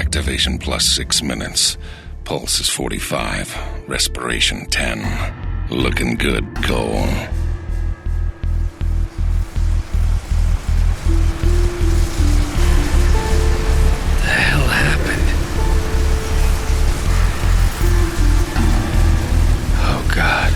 Activation plus 6 minutes. Pulse is 45. Respiration 10. Looking good, Cole. The hell happened? Oh, God.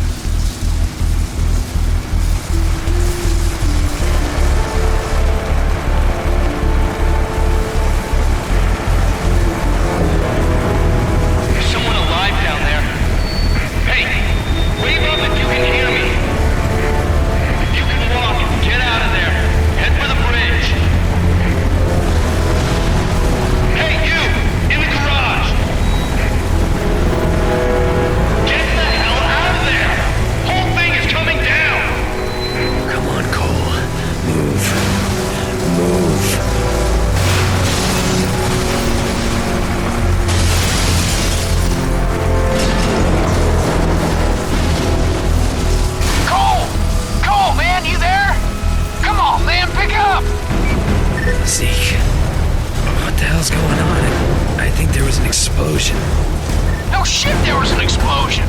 No shit, there was an explosion!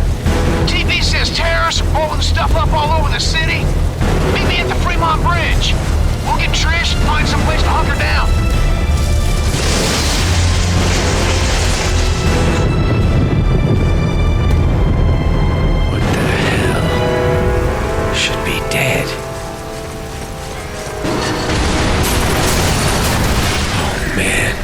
TV says terrorists are blowing stuff up all over the city. Meet me at the Fremont Bridge. We'll get Trish and find some place to hunker down. What the hell? Should be dead. Oh, man.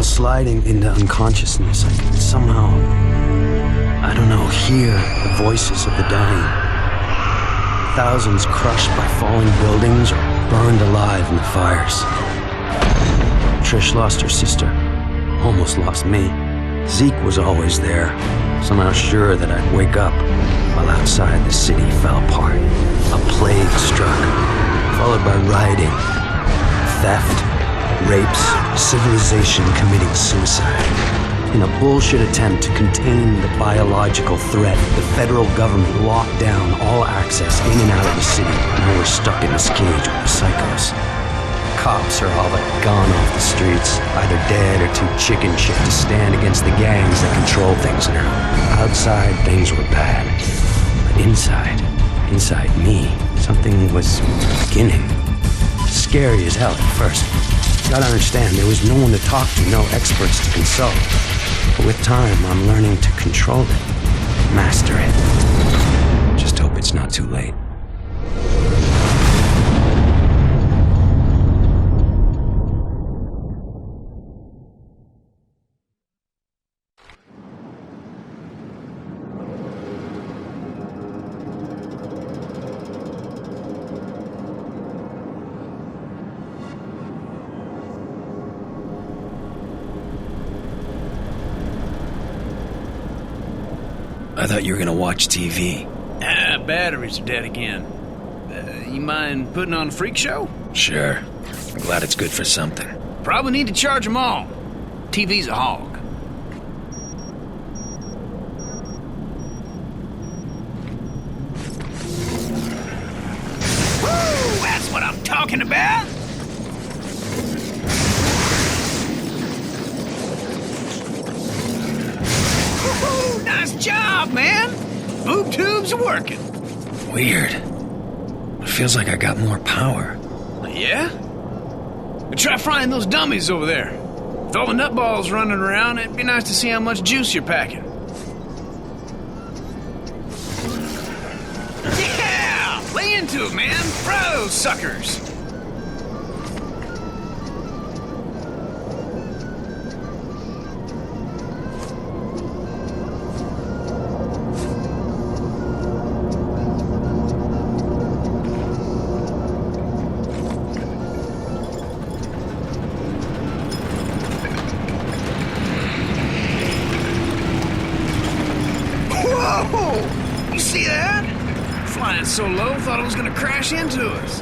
Sliding into unconsciousness, I could somehow, I don't know, hear the voices of the dying. Thousands crushed by falling buildings or burned alive in the fires. Trish lost her sister, almost lost me. Zeke was always there, somehow sure that I'd wake up, while outside the city fell apart. A plague struck, followed by rioting, theft, rapes, civilization committing suicide. In a bullshit attempt to contain the biological threat, the federal government locked down all access in and out of the city. Now we're stuck in this cage with the psychos. Cops are all but gone off the streets, either dead or too chicken shit to stand against the gangs that control things now. Outside, things were bad. But inside me, something was beginning. Scary as hell at first. Gotta understand, there was no one to talk to, no experts to consult. But with time, I'm learning to control it, master it. Just hope it's not too late. I thought you were gonna watch TV. Batteries are dead again. You mind putting on a freak show? Sure. I'm glad it's good for something. Probably need to charge them all. TV's a hog. Woo! That's what I'm talking about! Woo-hoo! Nice job, man! Boob tubes are working. Weird. It feels like I got more power. Yeah? We try frying those dummies over there. With all the nutballs running around, it'd be nice to see how much juice you're packing. Yeah! Lay into it, man! Fry those suckers! Whoa! You see that? Flying so low, thought it was gonna crash into us.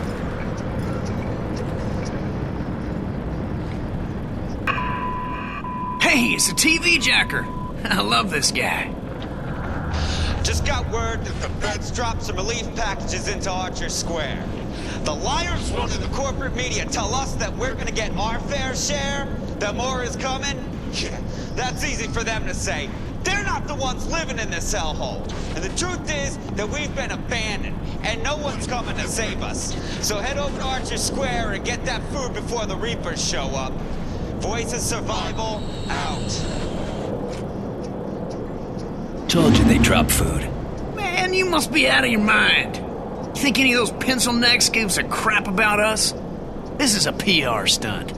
Hey, it's a TV jacker. I love this guy. Just got word that the feds dropped some relief packages into Archer Square. The liars running the corporate media tell us that we're gonna get our fair share, that more is coming. Yeah, that's easy for them to say. They're not the ones living in this hellhole. And the truth is that we've been abandoned, and no one's coming to save us. So head over to Archer Square and get that food before the Reapers show up. Voice of Survival, out. Told you they dropped food. Man, you must be out of your mind. You think any of those pencil necks gives a crap about us? This is a PR stunt.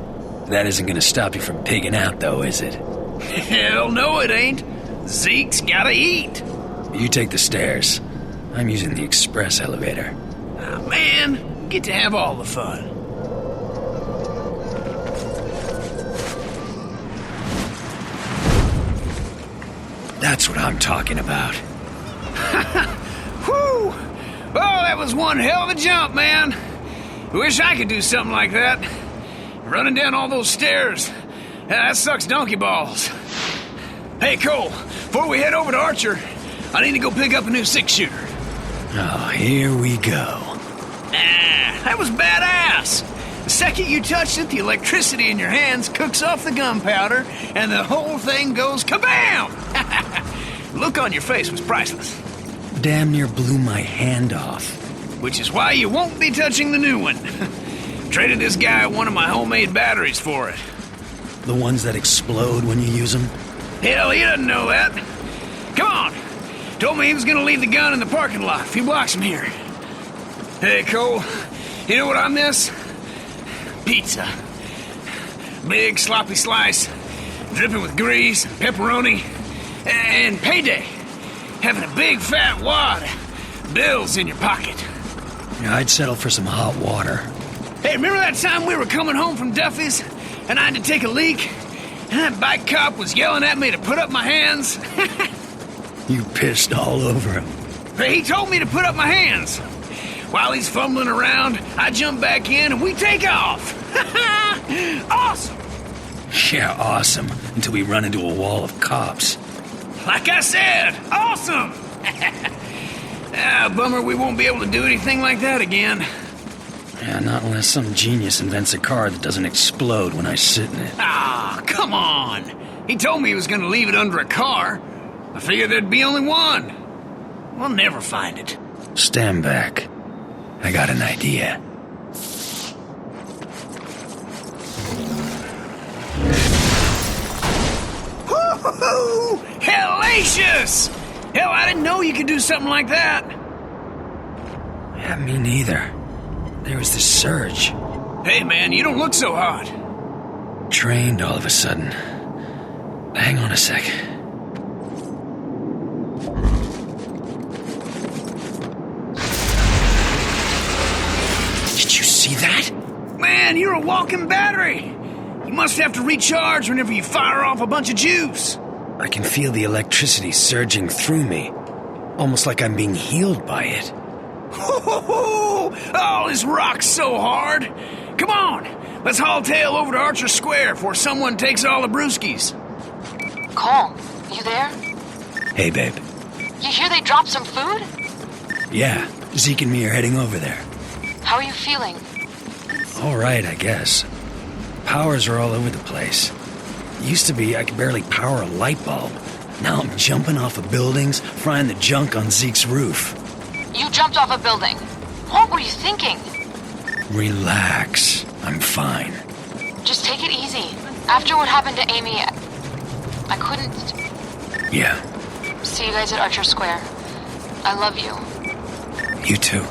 That isn't gonna stop you from pigging out, though, is it? Hell no it ain't. Zeke's gotta eat. You take the stairs. I'm using the express elevator. Ah, man, get to have all the fun. That's what I'm talking about. Whew! Oh, that was one hell of a jump, man. Wish I could do something like that. Running down all those stairs. That sucks donkey balls. Hey, Cole, before we head over to Archer, I need to go pick up a new 6-shooter. Oh, here we go. That was badass. The second you touched it, the electricity in your hands cooks off the gunpowder, and the whole thing goes kabam! The look on your face was priceless. Damn near blew my hand off. Which is why you won't be touching the new one. Traded this guy one of my homemade batteries for it. The ones that explode when you use them? Hell, he doesn't know that. Come on. Told me he was gonna leave the gun in the parking lot a few blocks from here. Hey, Cole, you know what I miss? Pizza. Big sloppy slice, dripping with grease and pepperoni, and payday. Having a big fat wad of bills in your pocket. Yeah, I'd settle for some hot water. Hey, remember that time we were coming home from Duffy's and I had to take a leak? And that bike cop was yelling at me to put up my hands? You pissed all over him. Hey, he told me to put up my hands. While he's fumbling around, I jump back in and we take off. Awesome! Yeah, awesome. Until we run into a wall of cops. Like I said, awesome! Bummer we won't be able to do anything like that again. Yeah, not unless some genius invents a car that doesn't explode when I sit in it. Ah, come on! He told me he was gonna leave it under a car. I figured there'd be only one. We'll never find it. Stand back. I got an idea. Woo-hoo-hoo! Hellacious! Hell, I didn't know you could do something like that. Yeah, me neither. There was this surge. Hey, man, you don't look so hot. Trained all of a sudden. Hang on a sec. Did you see that? Man, you're a walking battery. You must have to recharge whenever you fire off a bunch of juice. I can feel the electricity surging through me. Almost like I'm being healed by it. Oh, this rock's so hard. Come on, let's haul tail over to Archer Square before someone takes all the brewskis. Cole, you there? Hey, babe. You hear they dropped some food? Yeah, Zeke and me are heading over there. How are you feeling? All right, I guess. Powers are all over the place. Used to be I could barely power a light bulb. Now I'm jumping off of buildings, frying the junk on Zeke's roof. You jumped off a building. What were you thinking? Relax. I'm fine. Just take it easy. After what happened to Amy, I couldn't... Yeah, See you guys at Archer Square. I love you. you too.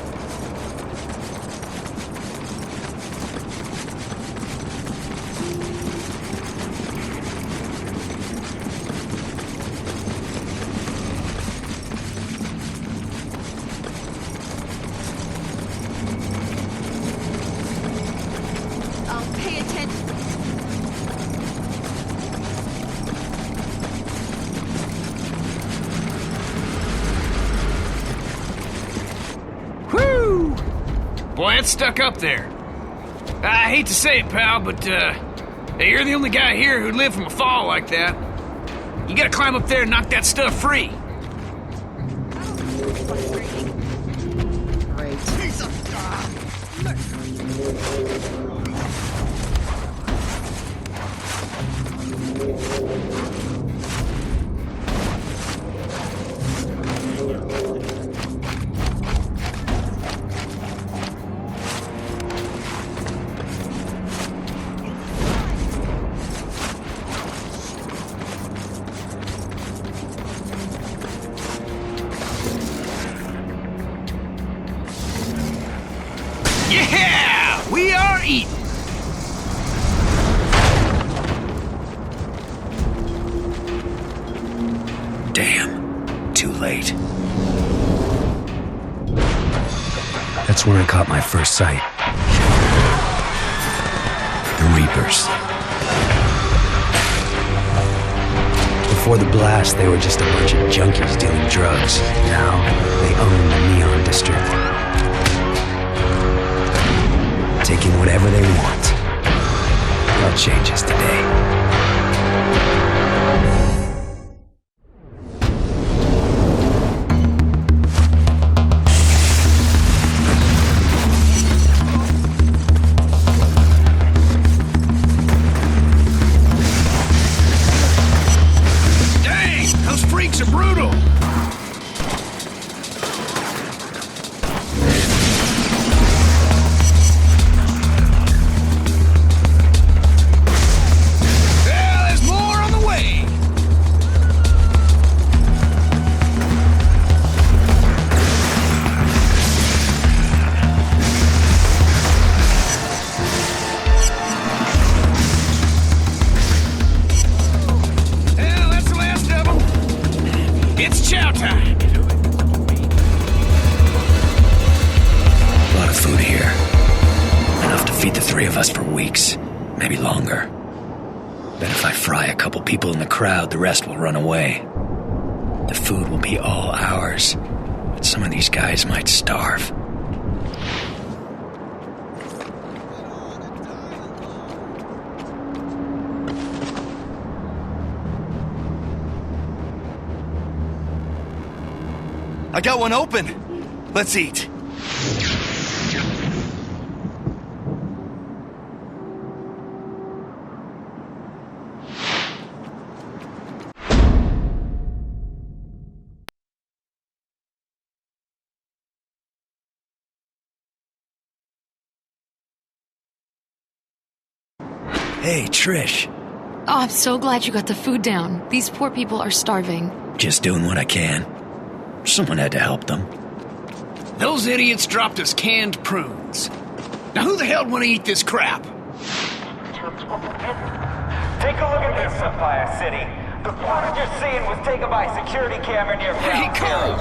Pay attention. Whew! Boy, it's stuck up there. I hate to say it, pal, but, hey, you're the only guy here who'd live from a fall like that. You gotta climb up there and knock that stuff free. Yeah! We are eating! Damn. Too late. That's when I caught my first sight. The Reapers. Before the blast, they were just a bunch of junkies dealing drugs. Now, they own the Neon District. Taking whatever they want. That changes today. Dang, those freaks are brutal! Well, there's more on the way! Well, that's the last of them. It's chow time. A lot of food here. Enough to feed the three of us for weeks. Maybe longer. Bet if I fry a couple people in the crowd, the rest will run away. The food will be all ours. But some of these guys might starve. I got one open. Let's eat. Hey, Trish. Oh, I'm so glad you got the food down. These poor people are starving. Just doing what I can. Someone had to help them. Those idiots dropped us canned prunes. Now who the hell would want to eat this crap? Take a look at this, Empire City. The footage you're seeing was taken by a security camera near Hey, Cole!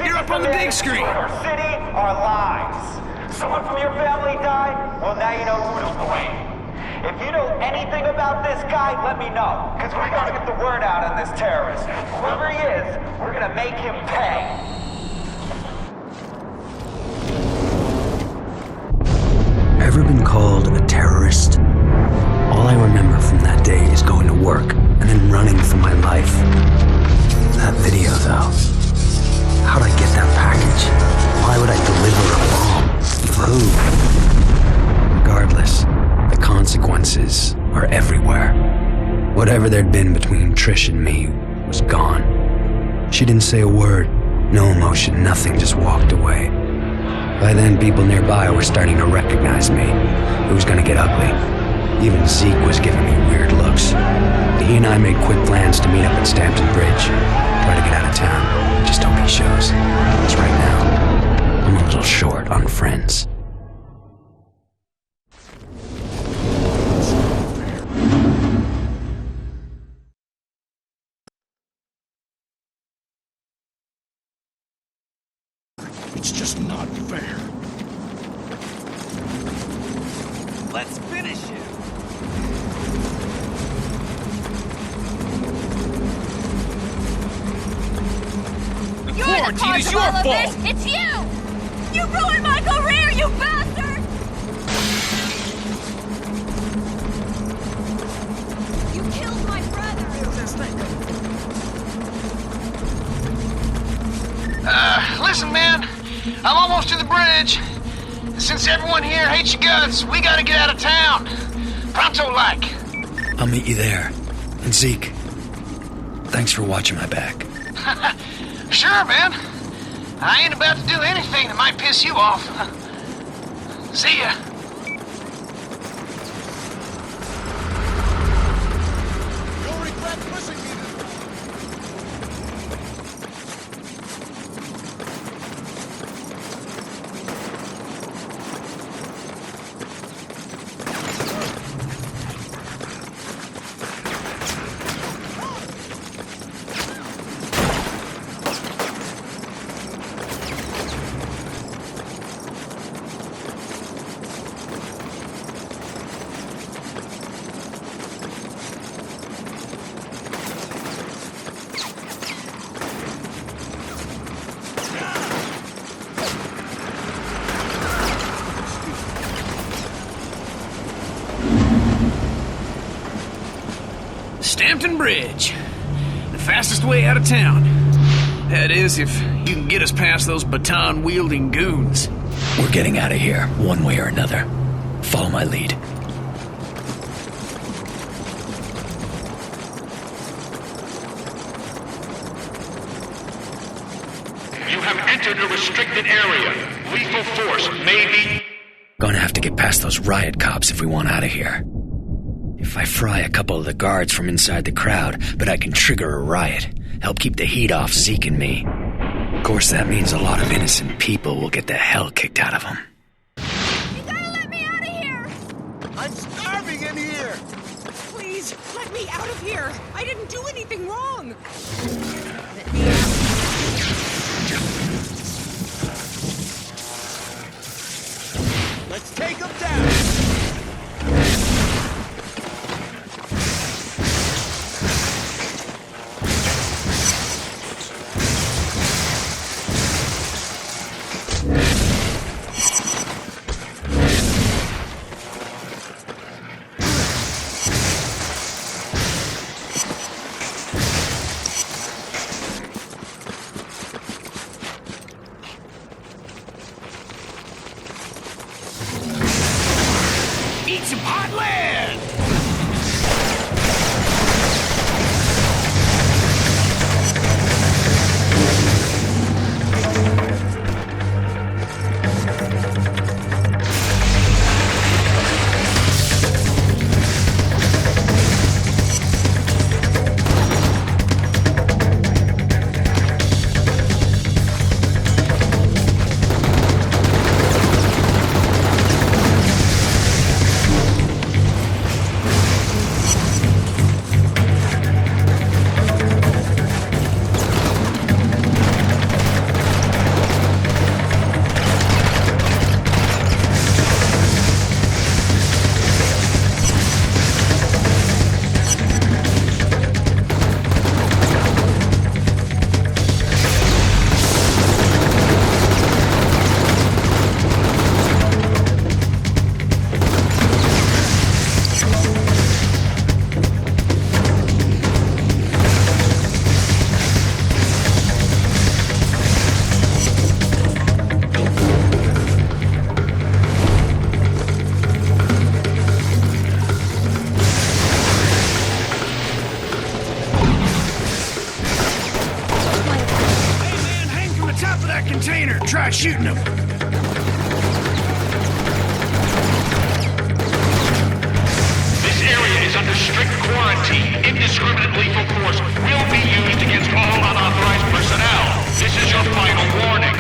You're up on the big screen! Our city, our lives. Someone from your family died? Well, now you know who to blame. If you know anything about this guy, let me know. Because we gotta get the word out on this terrorist. Whoever he is, we're gonna make him pay. cell. How'd I get that package? Why would I deliver a bomb? For who? Regardless, the consequences are everywhere. Whatever there'd been between Trish and me was gone. She didn't say a word, no emotion, nothing, just walked away. By then, people nearby were starting to recognize me. It was gonna get ugly. Even Zeke was giving me weird looks. He and I made quick plans to meet up at Stampton Bridge. Try to get out of town. Just hope he shows. Because right now, I'm a little short on friends. It's just not fair. Let's finish it. You're the cause of all of this! It's you! You ruined my career, you bastard! You killed my brother! Listen, man. I'm almost to the bridge. Since everyone here hates your guts, we gotta get out of town. Pronto-like. I'll meet you there. And Zeke, thanks for watching my back. Sure, man. I ain't about to do anything that might piss you off. See ya. You'll regret pushing me this Stampton Bridge. The fastest way out of town. That is, if you can get us past those baton-wielding goons. We're getting out of here, one way or another. Follow my lead. You have entered a restricted area. Lethal force may be... Gonna have to get past those riot cops if we want out of here. If I fry a couple of the guards from inside the crowd, but I can trigger a riot, help keep the heat off Zeke and me. Of course, that means a lot of innocent people will get the hell kicked out of them. You gotta let me out of here! I'm starving in here! Please, let me out of here! I didn't do anything wrong! Let's take him down! shooting them. This area is under strict quarantine. Indiscriminate lethal force will be used against all unauthorized personnel. This is your final warning.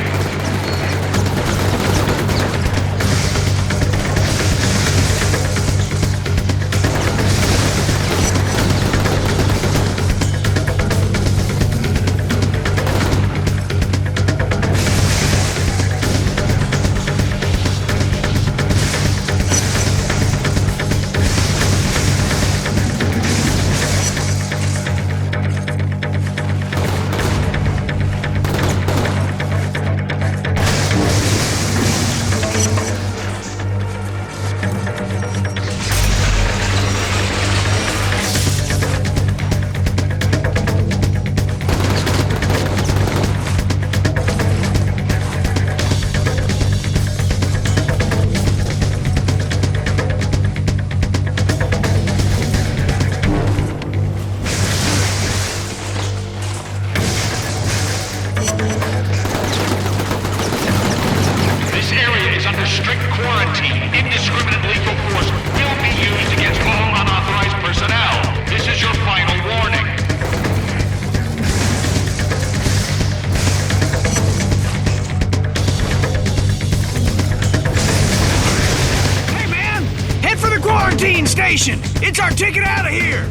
Station! It's our ticket out of here!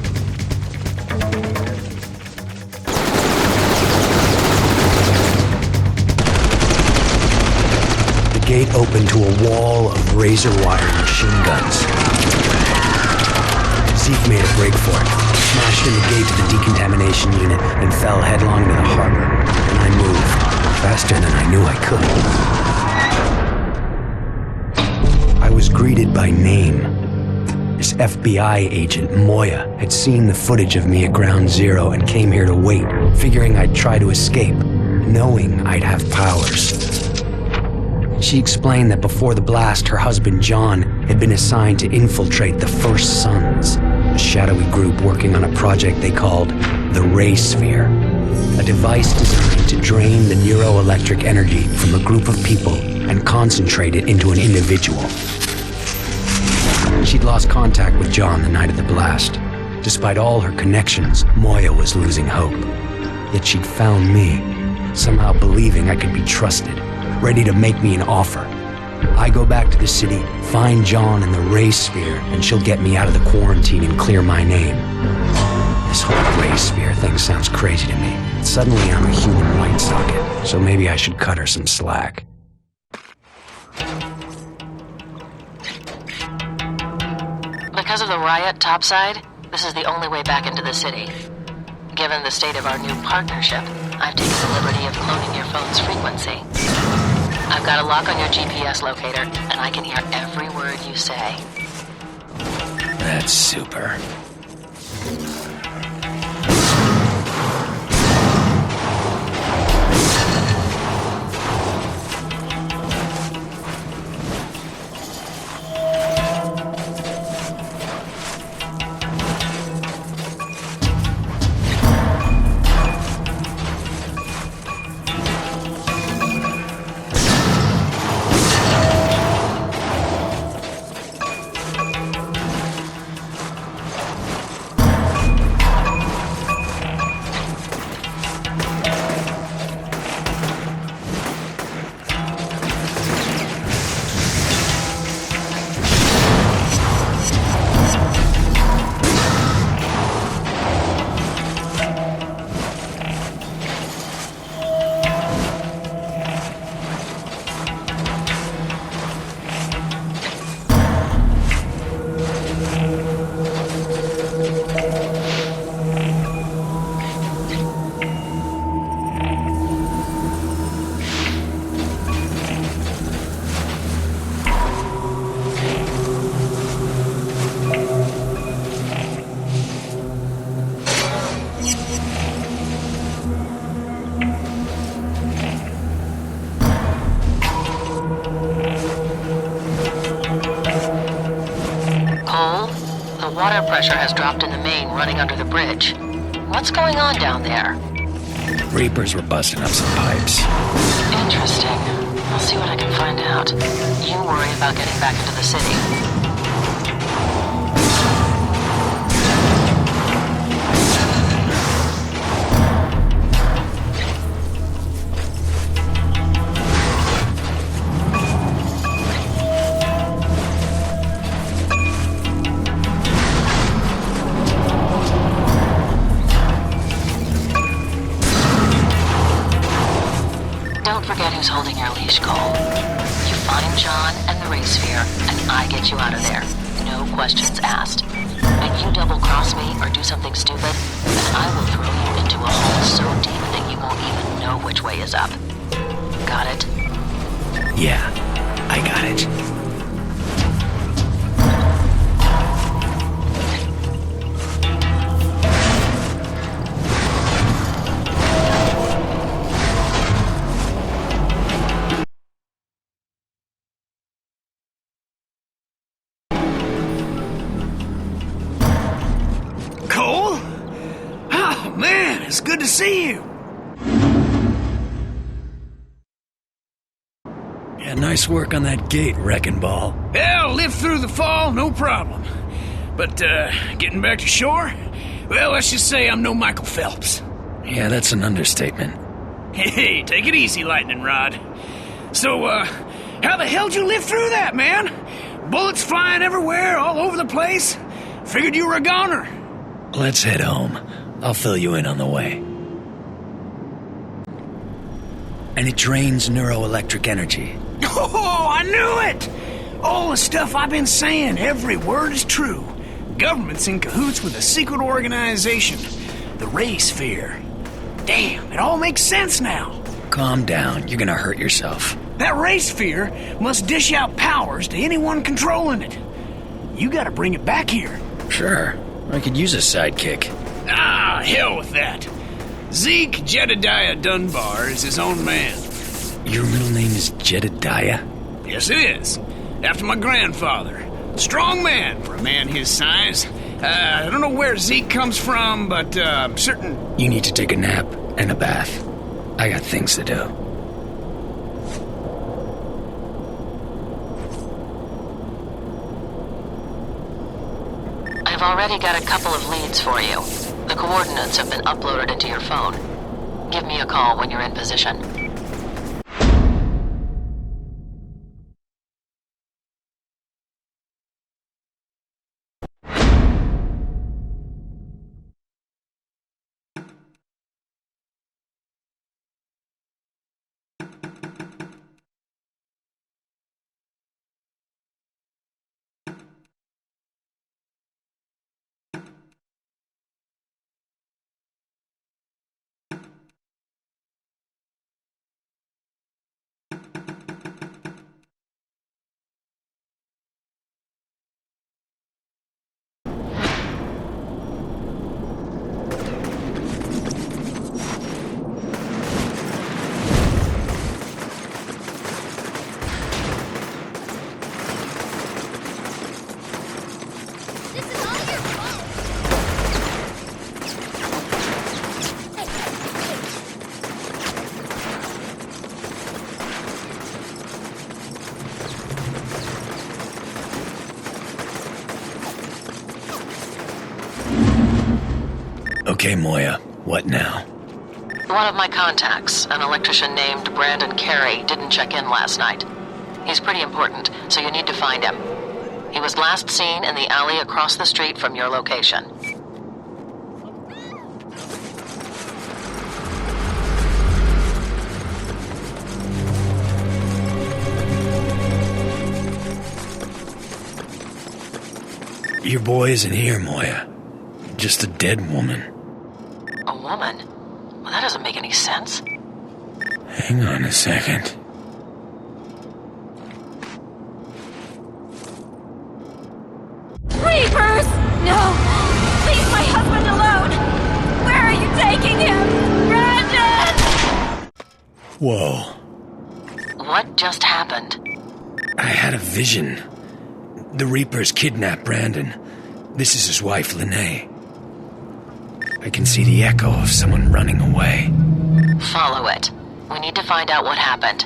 The gate opened to a wall of razor wire machine guns. Zeke made a break for it, smashed in the gate to the decontamination unit, and fell headlong into the harbor. And I moved, faster than I knew I could. I was greeted by name. This FBI agent, Moya, had seen the footage of me at Ground Zero and came here to wait, figuring I'd try to escape, knowing I'd have powers. She explained that before the blast, her husband John had been assigned to infiltrate the First Sons, a shadowy group working on a project they called the Ray Sphere, a device designed to drain the neuroelectric energy from a group of people and concentrate it into an individual. She'd lost contact with John the night of the blast. Despite all her connections, Moya was losing hope. Yet she'd found me, somehow believing I could be trusted, ready to make me an offer. I go back to the city, find John in the Ray Sphere, and she'll get me out of the quarantine and clear my name. This whole Ray Sphere thing sounds crazy to me. Suddenly I'm a human light socket, so maybe I should cut her some slack. Because of the riot topside, this is the only way back into the city. Given the state of our new partnership, I've taken the liberty of cloning your phone's frequency. I've got a lock on your GPS locator, and I can hear every word you say. That's super. Water pressure has dropped in the main running under the bridge. What's going on down there? Reapers were busting up some pipes. Interesting. I'll see what I can find out. You worry about getting back into the city. Don't forget who's holding your leash, Cole. You find John and the race sphere, and I get you out of there. No questions asked. And you double-cross me or do something stupid, and I will throw you into a hole so deep that you won't even know which way is up. Got it? Yeah, I got it. Cole? Oh, man, it's good to see you. Yeah, nice work on that gate, Wrecking Ball. Yeah, I'll live through the fall, no problem. But, getting back to shore? Well, let's just say I'm no Michael Phelps. Yeah, that's an understatement. Hey, take it easy, Lightning Rod. So, how the hell'd you live through that, man? Bullets flying everywhere, all over the place? Figured you were a goner. Let's head home. I'll fill you in on the way. And it drains neuroelectric energy. Oh, I knew it! All the stuff I've been saying, every word is true. Government's in cahoots with a secret organization, the Ray Sphere. Damn, it all makes sense now. Calm down, you're gonna hurt yourself. That Ray Sphere must dish out powers to anyone controlling it. You gotta bring it back here. Sure, I could use a sidekick. Ah, hell with that. Zeke Jedediah Dunbar is his own man. Your middle name is Jedediah? Yes, it is. After my grandfather. Strong man for a man his size. I don't know where Zeke comes from, but I'm certain... You need to take a nap and a bath. I got things to do. I've already got a couple of leads for you. The coordinates have been uploaded into your phone. Give me a call when you're in position. Okay, Moya, what now? One of my contacts, an electrician named Brandon Carey, didn't check in last night. He's pretty important, so you need to find him. He was last seen in the alley across the street from your location. Your boy isn't here, Moya. Just a dead woman. A woman? Well, that doesn't make any sense. Hang on a second. Reapers! No! Leave my husband alone! Where are you taking him? Brandon! Whoa. What just happened? I had a vision. The Reapers kidnapped Brandon. This is his wife, Lene. I can see the echo of someone running away. Follow it. We need to find out what happened.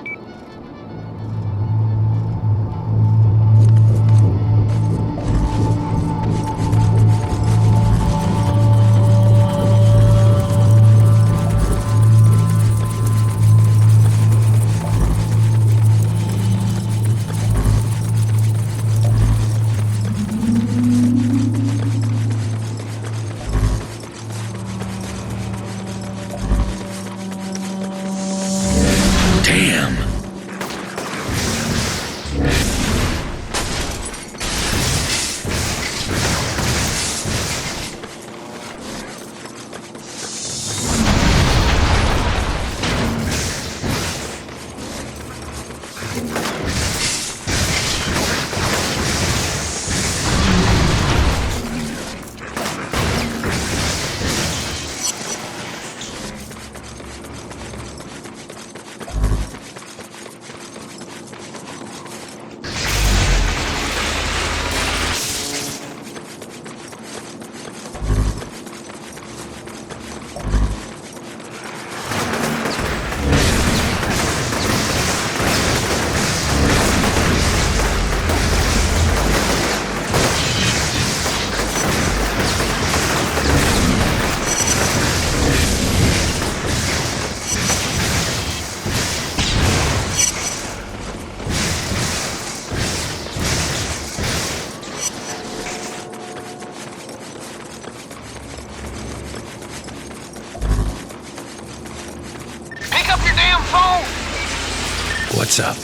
What's up?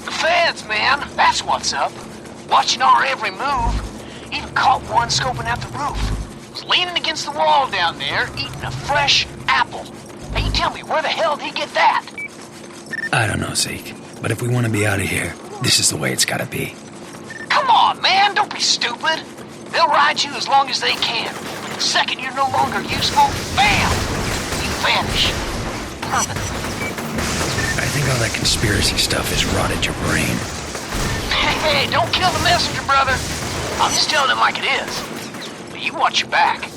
The feds, man. That's what's up. Watching our every move. Even caught one scoping out the roof. Was leaning against the wall down there, eating a fresh apple. Hey, you tell me, where the hell did he get that? I don't know, Zeke. But if we want to be out of here, this is the way it's gotta be. Come on, man. Don't be stupid. They'll ride you as long as they can. The second you're no longer useful, bam! You vanish. Permanently. I think all that conspiracy stuff has rotted your brain. Hey, don't kill the messenger, brother. I'm just telling him like it is. But you watch your back.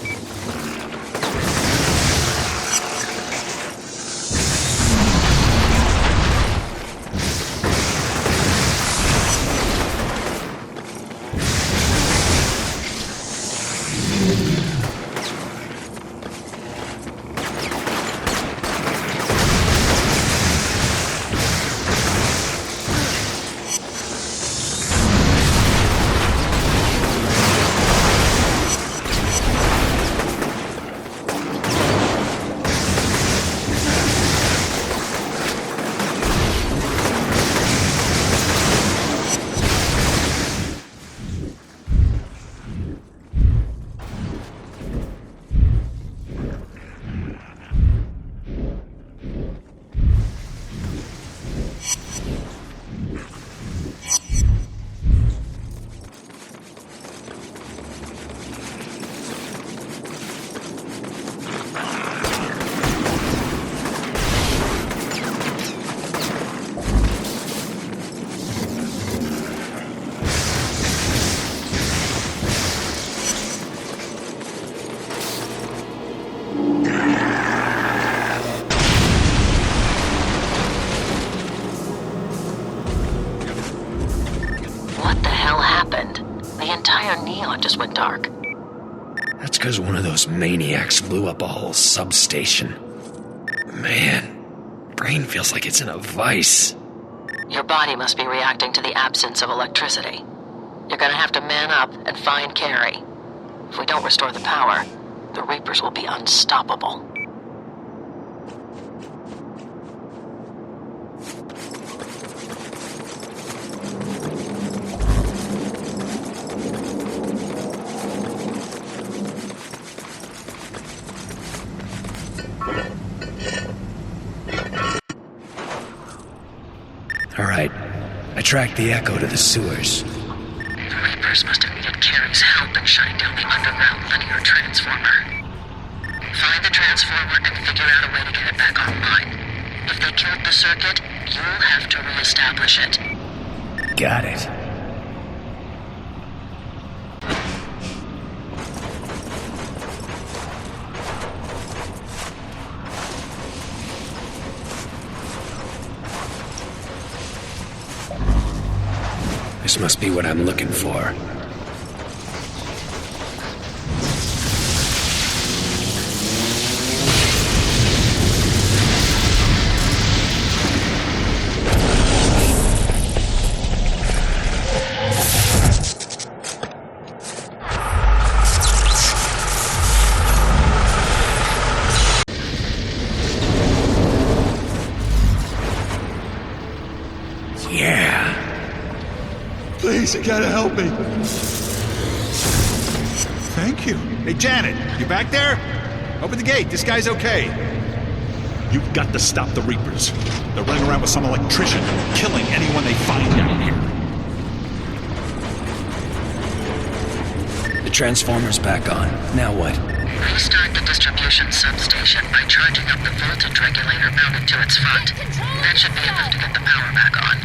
Just went dark. That's because one of those maniacs blew up a whole substation. Man, brain feels like it's in a vice. Your body must be reacting to the absence of electricity. You're gonna have to man up and find Carrie. If we don't restore the power, the Reapers will be unstoppable. All right, I tracked the Echo to the sewers. The Reapers must have needed Carrie's help in shutting down the underground linear transformer. Find the transformer and figure out a way to get it back online. If they killed the circuit, you'll have to reestablish it. Got it. This must be what I'm looking for. Yeah. Please, you gotta help me. Thank you. Hey, Janet, you back there? Open the gate. This guy's okay. You've got to stop the Reapers. They're running around with some electrician, killing anyone they find down here. The transformer's back on. Now what? Restart the distribution substation by charging up the voltage regulator mounted to its front. That should be enough to get the power back on.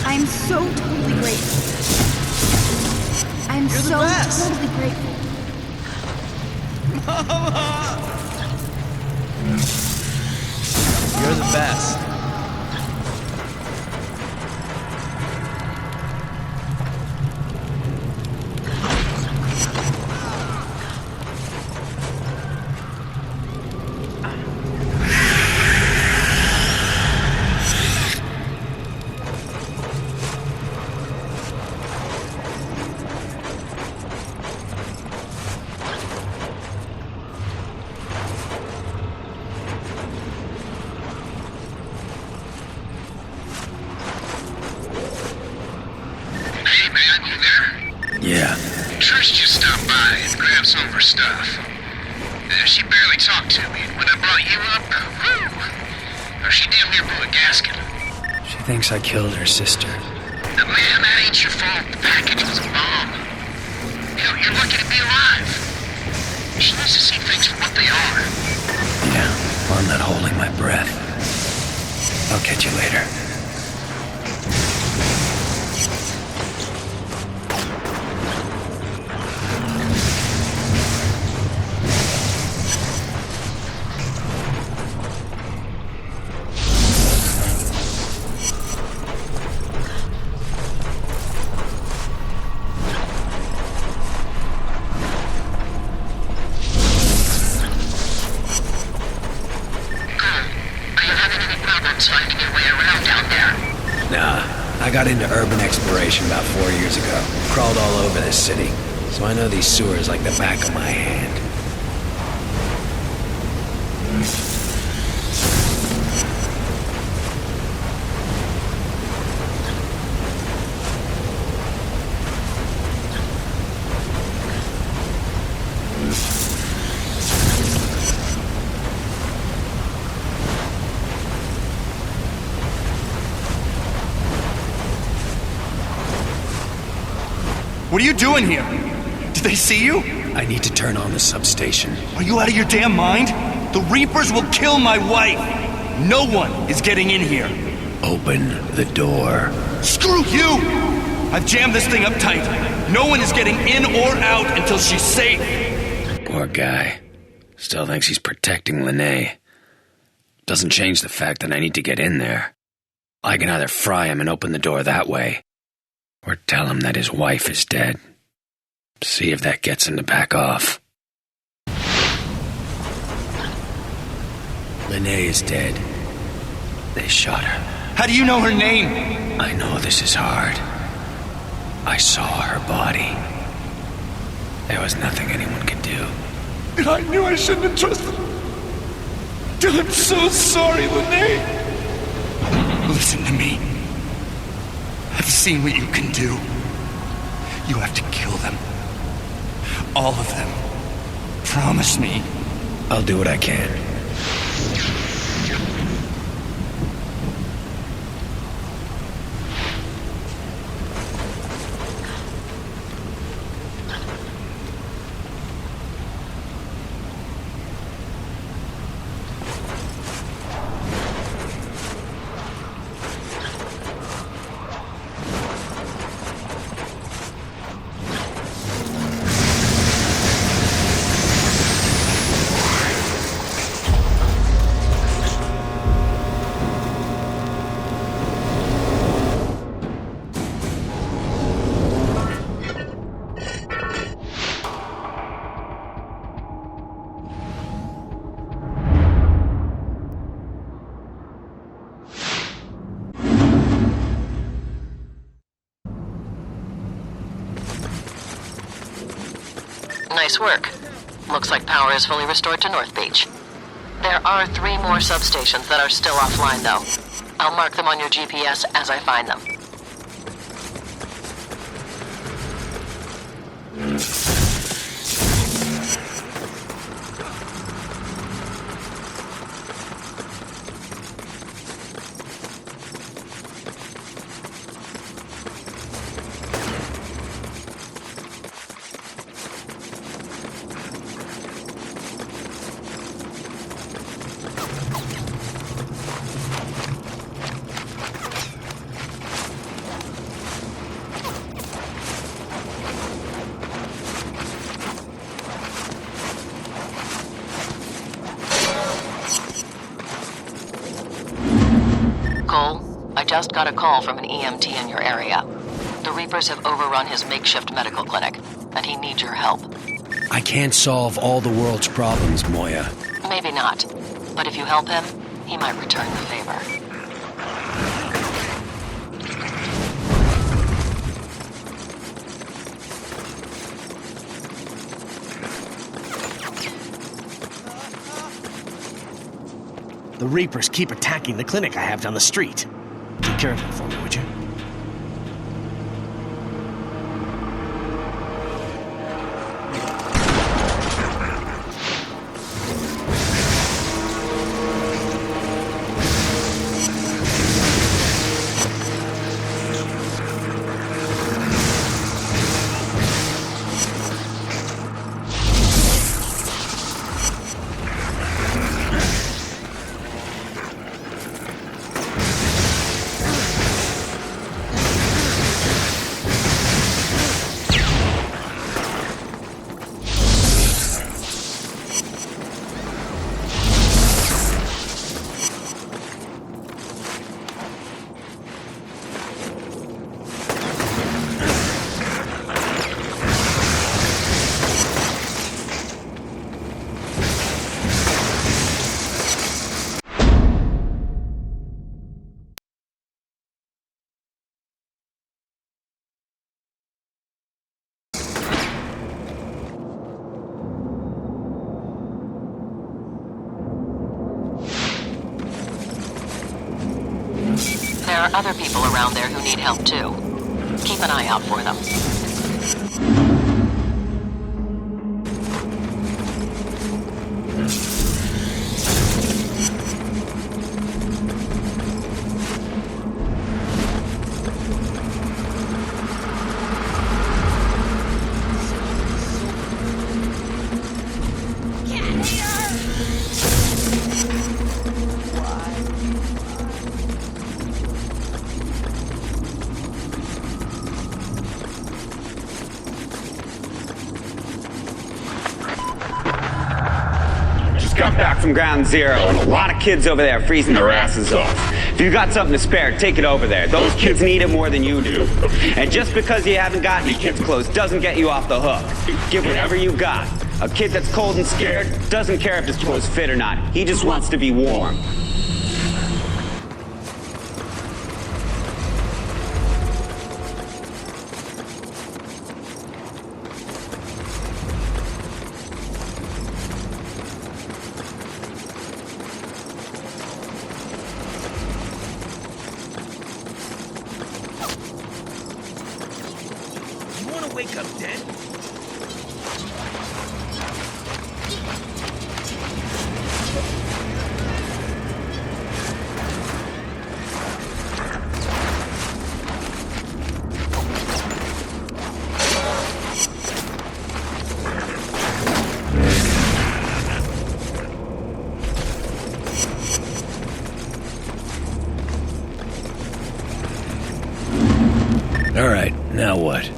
I'm so totally grateful. I'm so totally grateful. Mama! You're the best. stuff. She barely talked to me, and when I brought you up, whew! Or she damn near blew a gasket. She thinks I killed her sister. Now, man, that ain't your fault. The package was a bomb. Hell, you're lucky to be alive. She needs to see things for what they are. Yeah, well, I'm not holding my breath. I'll catch you later. I got into urban exploration about 4 years ago. Crawled all over this city, so I know these sewers like the back of my hand. What are you doing here? Did they see you? I need to turn on the substation. Are you out of your damn mind? The Reapers will kill my wife. No one is getting in here. Open the door. Screw you! I've jammed this thing up tight. No one is getting in or out until she's safe. Poor guy. Still thinks he's protecting Lene. Doesn't change the fact that I need to get in there. I can either fry him and open the door that way, or tell him that his wife is dead. See if that gets him to back off. Lene is dead. They shot her. How do you know her name? I know this is hard. I saw her body. There was nothing anyone could do. And I knew I shouldn't have trusted her. I'm so sorry, Lene. Listen to me. I've seen what you can do. You have to kill them. All of them. Promise me. I'll do what I can. Nice work. Looks like power is fully restored to North Beach. There are 3 more substations that are still offline, though. I'll mark them on your GPS as I find them. I just got a call from an EMT in your area. The Reapers have overrun his makeshift medical clinic, and he needs your help. I can't solve all the world's problems, Moya. Maybe not, but if you help him, he might return the favor. The Reapers keep attacking the clinic I have down the street. Take care of them for me, would you? There are other people around there who need help too. Keep an eye out for them. Got back from ground zero, and a lot of kids over there freezing their asses off. If you got something to spare, take it over there. Those kids need it more than you do. And just because you haven't got any kids clothes doesn't get you off the hook. Give whatever you got. A kid that's cold and scared doesn't care if his clothes fit or not. He just wants to be warm. Wake up dead? All right, now what?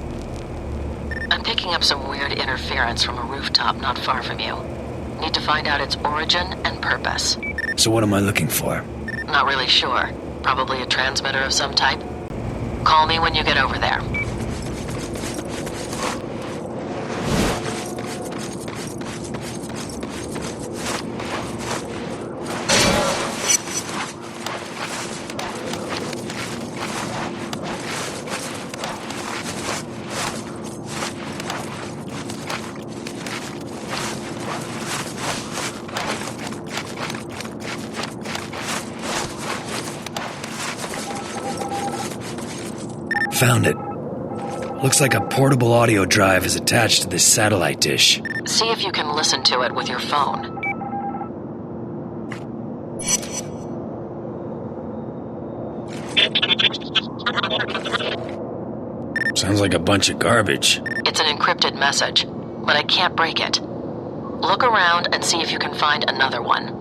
I'm picking up some weird interference from a rooftop not far from you. Need to find out its origin and purpose. So what am I looking for? Not really sure. Probably a transmitter of some type. Call me when you get over there. Found it. Looks like a portable audio drive is attached to this satellite dish. See if you can listen to it with your phone. Sounds like a bunch of garbage. It's an encrypted message, but I can't break it. Look around and see if you can find another one.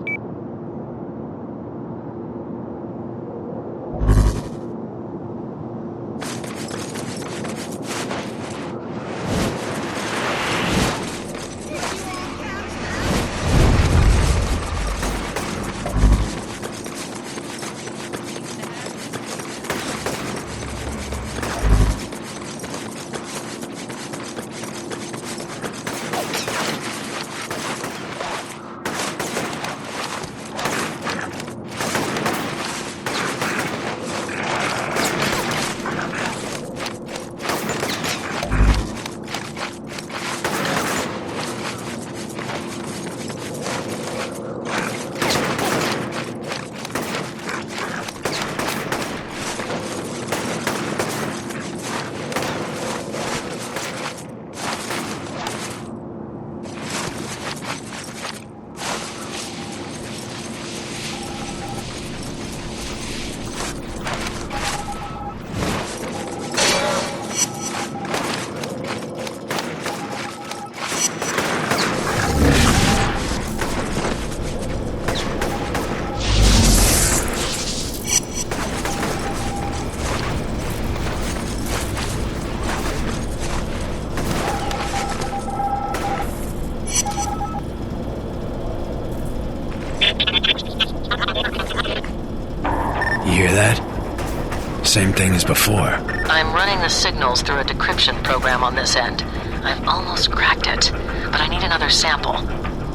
You hear that? Same thing as before. I'm running the signals through a decryption program on this end. I've almost cracked it, but I need another sample.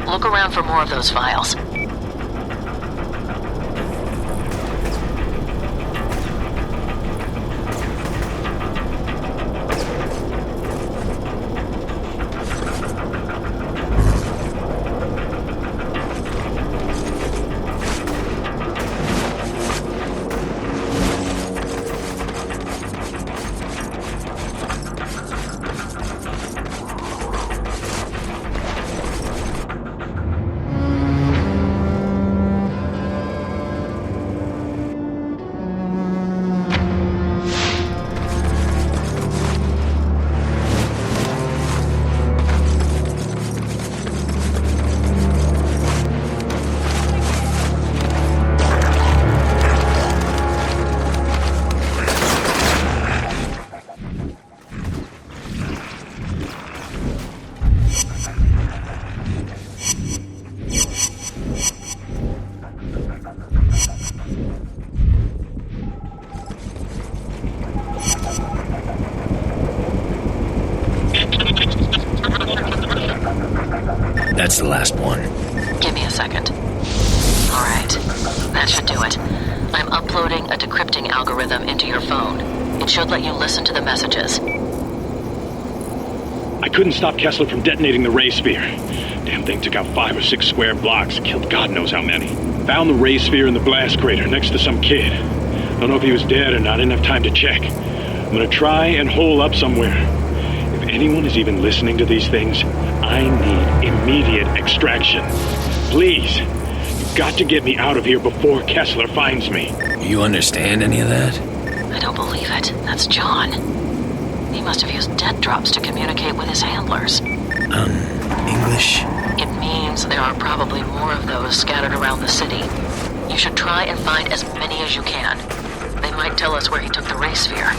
Look around for more of those files. the last one. Give me a second. Alright, that should do it. I'm uploading a decrypting algorithm into your phone. It should let you listen to the messages. I couldn't stop Kessler from detonating the ray sphere. Damn thing took out 5 or 6 square blocks, killed God knows how many. Found the ray sphere in the blast crater next to some kid. Don't know if he was dead or not, I didn't have time to check. I'm gonna try and hole up somewhere. If anyone is even listening to these things, I need immediate extraction. Please, you've got to get me out of here before Kessler finds me. You understand any of that? I don't believe it. That's John. He must have used dead drops to communicate with his handlers. English? It means there are probably more of those scattered around the city. You should try and find as many as you can. They might tell us where he took the ray sphere.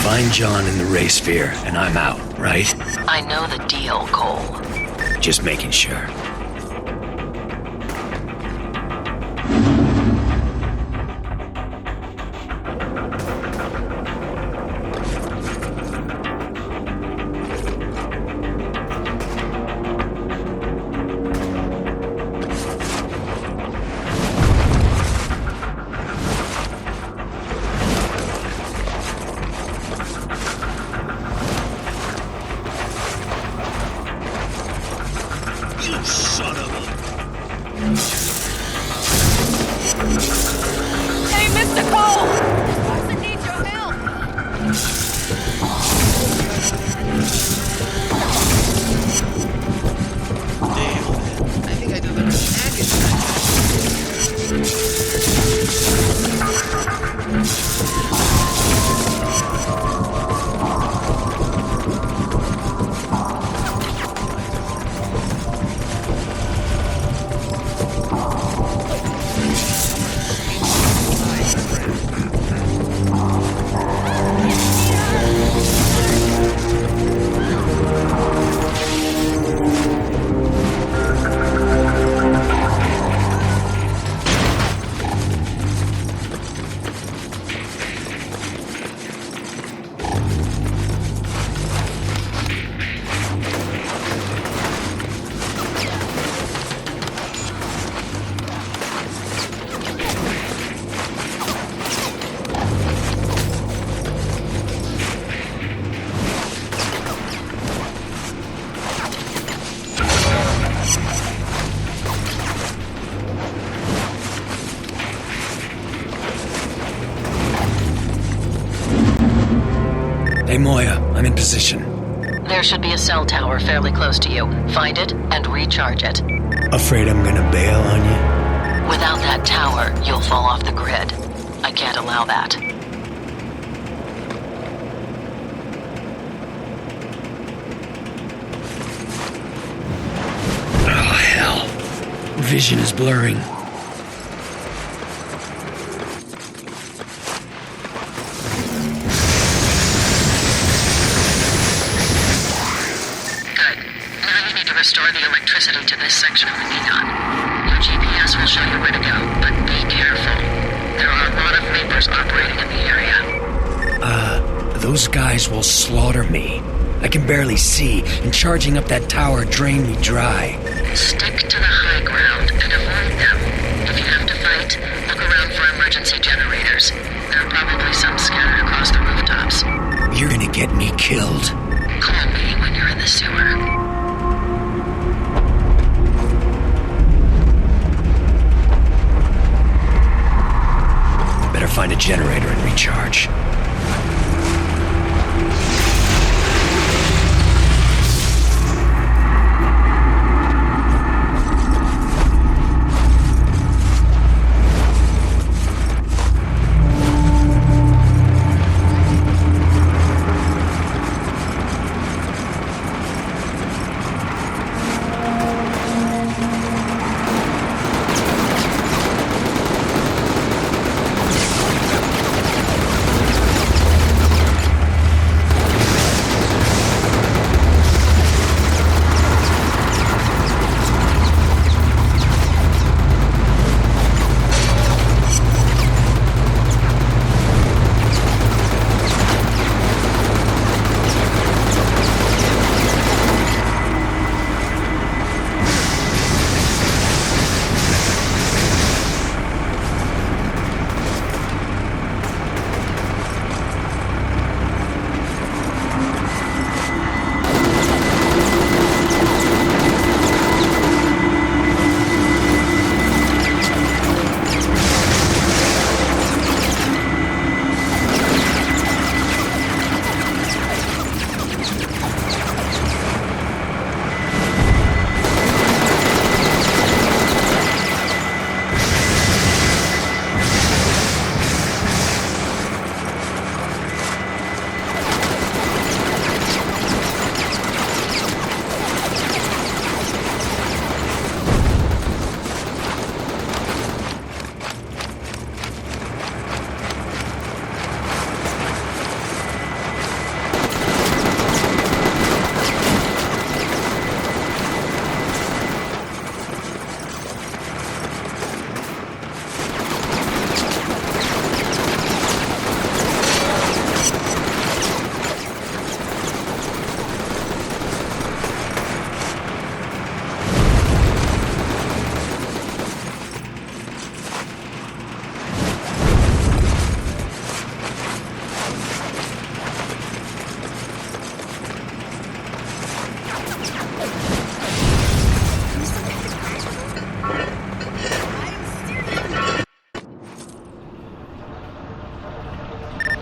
Find John in the ray sphere, and I'm out, right? I know the deal, Cole. Just making sure. Hey, Mr. Cole! This person needs your help! Damn, I think I delivered a package. Hey, Moya, I'm in position. There should be a cell tower fairly close to you. Find it and recharge it. Afraid I'm gonna bail on you? Without that tower, you'll fall off the grid. I can't allow that. Oh, hell. Vision is blurring. Restore the electricity to this section of the neon. Your GPS will show you where to go, but be careful. There are a lot of Reapers operating in the area. Those guys will slaughter me. I can barely see, and charging up that tower drained me dry. Stick to the high ground and avoid them. If you have to fight, look around for emergency generators. There are probably some scattered across the rooftops. You're gonna get me killed. Call me when you're in the sewer. Better find a generator and recharge.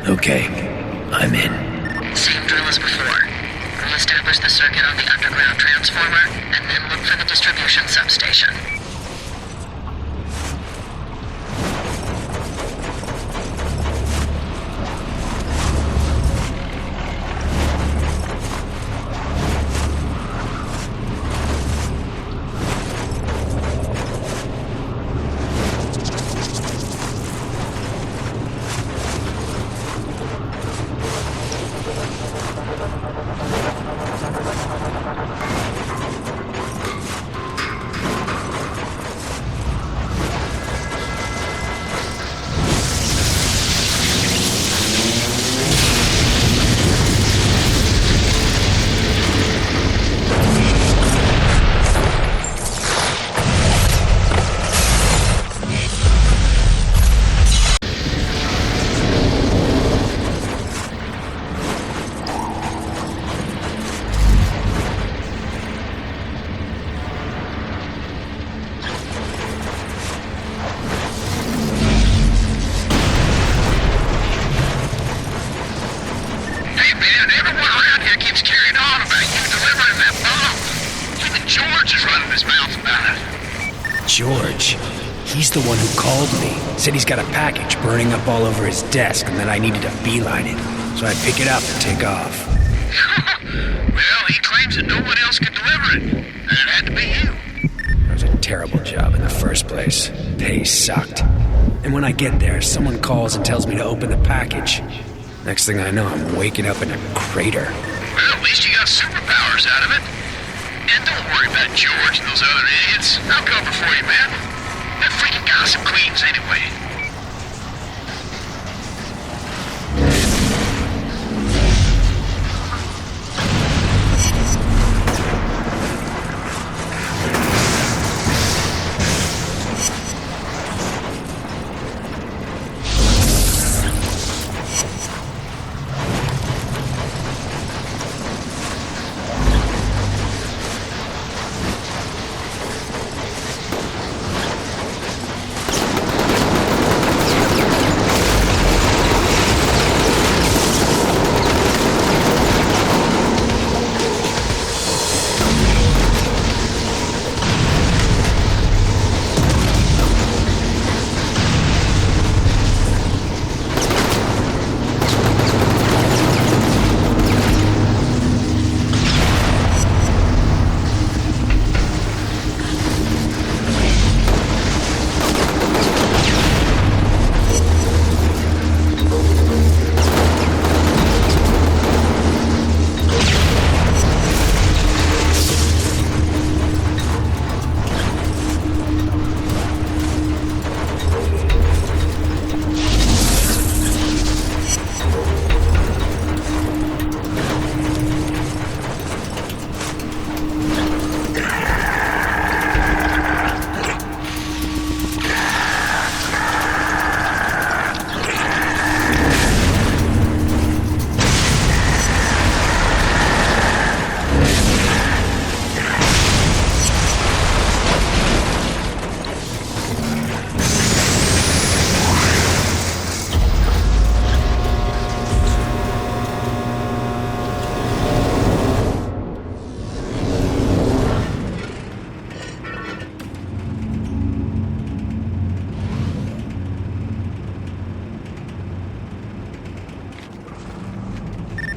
Okay, I'm in. Same drill as before. We'll establish the circuit on the underground transformer, and then look for the distribution substation. George. He's the one who called me. Said he's got a package burning up all over his desk and that I needed to beeline it. So I'd pick it up and take off. Well, he claims that no one else could deliver it, and it had to be you. It was a terrible job in the first place. Pay sucked. And when I get there, someone calls and tells me to open the package. Next thing I know, I'm waking up in a crater. Well, at least you got superpowers out of it. And don't worry about George and those other idiots. I'll cover for you, man. That freaking gossip queens anyway.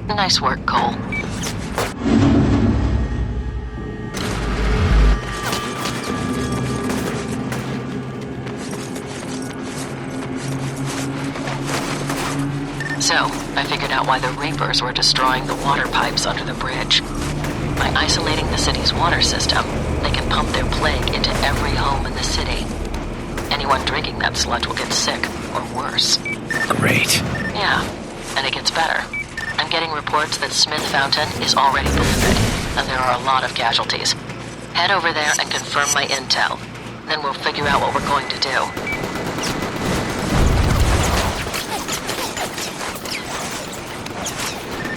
Nice work, Cole. So, I figured out why the Reapers were destroying the water pipes under the bridge. By isolating the city's water system, they can pump their plague into every home in the city. Anyone drinking that sludge will get sick, or worse. Great. Yeah, and it gets better. I'm getting reports that Smith Fountain is already polluted, and there are a lot of casualties. Head over there and confirm my intel. Then we'll figure out what we're going to do.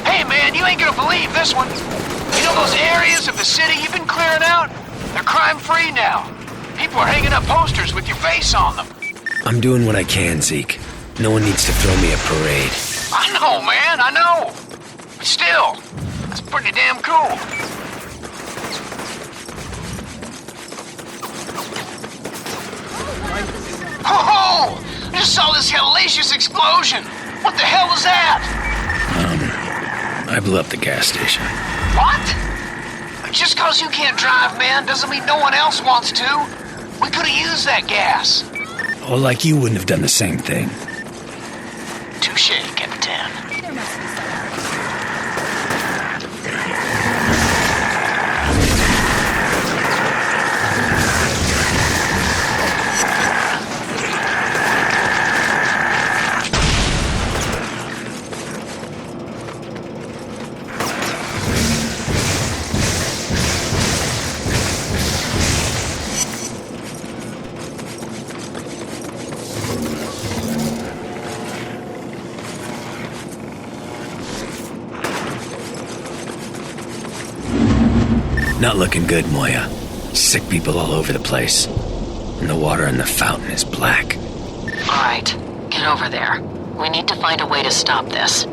Hey man, you ain't gonna believe this one. You know those areas of the city you've been clearing out? They're crime-free now. People are hanging up posters with your face on them. I'm doing what I can, Zeke. No one needs to throw me a parade. I know, man, I know. But still, it's pretty damn cool. Oh! I just saw this hellacious explosion! What the hell was that? I blew up the gas station. What? Just cause you can't drive, man, doesn't mean no one else wants to. We could've used that gas. Well, like you wouldn't have done the same thing. Touche, Captain. Not looking good, Moya. Sick people all over the place. And the water in the fountain is black. Alright, get over there. We need to find a way to stop this.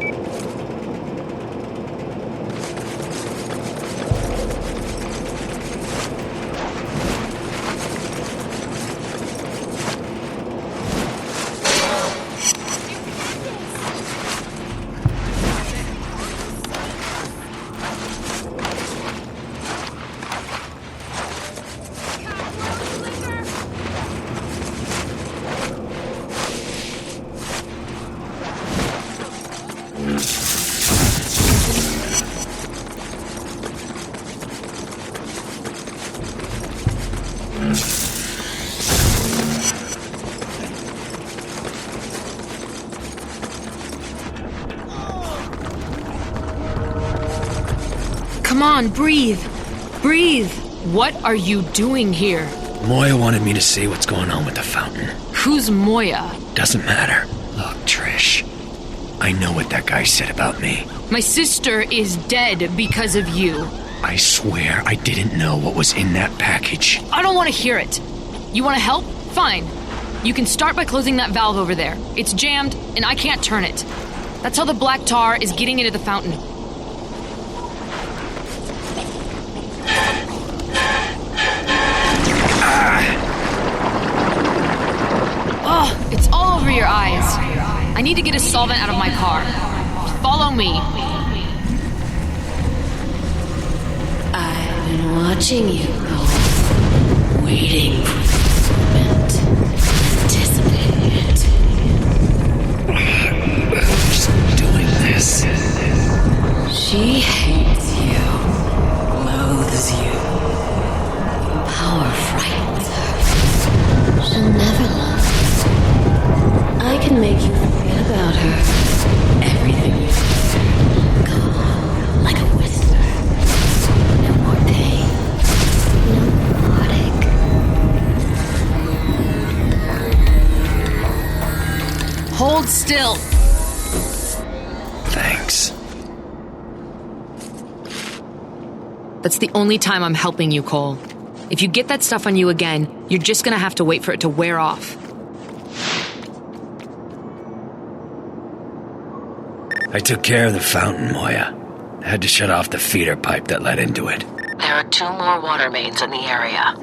Come on, breathe. Breathe. What are you doing here? Moya wanted me to see what's going on with the fountain. Who's Moya? Doesn't matter. Look, Trish. I know what that guy said about me. My sister is dead because of you. I swear I didn't know what was in that package. I don't want to hear it. You want to help? Fine. You can start by closing that valve over there. It's jammed, and I can't turn it. That's how the black tar is getting into the fountain. Oh, it's all over your eyes. I need to get a solvent out of my car. Follow me. I've been watching you, Cole. Waiting for this moment. Anticipating it. Just doing this. She hates you. Loathes you. Power frightens her. She'll never love you. I can make you forget about her. Everything you do. Go like a whisper. No more pain. No heartache. Hold still. Thanks. That's the only time I'm helping you, Cole. If you get that stuff on you again, you're just gonna have to wait for it to wear off. I took care of the fountain, Moya. I had to shut off the feeder pipe that led into it. There are 2 more water mains in the area.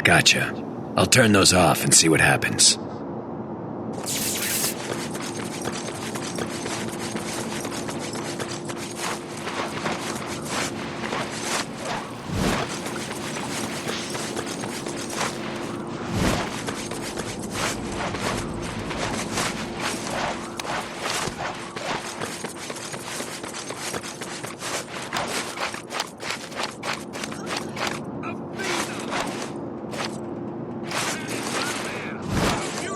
Gotcha. I'll turn those off and see what happens. You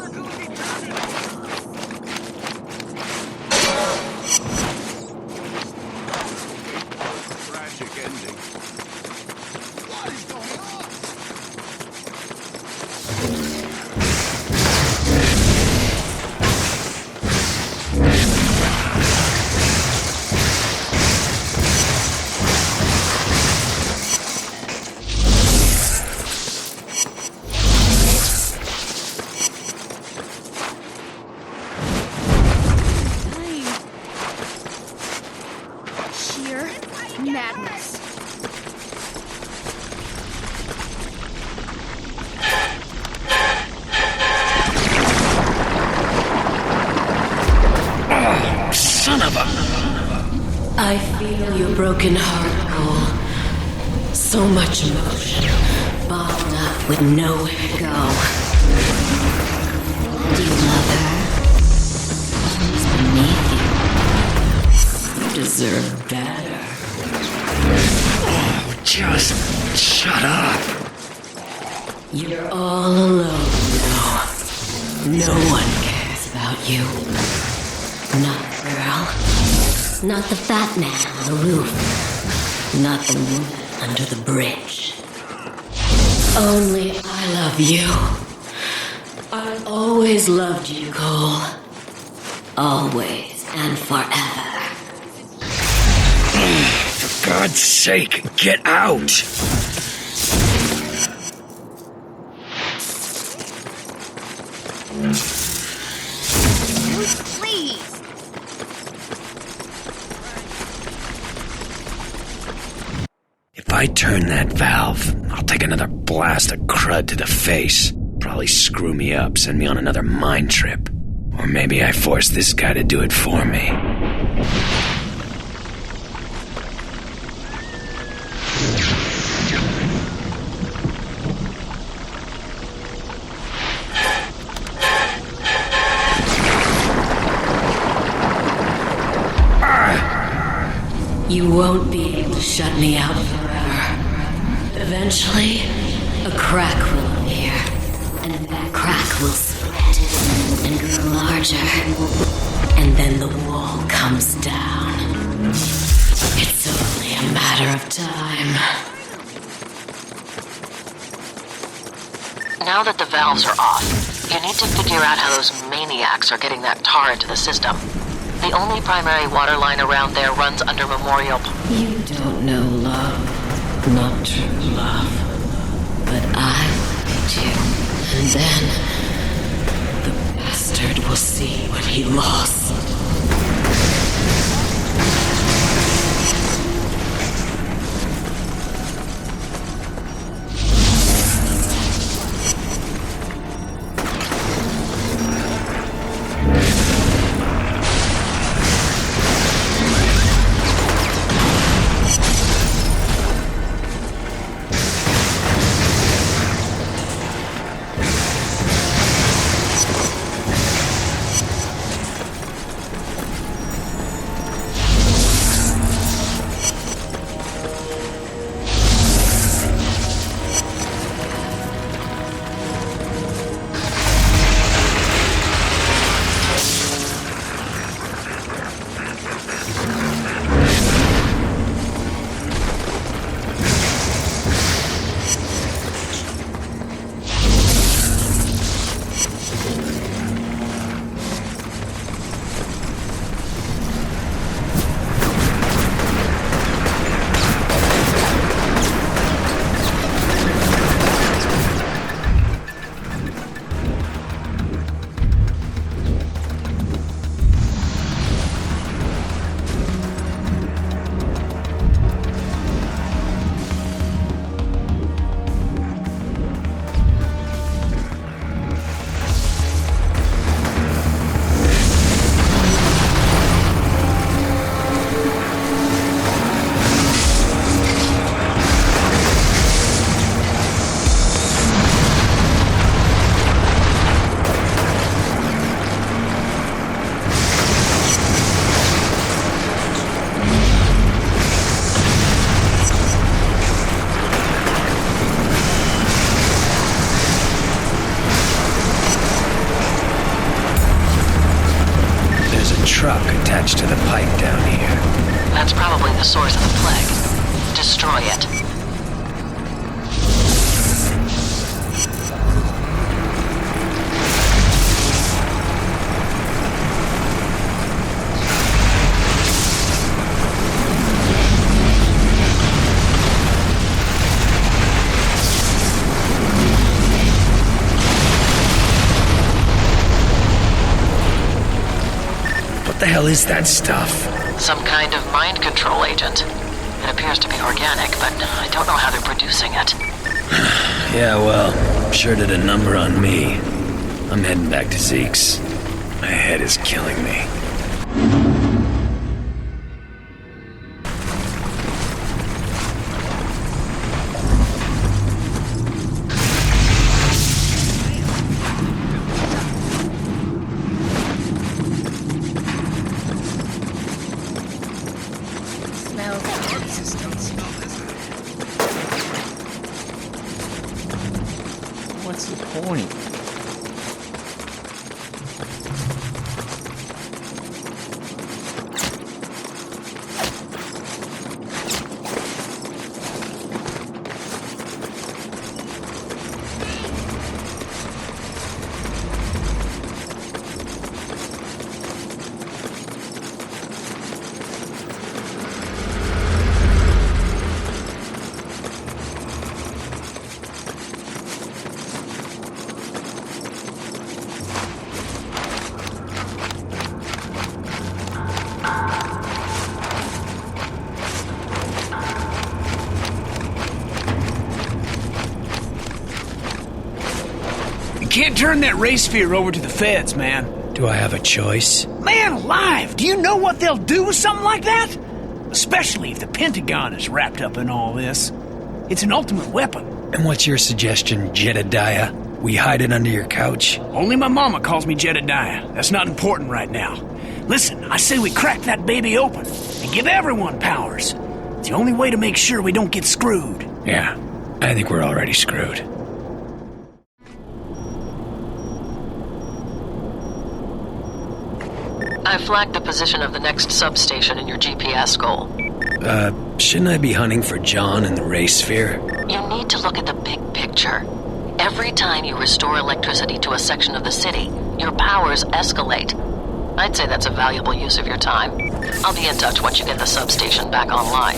son of a... I feel your broken heart, Cole. So much emotion, bottled up with nowhere to go. Do you love her? She's beneath you. You deserve better. Oh, just shut up. You're all alone now. No one cares about you. Not the girl. Not the fat man on the roof. Not the woman under the bridge. Only I love you. I always loved you, Cole. Always and forever. For God's sake, get out! Please! If I turn that valve, I'll take another blast of crud to the face. Probably screw me up, send me on another mind trip. Or maybe I force this guy to do it for me. You won't be able to shut me out forever. Eventually, a crack will appear, and that crack will split and grow larger, and then the wall comes down. It's only a matter of time. Now that the valves are off, you need to figure out how those maniacs are getting that tar into the system. The only primary water line around there runs under Memorial. You don't know love, not true love. But I do. And then the bastard will see what he lost. Truck attached to the pipe down here. That's probably the source of the plague. Destroy it. What the hell is that stuff? Some kind of mind control agent. It appears to be organic, but I don't know how they're producing it. Yeah, well, sure did a number on me. I'm heading back to Zeke's. My head is killing me. point. Can't turn that ray sphere over to the feds, man. Do I have a choice? Man alive! Do you know what they'll do with something like that? Especially if the Pentagon is wrapped up in all this. It's an ultimate weapon. And what's your suggestion, Jedediah? We hide it under your couch? Only my mama calls me Jedediah. That's not important right now. Listen, I say we crack that baby open and give everyone powers. It's the only way to make sure we don't get screwed. Yeah, I think we're already screwed. I flagged the position of the next substation in your GPS goal. Shouldn't I be hunting for John in the ray sphere? You need to look at the big picture. Every time you restore electricity to a section of the city, your powers escalate. I'd say that's a valuable use of your time. I'll be in touch once you get the substation back online.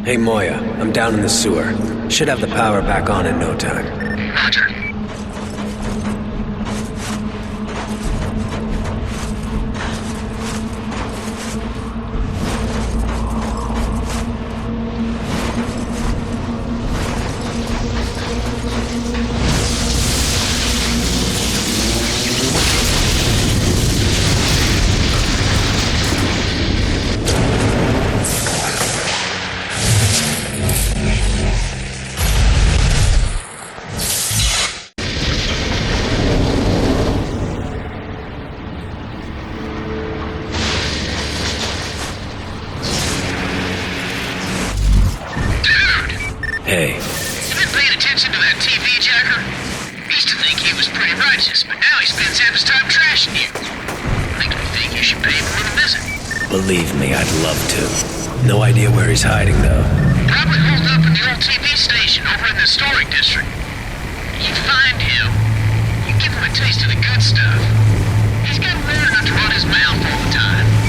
Hey Moya, I'm down in the sewer. Should have the power back on in no time. Roger. was pretty righteous, but now he spends half his time trashing you. Makes me think you should pay him a little visit. Believe me, I'd love to. No idea where he's hiding, though. Probably holed up in the old TV station over in the historic district. You find him, you give him a taste of the good stuff. He's got to learn not to run his mouth all the time.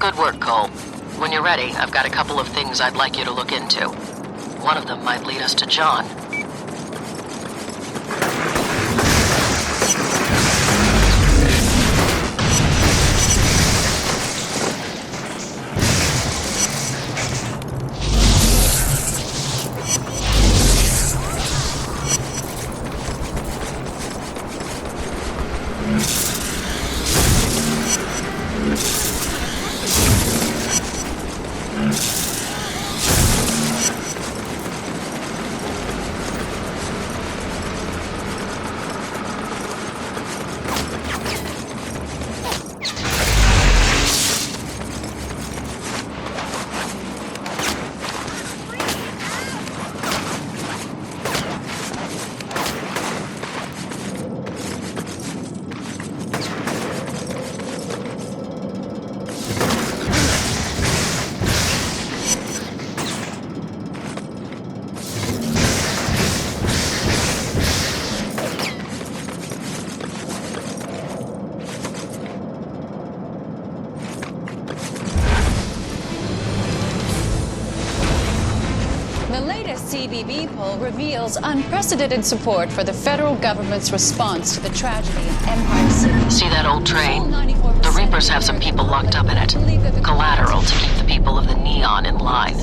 Good work, Cole. When you're ready, I've got a couple of things I'd like you to look into. One of them might lead us to John. CBB poll reveals unprecedented support for the federal government's response to the tragedy in Empire City. See that old train? The Reapers have some people locked up in it. Collateral to keep the people of the Neon in line.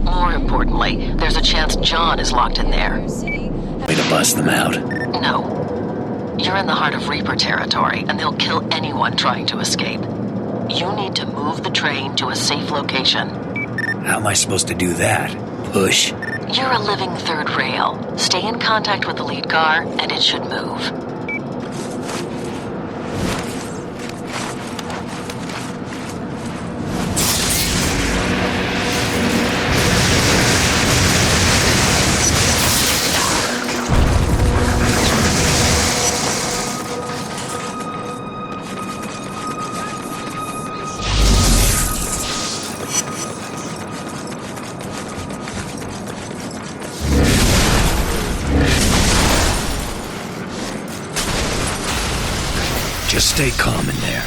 More importantly, there's a chance John is locked in there. Way to bust them out. No. You're in the heart of Reaper territory, and they'll kill anyone trying to escape. You need to move the train to a safe location. How am I supposed to do that? Push? You're a living third rail. Stay in contact with the lead car, and it should move. Stay calm in there.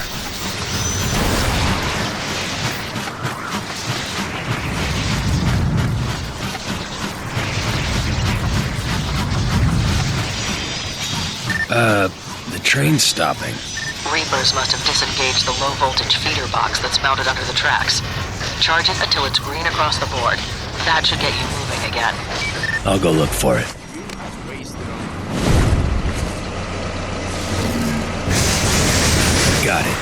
The train's stopping. Reapers must have disengaged the low-voltage feeder box that's mounted under the tracks. Charge it until it's green across the board. That should get you moving again. I'll go look for it. Got it.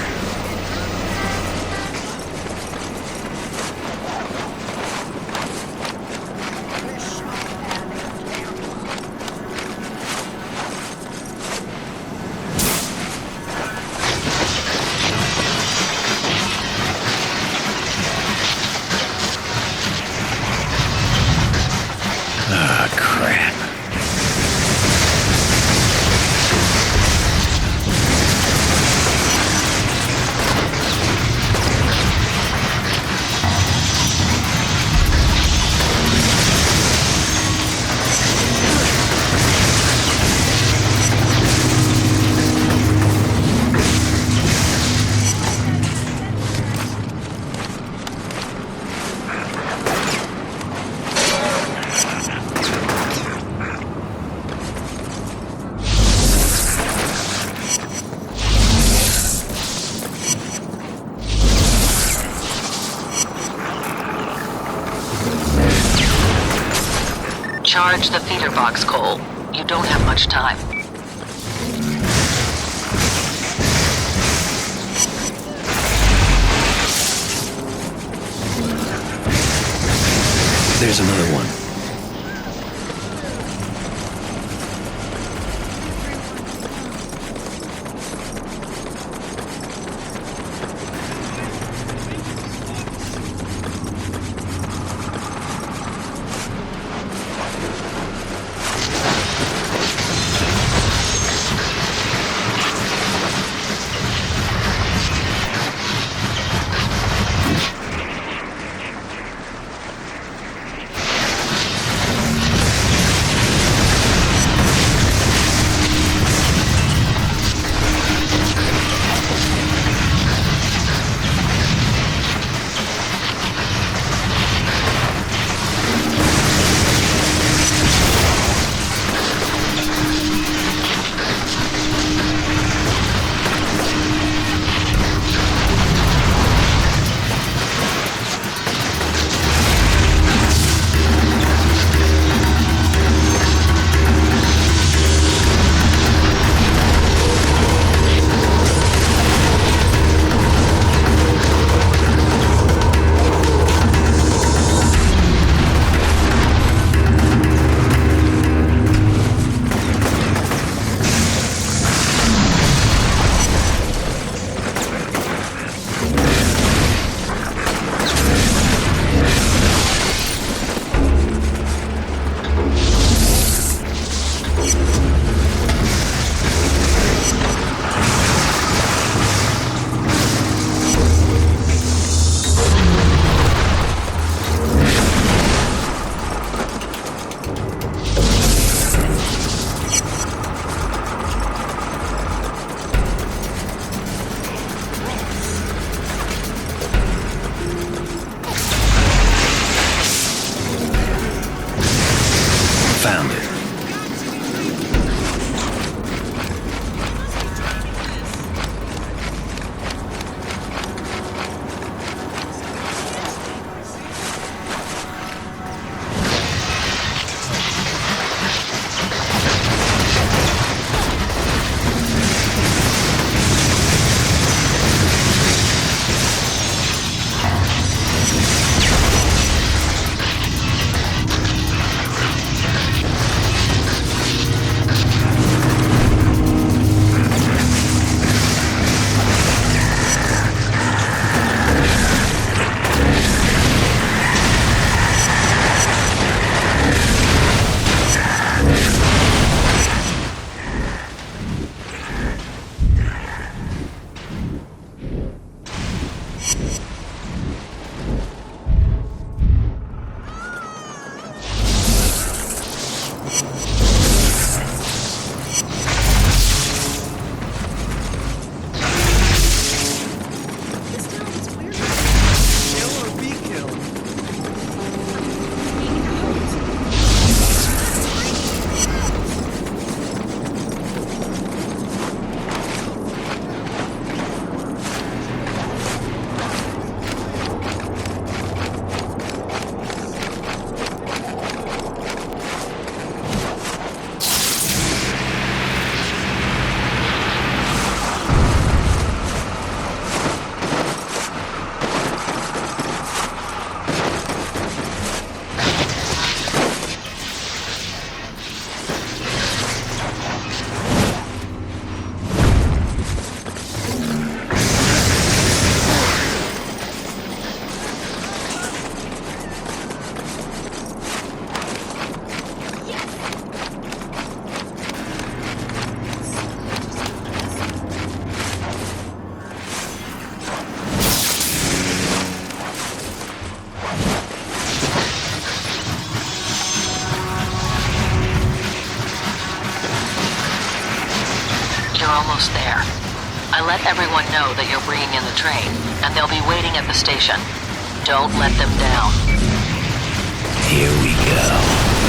Ah, crap. Charge the feeder box, Cole. You don't have much time. There's another one. almost there. I let everyone know that you're bringing in the train, and they'll be waiting at the station. Don't let them down. Here we go.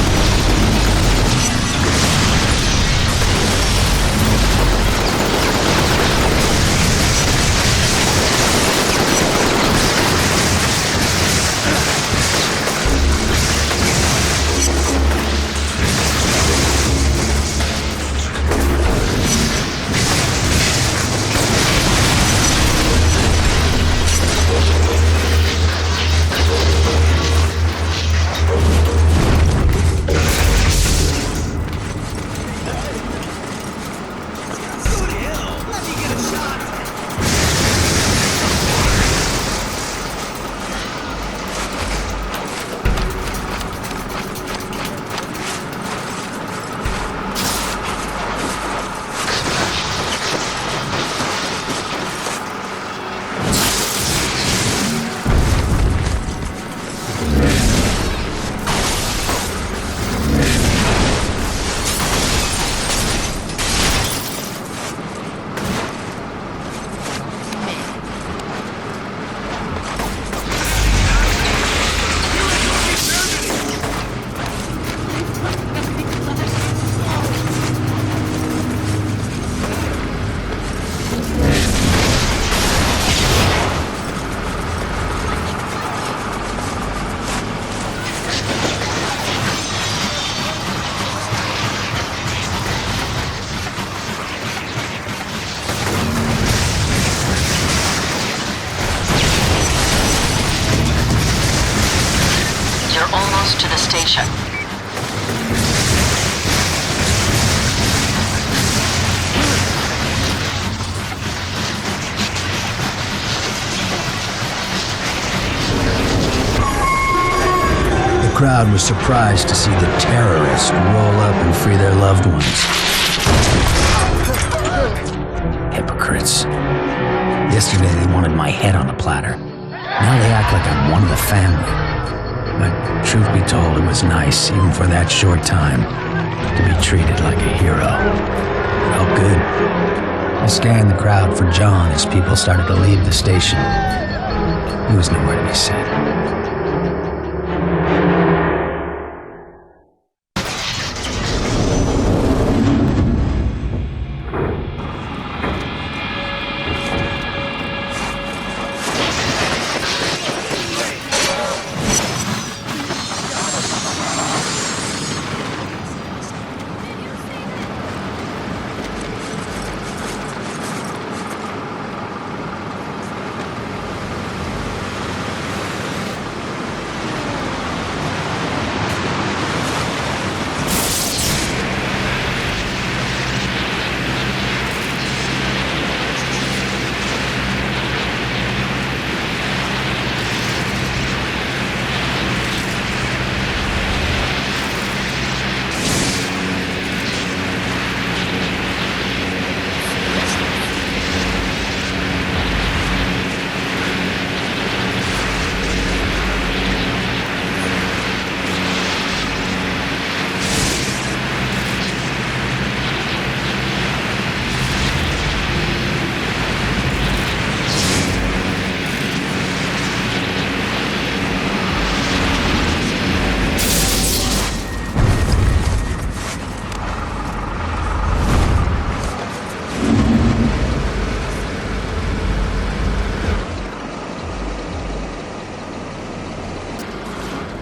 To the station. The crowd was surprised to see the terrorists roll up and free their loved ones. Hypocrites. Yesterday they wanted my head on a platter. Now they act like I'm one of the family. But truth be told, it was nice, even for that short time, to be treated like a hero. Felt good. I scanned the crowd for John as people started to leave the station. He was nowhere to be seen.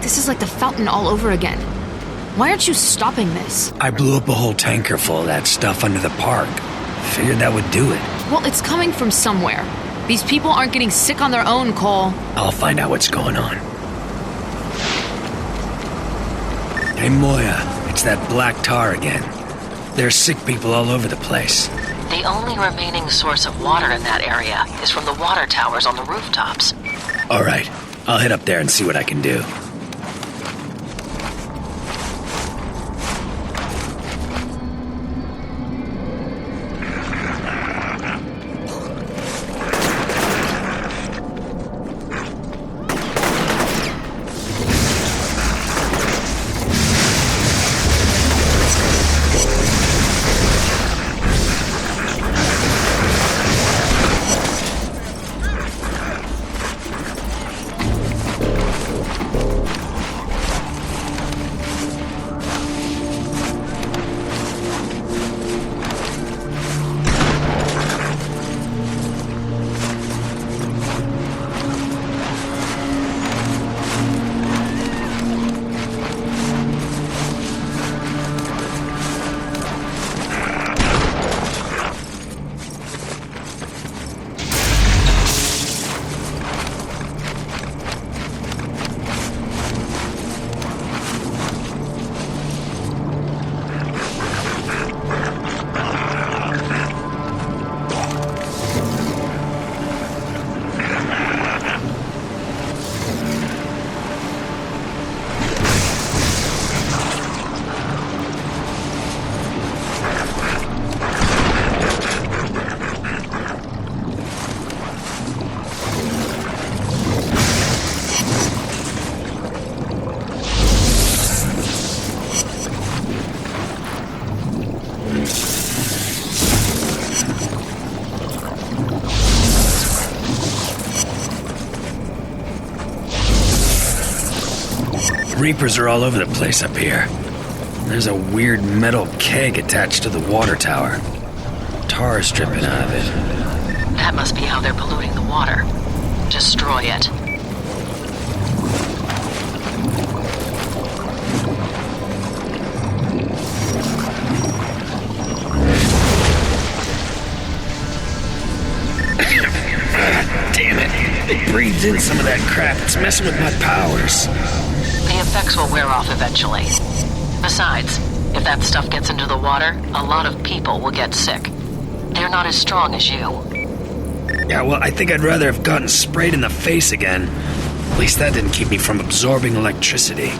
This is like the fountain all over again. Why aren't you stopping this? I blew up a whole tanker full of that stuff under the park. Figured that would do it. Well, it's coming from somewhere. These people aren't getting sick on their own, Cole. I'll find out what's going on. Hey, Moya, it's that black tar again. There's sick people all over the place. The only remaining source of water in that area is from the water towers on the rooftops. All right, I'll head up there and see what I can do. Reapers are all over the place up here. There's a weird metal keg attached to the water tower. Tar is dripping out of it. That must be how they're polluting the water. Destroy it. Damn it. I breathed in some of that crap. It's messing with my powers. The effects will wear off eventually. Besides, if that stuff gets into the water, a lot of people will get sick. They're not as strong as you. Yeah, well, I think I'd rather have gotten sprayed in the face again. At least that didn't keep me from absorbing electricity.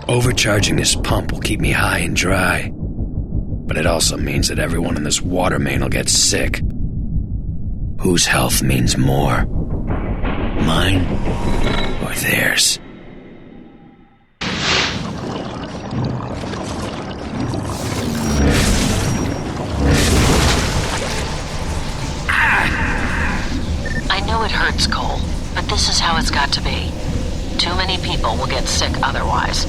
Overcharging this pump will keep me high and dry. But it also means that everyone in this water main will get sick. Whose health means more? Mine or theirs? I know it hurts, Cole, but this is how it's got to be. Too many people will get sick otherwise.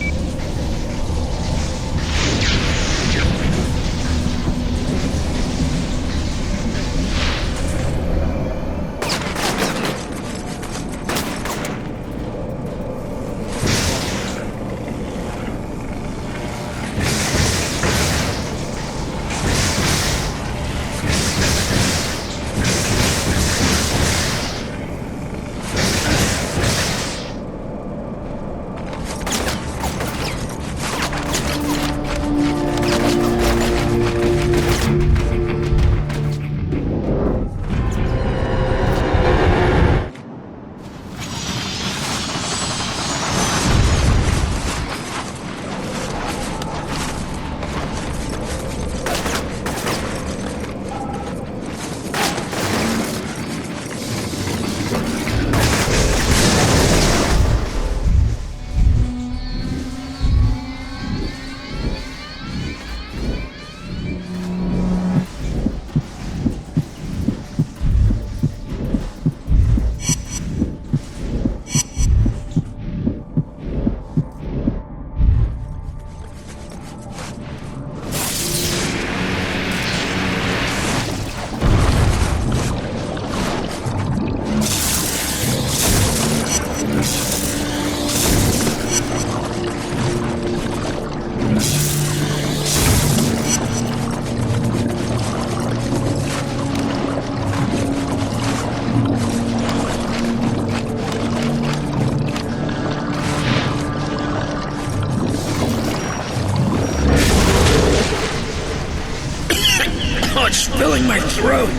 It's filling my throat.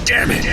Damn it!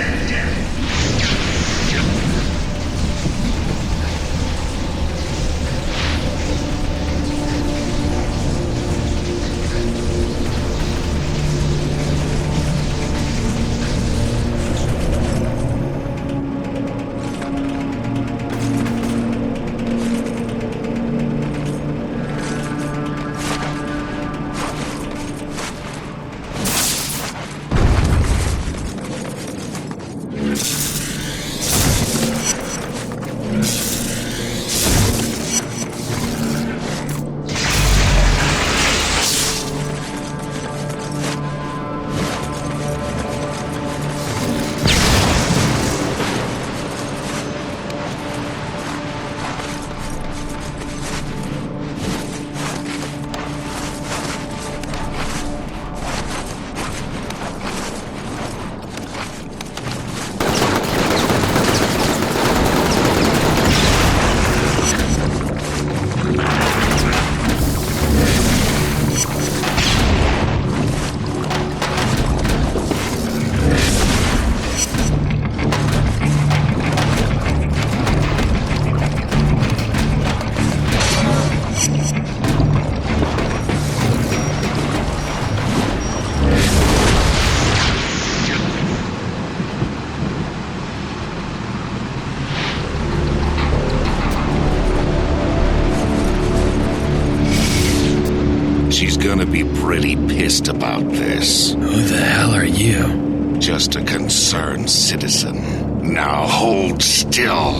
She's gonna be pretty pissed about this. Who the hell are you? Just a concerned citizen. Now hold still.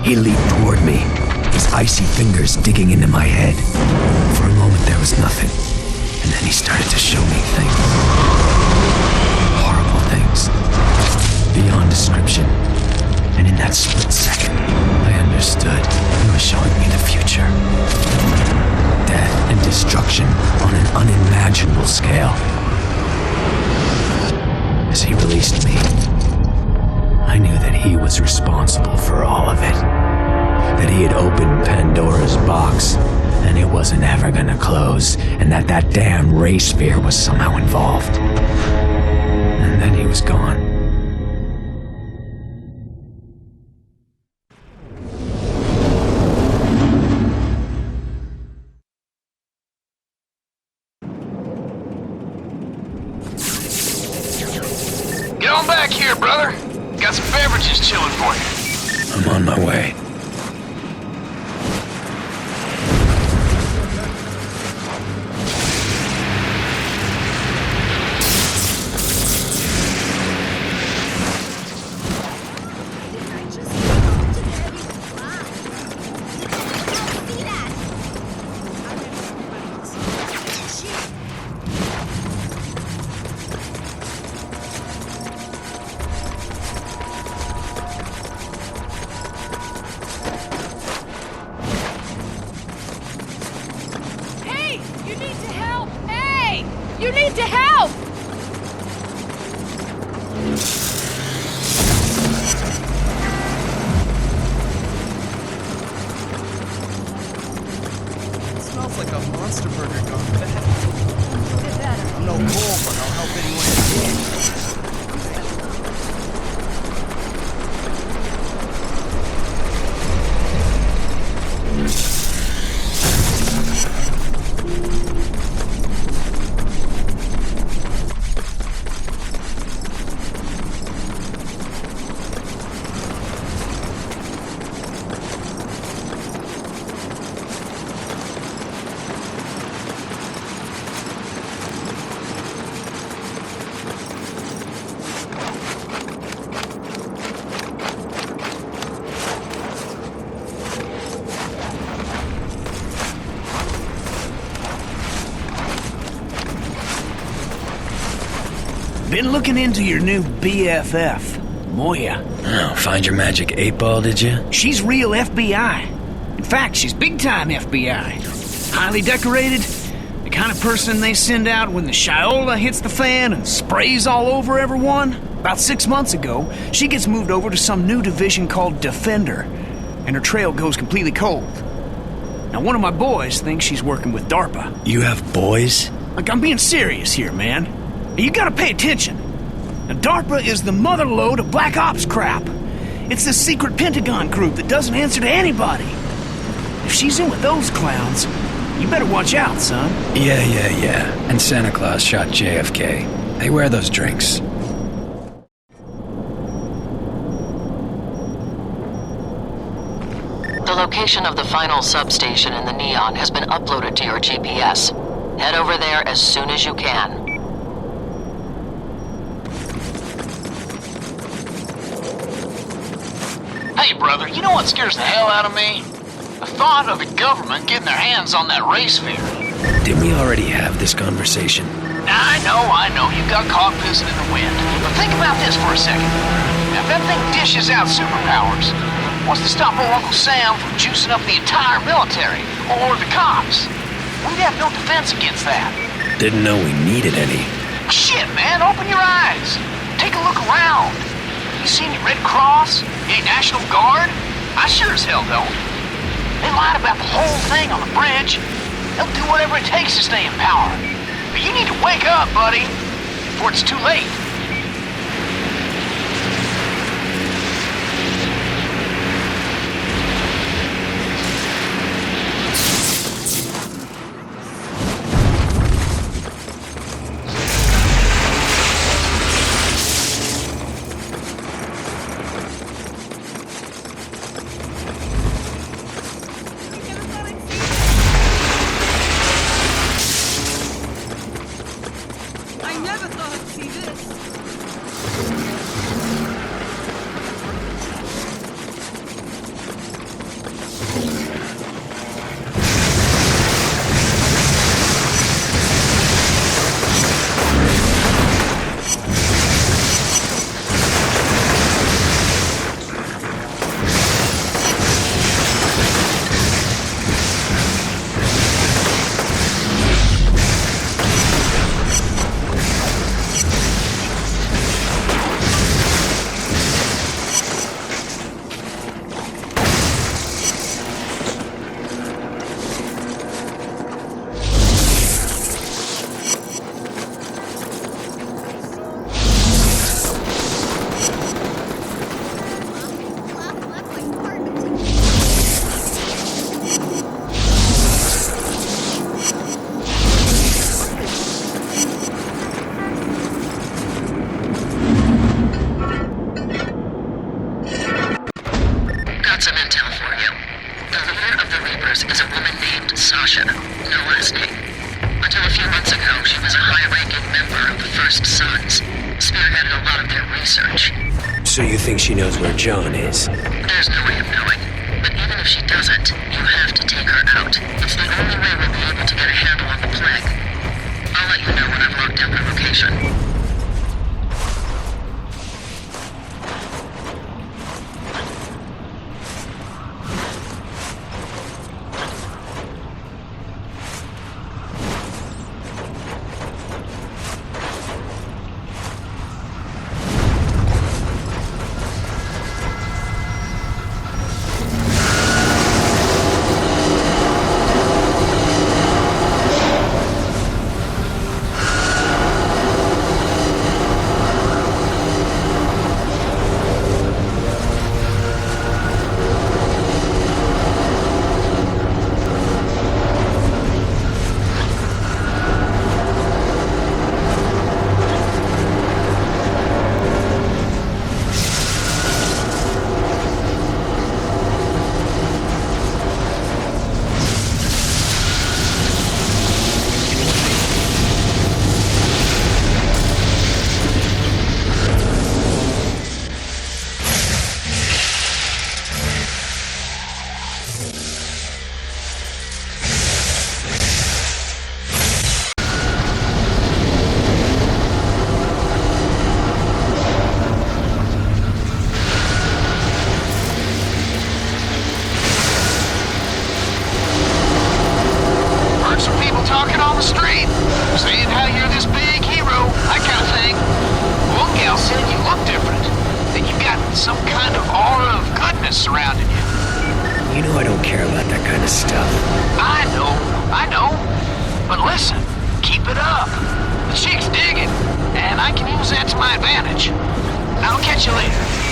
He leaped toward me, his icy fingers digging into my head. For a moment there was nothing, and then he started to show me things. Horrible things. Beyond description. And in that split second, I understood he was showing me the future. Death and destruction on an unimaginable scale. As he released me, I knew that he was responsible for all of it. That he had opened Pandora's box, and it wasn't ever gonna close, and that damn ray sphere was somehow involved. And then he was gone. Get on back here, brother. Got some beverages chilling for you. I'm on my way. You need to help! It smells like a monster burger gone bad. I'm no bull, but I'll help anyone I can. Been looking into your new BFF, Moya. Oh, find your magic 8-ball, did you? She's real FBI. In fact, she's big-time FBI. Highly decorated, the kind of person they send out when the Shiola hits the fan and sprays all over everyone. About 6 months ago, she gets moved over to some new division called Defender, and her trail goes completely cold. Now, one of my boys thinks she's working with DARPA. You have boys? Like, I'm being serious here, man. You gotta pay attention. Now, DARPA is the motherlode of Black Ops crap. It's this secret Pentagon group that doesn't answer to anybody. If she's in with those clowns, you better watch out, son. Yeah. And Santa Claus shot JFK. Hey, where are those drinks? The location of the final substation in the Neon has been uploaded to your GPS. Head over there as soon as you can. Hey, brother, you know what scares the hell out of me? The thought of the government getting their hands on that race fair. Didn't we already have this conversation? I know, you got caught pissing in the wind. But think about this for a second. Now, if that thing dishes out superpowers, what's to stop old Uncle Sam from juicing up the entire military, or the cops? We'd have no defense against that. Didn't know we needed any. Shit, man, open your eyes. Take a look around. You see any Red Cross? Any National Guard? I sure as hell don't. They lied about the whole thing on the bridge. They'll do whatever it takes to stay in power. But you need to wake up, buddy, before it's too late. So you think she knows where John is? There's no way of knowing. But even if she doesn't, you have to take her out. It's the only way we'll be able to get a handle on the plague. I'll let you know when I've locked down her location. But listen, keep it up. chick's digging, and I can use that to my advantage. I'll catch you later.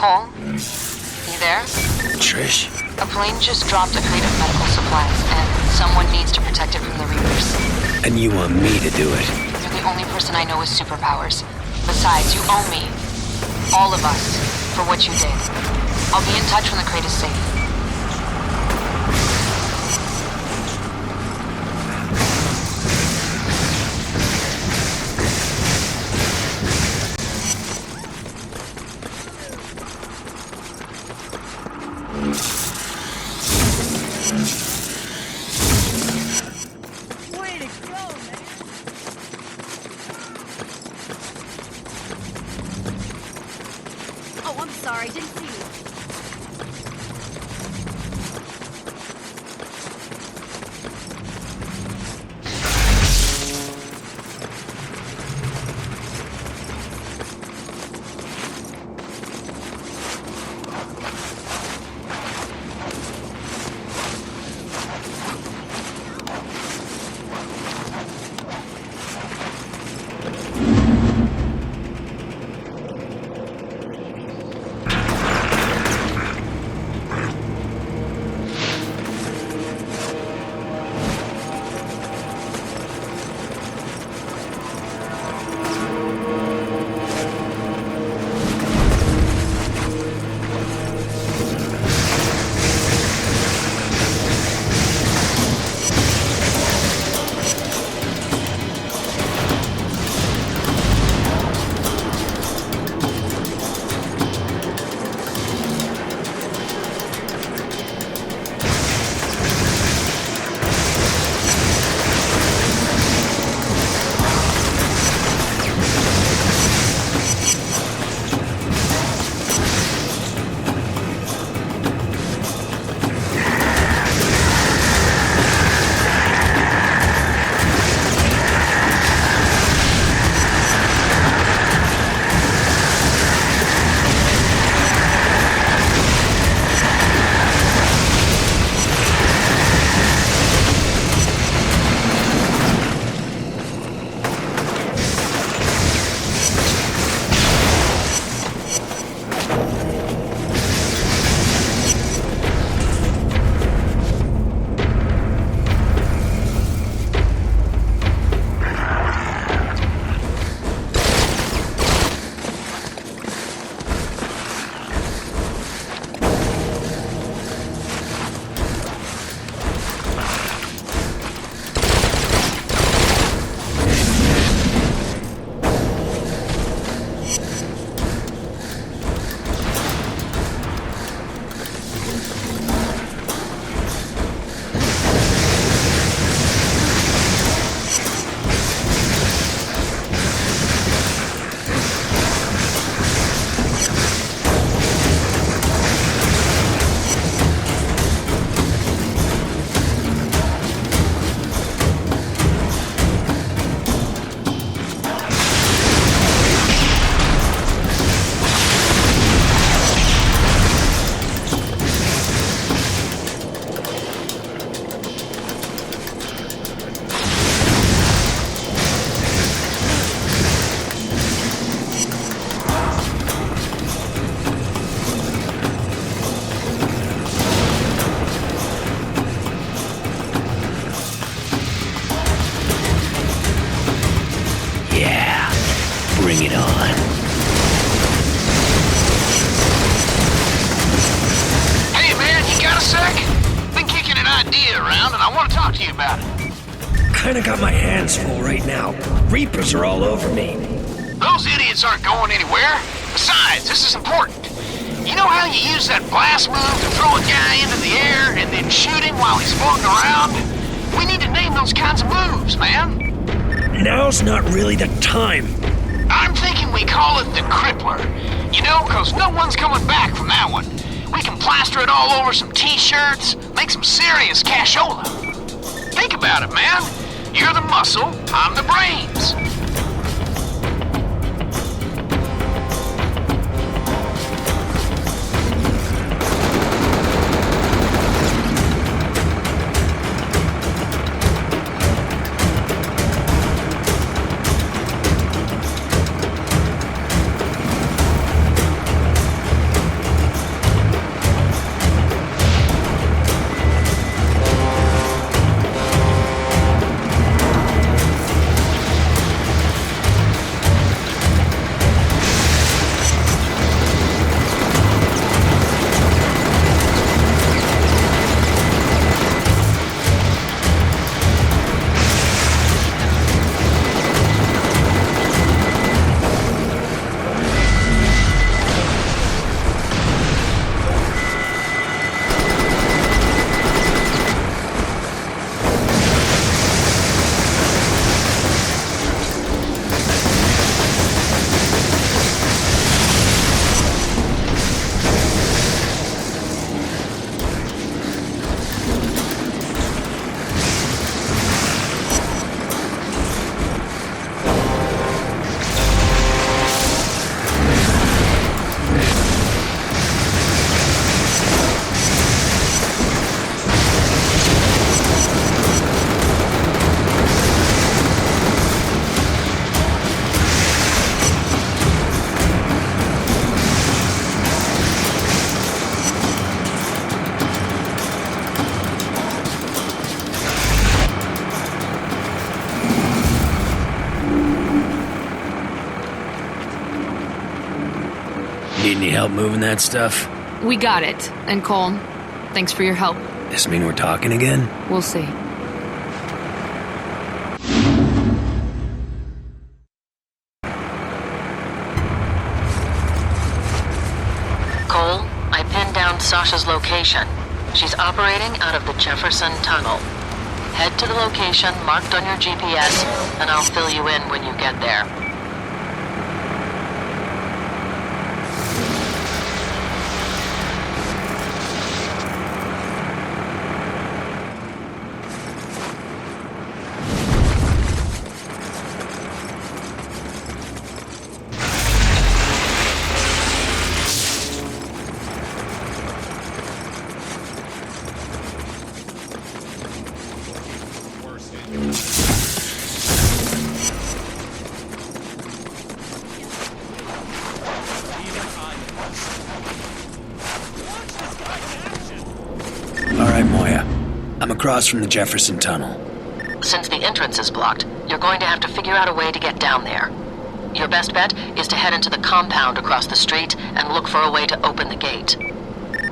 Cole? You there? Trish? A plane just dropped a crate of medical supplies, and someone needs to protect it from the Reapers. And you want me to do it? You're the only person I know with superpowers. Besides, you owe me. All of us. For what you did. I'll be in touch when the crate is safe. Way to go, man! Oh, I'm sorry, didn't see you. Bring it on. Hey, man, you got a sec? Been kicking an idea around, and I want to talk to you about it. Kinda got my hands full right now. Reapers are all over me. Those idiots aren't going anywhere. Besides, this is important. You know how you use that blast move to throw a guy into the air and then shoot him while he's floating around? We need to name those kinds of moves, man. Now's not really the time. I'm thinking we call it the Crippler. You know, because no one's coming back from that one. We can plaster it all over some t-shirts, make some serious cashola. Think about it, man. You're the muscle, I'm the brains. need help moving that stuff? We got it. And Cole, thanks for your help. This mean we're talking again? We'll see. Cole, I pinned down Sasha's location. She's operating out of the Jefferson Tunnel. Head to the location marked on your GPS, and I'll fill you in when you get there. Across from the Jefferson Tunnel. Since the entrance is blocked, you're going to have to figure out a way to get down there. Your best bet is to head into the compound across the street and look for a way to open the gate.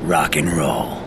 Rock and roll.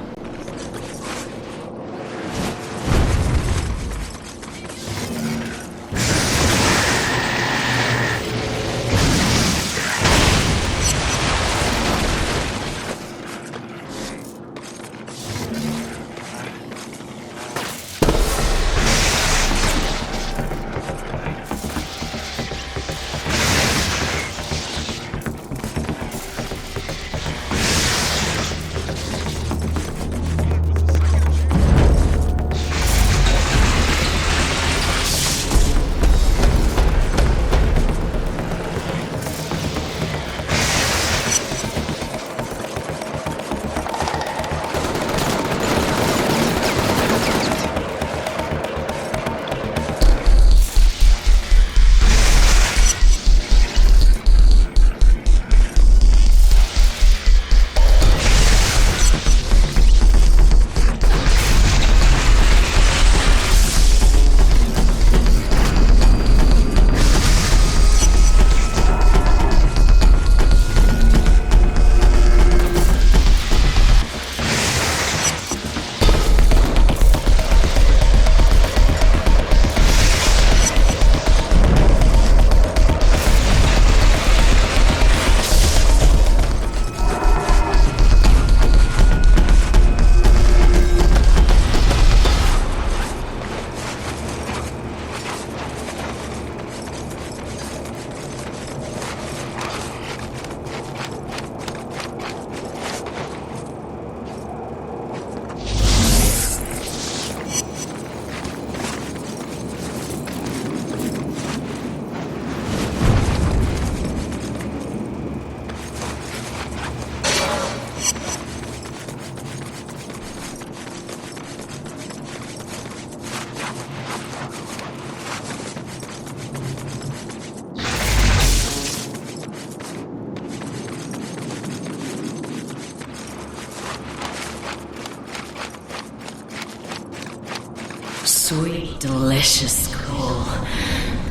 Sweet, delicious Cole.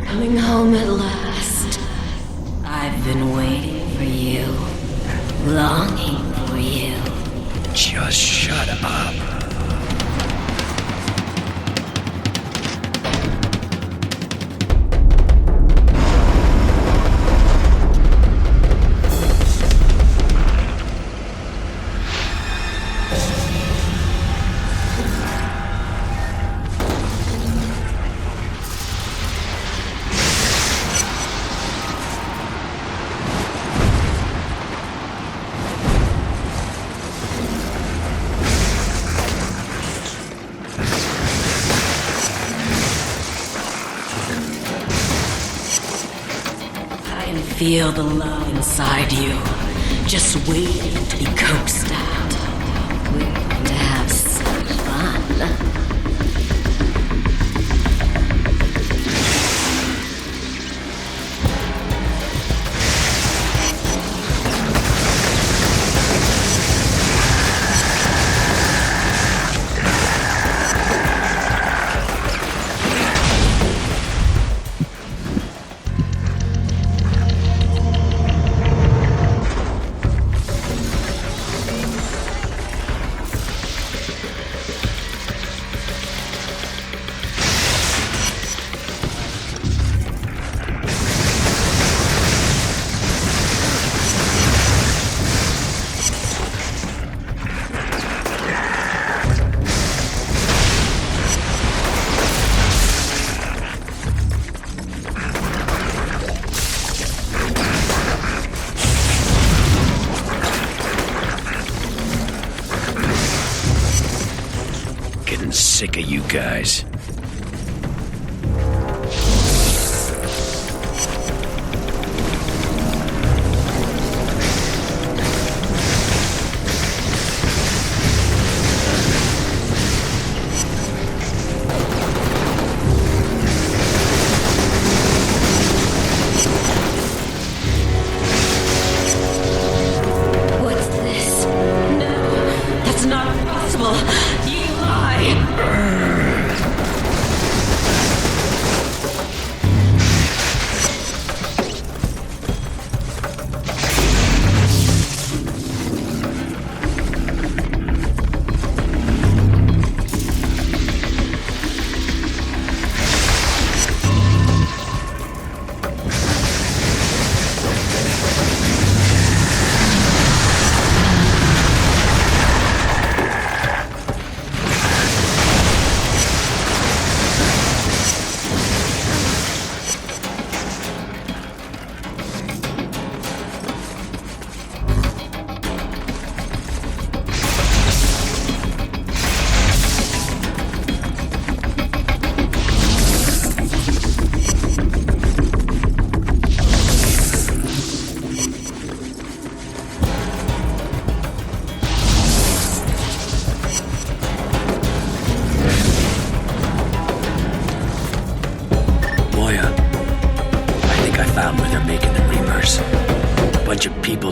Coming home at last. I've been waiting for you. Longing for you. Just shut up. Feel the love inside you, just waiting to be coaxed out. We're going to have some fun. getting sick of you guys. What's this? No, that's not possible. You lie.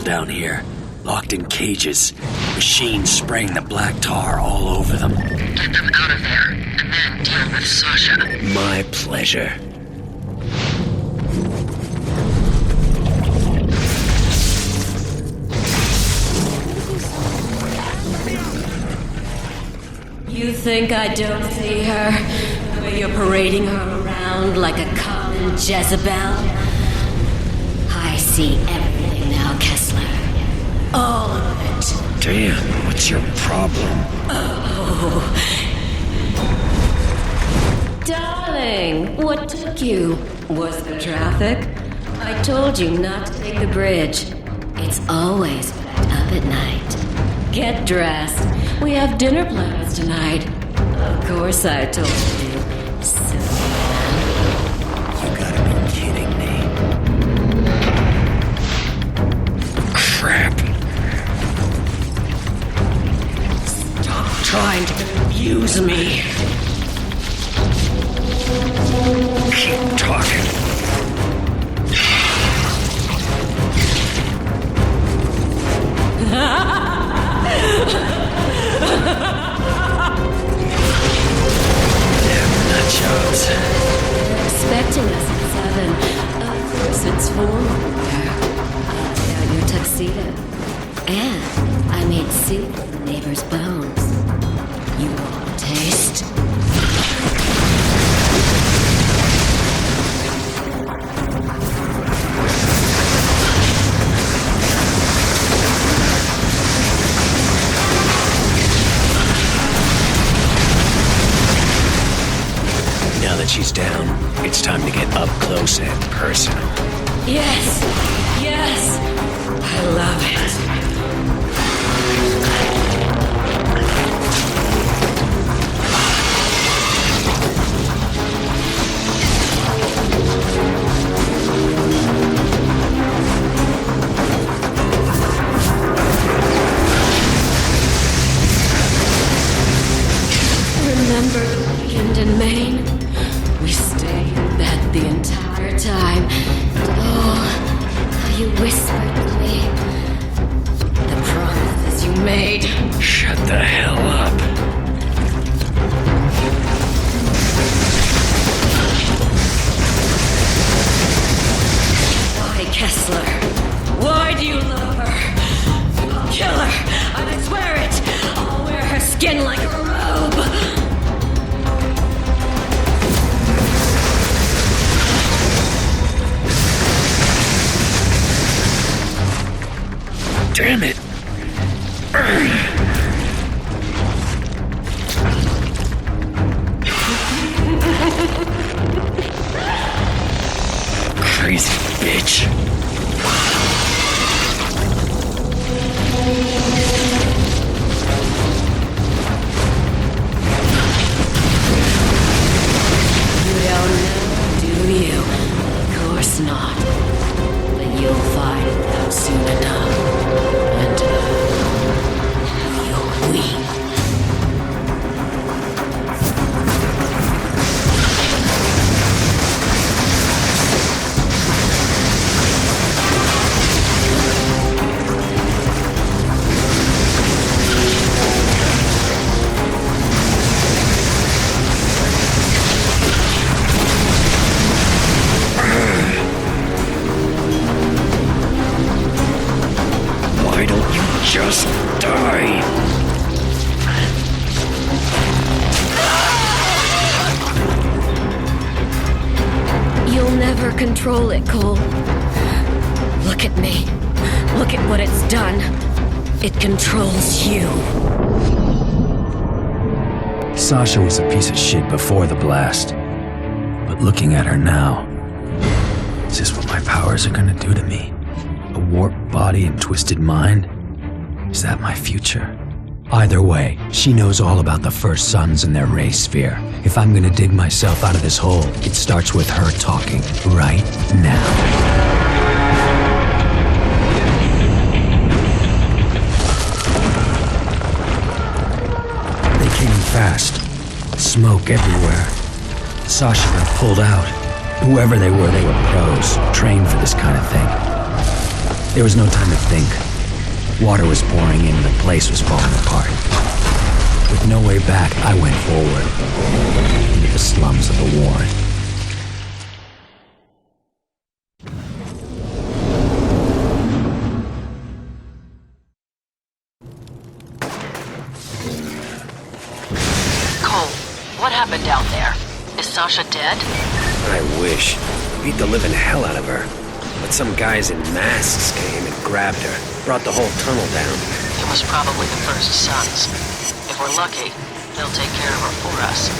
Down here, locked in cages, machines spraying the black tar all over them. Get them out of there, and then deal with Sasha. My pleasure. You think I don't see her? The way you're parading her around like a common Jezebel? I see everything now, Kessler. All of it. Damn, what's your problem? Oh. Darling, what took you? Was there traffic? I told you not to take the bridge. It's always packed up at night. Get dressed. We have dinner plans tonight. Of course I told you. You gotta be kidding me. Crap. Stop trying to confuse me. Keep talking. Jobs. They're expecting us at 7. Of course, it's formal there. I laid out your tuxedo. And I made soup with the neighbor's bones. You want a taste? Now that she's down, it's time to get up close and personal. Yes! Yes! I love it. Remember the weekend in Maine? We stayed in bed the entire time. Oh, how you whispered to me. The promises you made. Shut the hell up. Why, Kessler? Why do you love her? I'll kill her. I swear it. I'll wear her skin like a robe. Damn it. Crazy bitch. control it, Cole. Look at me. Look at what it's done. It controls you. Sasha was a piece of shit before the blast. But looking at her now, is this what my powers are gonna do to me? A warped body and twisted mind? Is that my future? Either way, she knows all about the First Sons and their ray sphere. If I'm gonna dig myself out of this hole, it starts with her talking right now. They came in fast. Smoke everywhere. Sasha got pulled out. Whoever they were pros, trained for this kind of thing. There was no time to think. Water was pouring in and the place was falling apart. With no way back, I went forward into the slums of the Warren. Cole, what happened down there? Is Sasha dead? I wish. Beat the living hell out of her. But some guys in masks came and grabbed her. Brought the whole tunnel down. It was probably the First Sons. If we're lucky, they'll take care of her for us.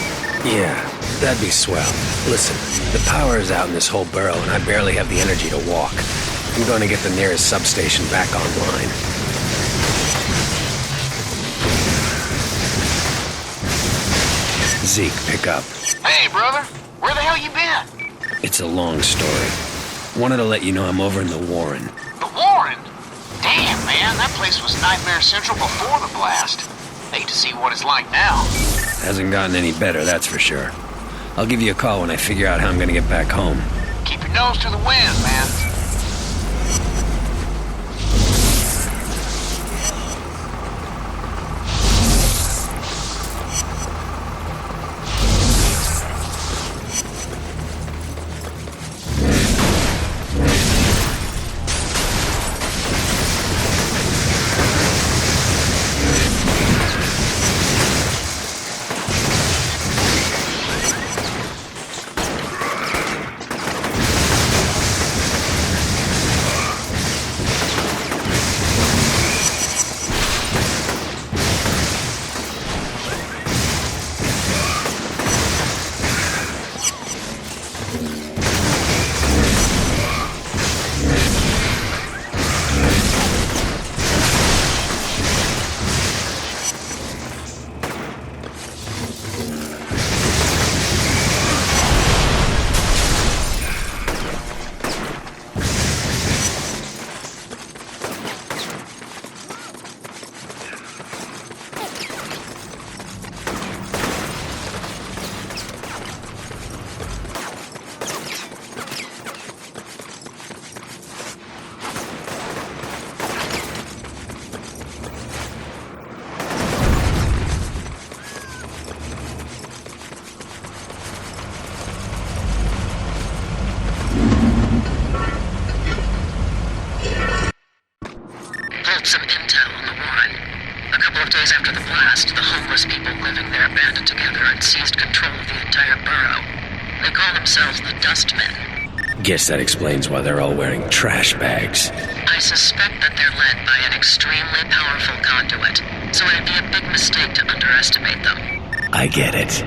Yeah, that'd be swell. Listen, the power is out in this whole borough and I barely have the energy to walk. I'm going to get the nearest substation back online. Zeke, pick up. Hey, brother. Where the hell you been? It's a long story. Wanted to let you know I'm over in the Warren. The Warren? Damn, man, that place was Nightmare Central before the blast. Hate to see what it's like now. Hasn't gotten any better, that's for sure. I'll give you a call when I figure out how I'm gonna get back home. Keep your nose to the wind, man. Some intel on the Warren. A couple of days after the blast, the homeless people living there banded together and seized control of the entire borough. They call themselves the Dustmen. Guess that explains why they're all wearing trash bags. I suspect that they're led by an extremely powerful conduit, so it'd be a big mistake to underestimate them. I get it.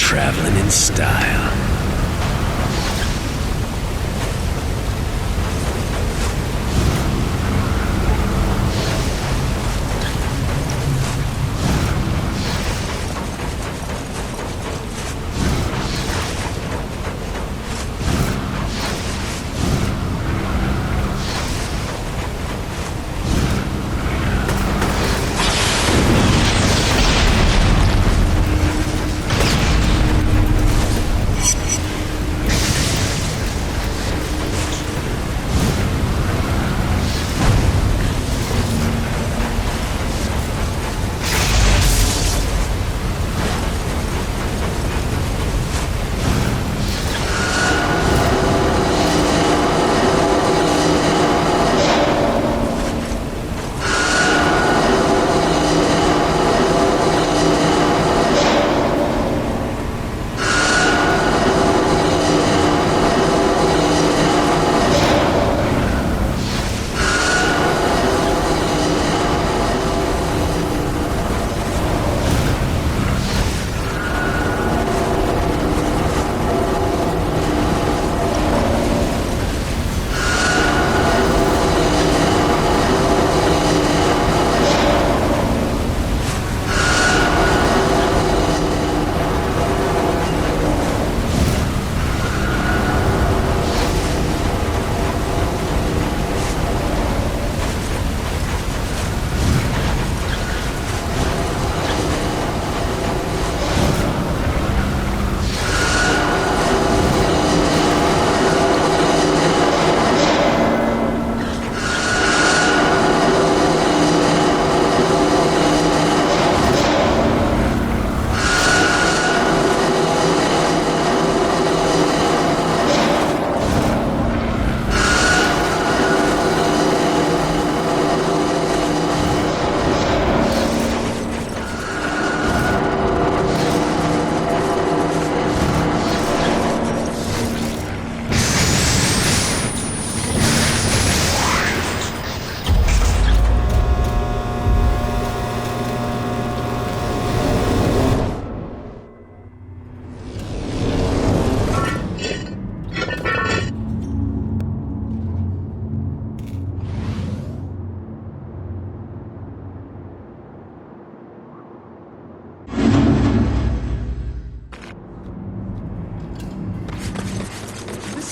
traveling in style.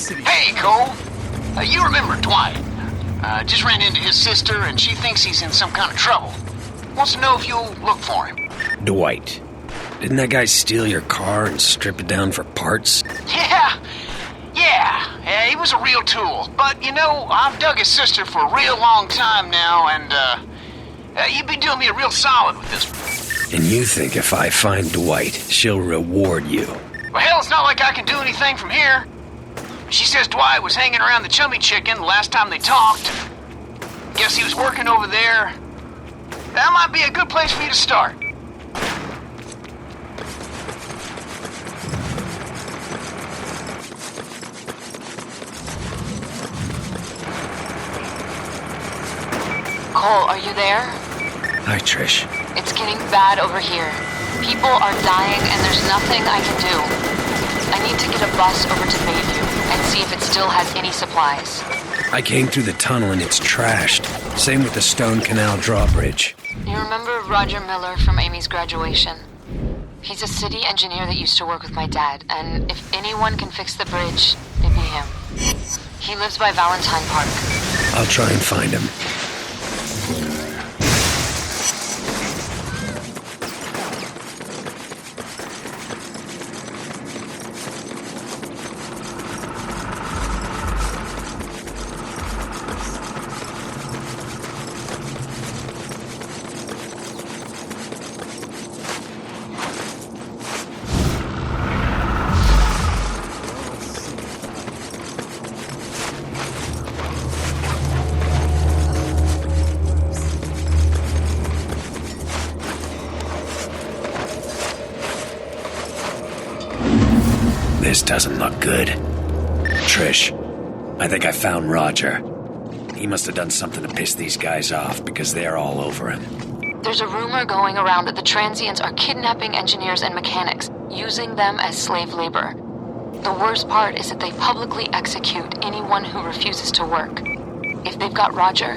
Hey, Cole. You remember Dwight. Just ran into his sister, and she thinks he's in some kind of trouble. Wants to know if you'll look for him. Dwight. Didn't that guy steal your car and strip it down for parts? Yeah, he was a real tool. But, you know, I've dug his sister for a real long time now, and, you'd be doing me a real solid with this one. And you think if I find Dwight, she'll reward you? Well, hell, it's not like I can do anything from here. She says Dwight was hanging around the Chummy Chicken the last time they talked. Guess he was working over there. That might be a good place for you to start. Cole, are you there? Hi, Trish. It's getting bad over here. People are dying and there's nothing I can do. I need to get a bus over to Bayview and see if it still has any supplies. I came through the tunnel and it's trashed. Same with the Stone Canal drawbridge. You remember Roger Miller from Amy's graduation? He's a city engineer that used to work with my dad, and if anyone can fix the bridge, it'd be him. He lives by Valentine Park. I'll try and find him. This doesn't look good. Trish, I think I found Roger. He must have done something to piss these guys off because they're all over him. There's a rumor going around that the transients are kidnapping engineers and mechanics. using them as slave labor. The worst part is that they publicly execute anyone who refuses to work. If they've got Roger,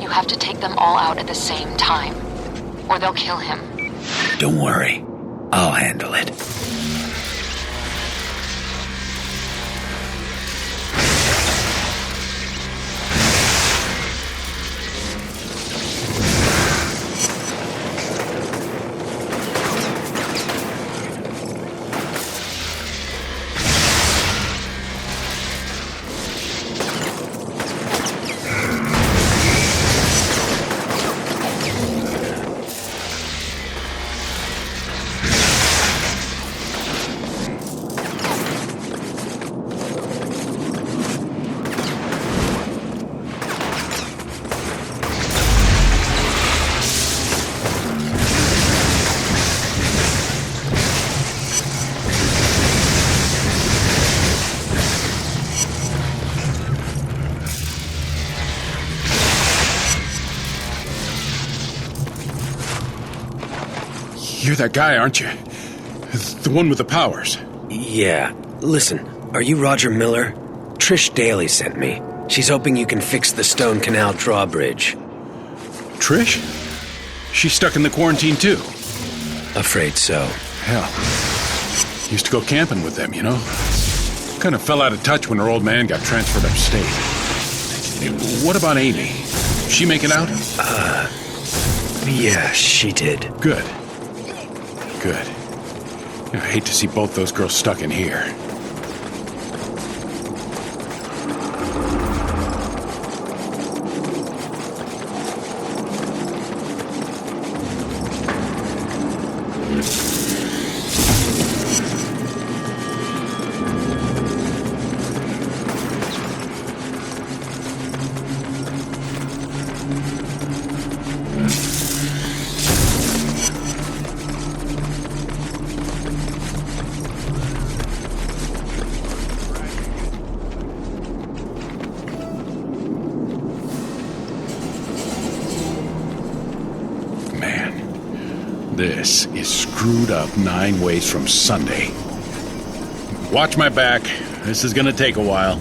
you have to take them all out at the same time, or they'll kill him. Don't worry. I'll handle it. You're that guy, aren't you? The one with the powers. Yeah. Listen, are you Roger Miller? Trish Daly sent me. She's hoping you can fix the Stone Canal drawbridge. Trish? She's stuck in the quarantine, too. Afraid so. Hell. Used to go camping with them, you know? Kind of fell out of touch when her old man got transferred upstate. What about Amy? She make it out? Yeah, she did. Good. Good. I hate to see both those girls stuck in here. This is screwed up 9 ways from Sunday. Watch my back. This is gonna take a while.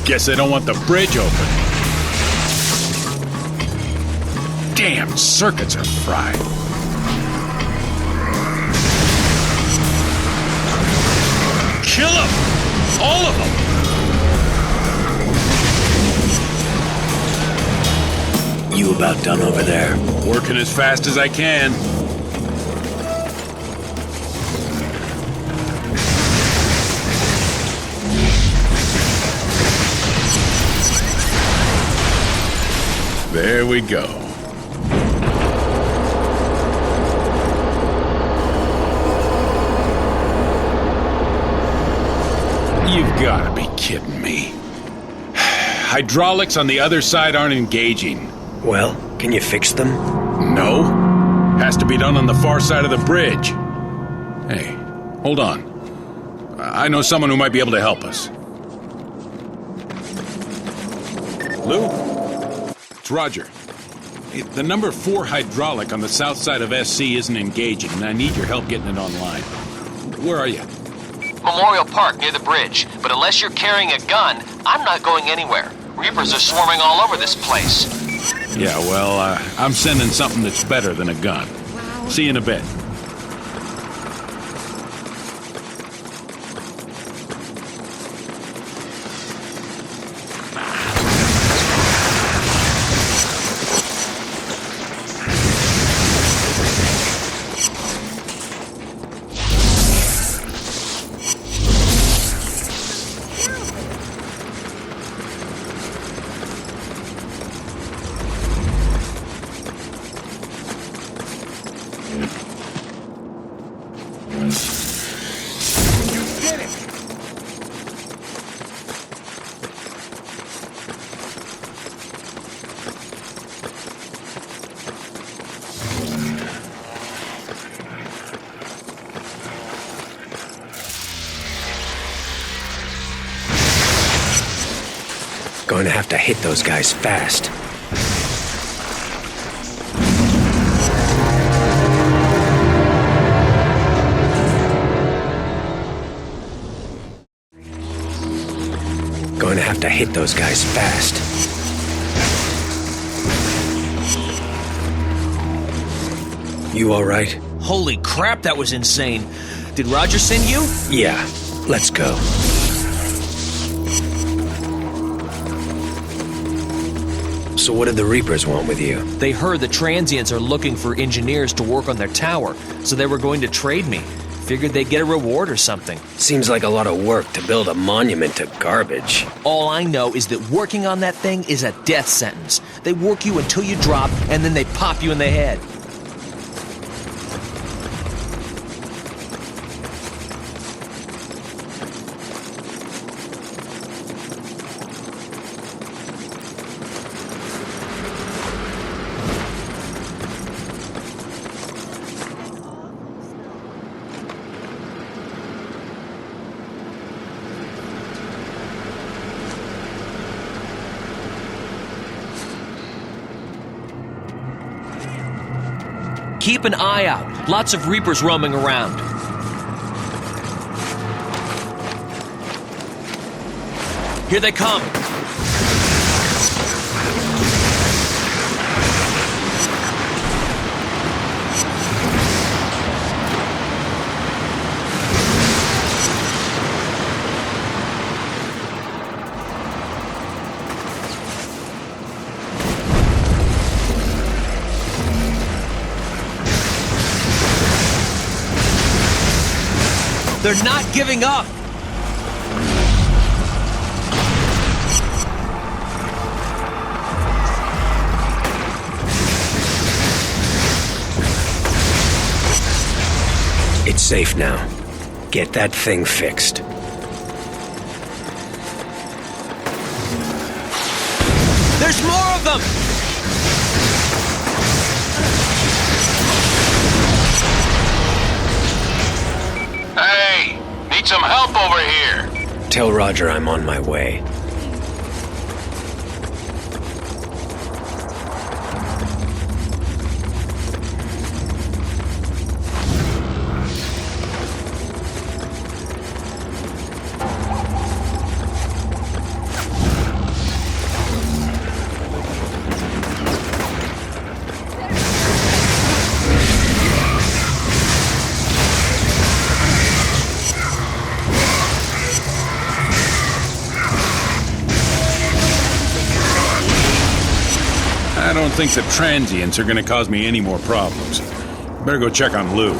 Guess they don't want the bridge open. Damn, circuits are fried. Kill them! All of them! You about done over there? Working as fast as I can. There we go. You've got to be kidding me. Hydraulics on the other side aren't engaging. Well, can you fix them? No. Has to be done on the far side of the bridge. Hey, hold on. I know someone who might be able to help us. Lou? It's Roger. The number 4 hydraulic on the south side of SC isn't engaging, and I need your help getting it online. Where are you? Memorial Park near the bridge. But unless you're carrying a gun, I'm not going anywhere. Reapers are swarming all over this place. Yeah, well, I'm sending something that's better than a gun. See you in a bit. Going to have to hit those guys fast. Going to have to hit those guys fast. You all right? Holy crap, that was insane. Did Roger send you? Yeah, let's go. So what did the Reapers want with you? They heard the transients are looking for engineers to work on their tower, so they were going to trade me. Figured they'd get a reward or something. Seems like a lot of work to build a monument to garbage. All I know is that working on that thing is a death sentence. They work you until you drop, and then they pop you in the head. Keep an eye out. Lots of Reapers roaming around. Here they come. They're not giving up! It's safe now. Get that thing fixed. There's more of them! Hey! Need some help over here! Tell Roger I'm on my way. I don't think the transients are gonna cause me any more problems. Better go check on Lou.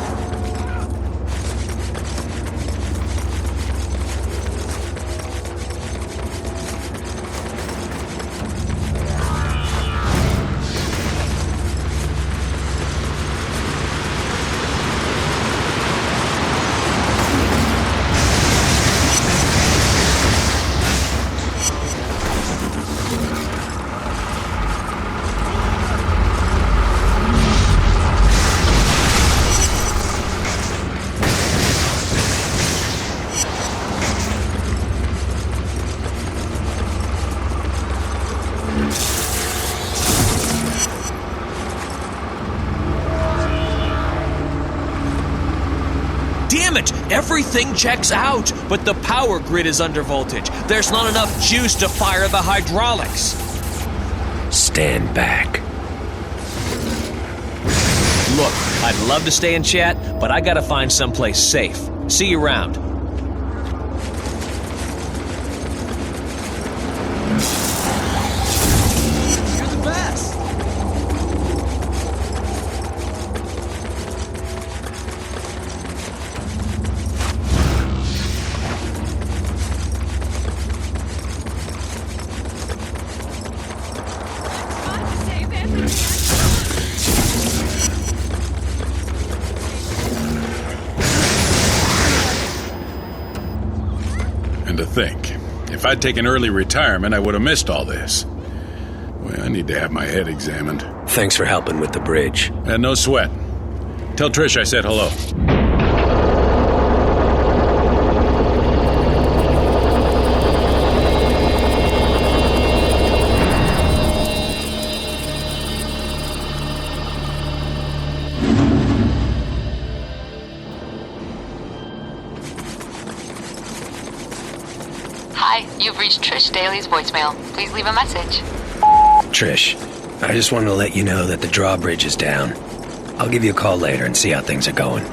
Damn it! Everything checks out, but the power grid is under voltage. There's not enough juice to fire the hydraulics. Stand back. Look, I'd love to stay and chat, but I gotta find someplace safe. See you around. You're the best! And to think, if I'd taken early retirement, I would have missed all this. Well, I need to have my head examined. Thanks for helping with the bridge. And no sweat. Tell Trish I said hello. Hi, you've reached Trish Daly's voicemail. Please leave a message. Trish, I just wanted to let you know that the drawbridge is down. I'll give you a call later and see how things are going.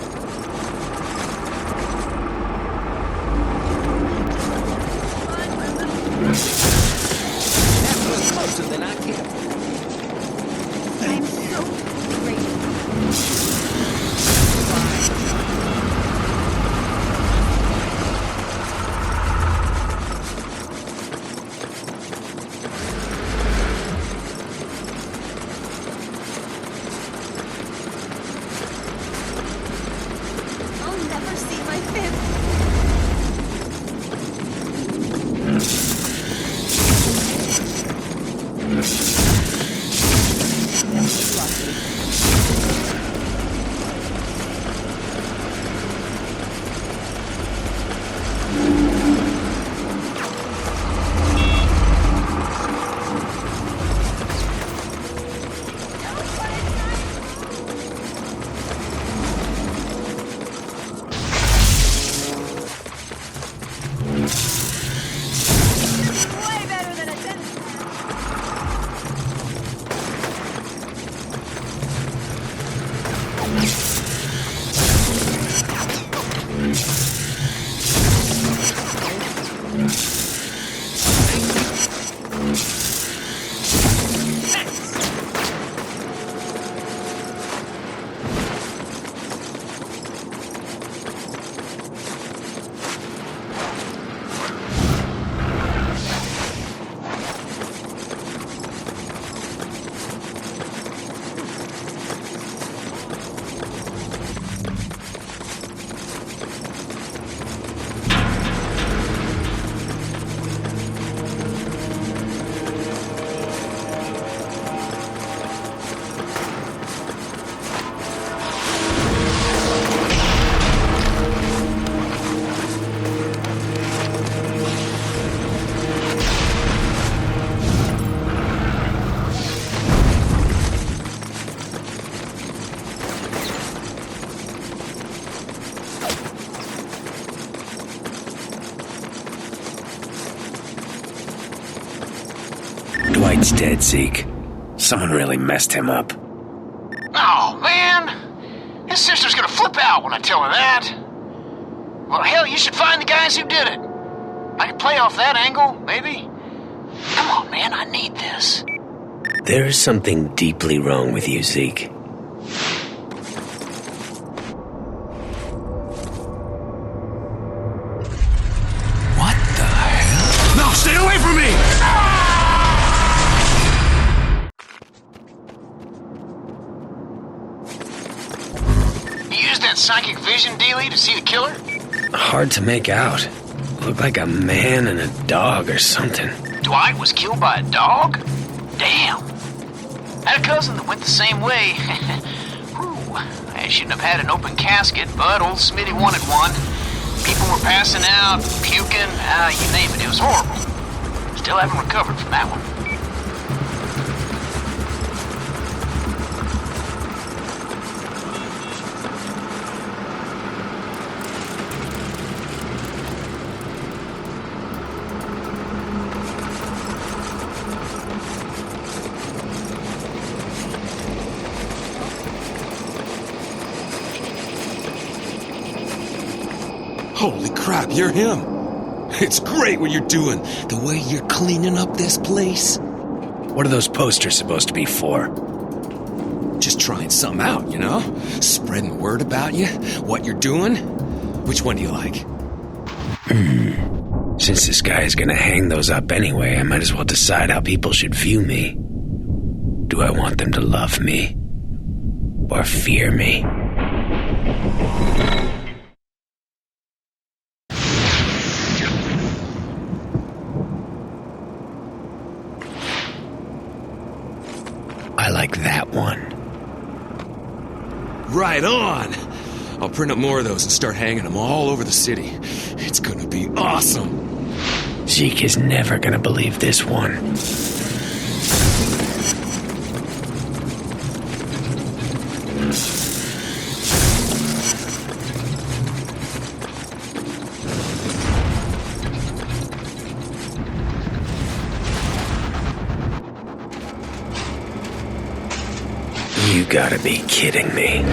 Dwight's dead, Zeke. Someone really messed him up. Oh, man! His sister's gonna flip out when I tell her that. Well, hell, you should find the guys who did it. I could play off that angle, maybe. Come on, man, I need this. There's something deeply wrong with you, Zeke. What the hell? No, stay away from me! You used that psychic vision dealie to see the killer? Hard to make out. Looked like a man and a dog or something. Dwight was killed by a dog? Damn. I had a cousin that went the same way. Whew. I shouldn't have had an open casket, but old Smitty wanted one. People were passing out, puking, you name it. It was horrible. Still haven't recovered from that one. Holy crap, you're him. It's great what you're doing. The way you're cleaning up this place. What are those posters supposed to be for? Just trying something out, you know? Spreading word about you, what you're doing. Which one do you like? Since this guy is gonna hang those up anyway, I might as well decide how people should view me. Do I want them to love me? Or fear me? I like that one. Right on! I'll print up more of those and start hanging them all over the city. It's gonna be awesome! Zeke is never gonna believe this one. You gotta be kidding me.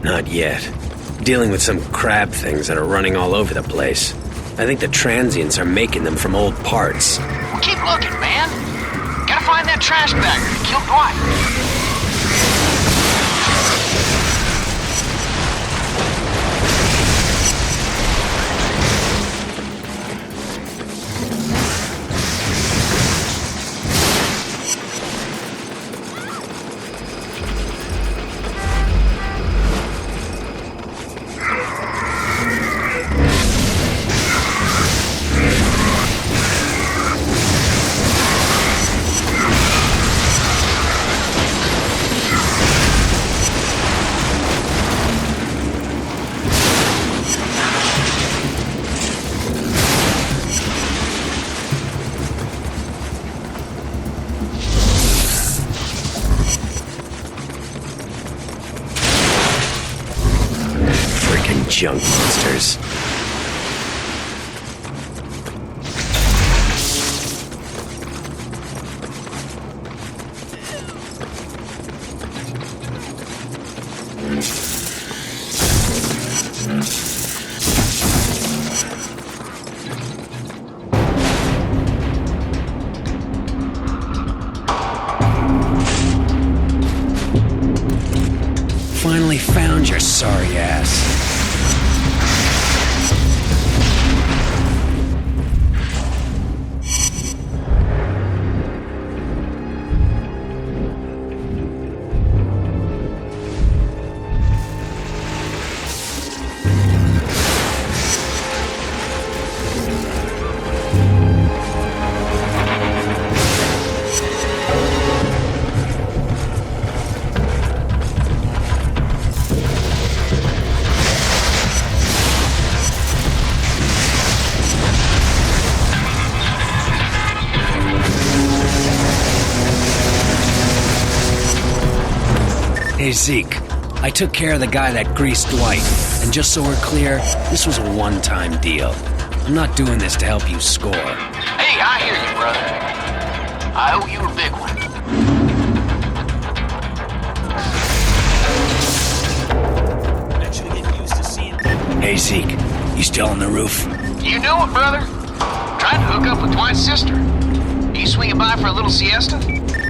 Not yet. Dealing with some crab things that are running all over the place. I think the transients are making them from old parts. Well, keep looking, man. Gotta find that trash bagger that killed Dwight. Junk monsters. Finally found your sorry ass. Hey, Zeke. I took care of the guy that greased Dwight, and just so we're clear, this was a one-time deal. I'm not doing this to help you score. Hey, I hear you, brother. I owe you a big one. Hey, Zeke. You still on the roof? You know it, brother. Trying to hook up with Dwight's sister. You swinging by for a little siesta?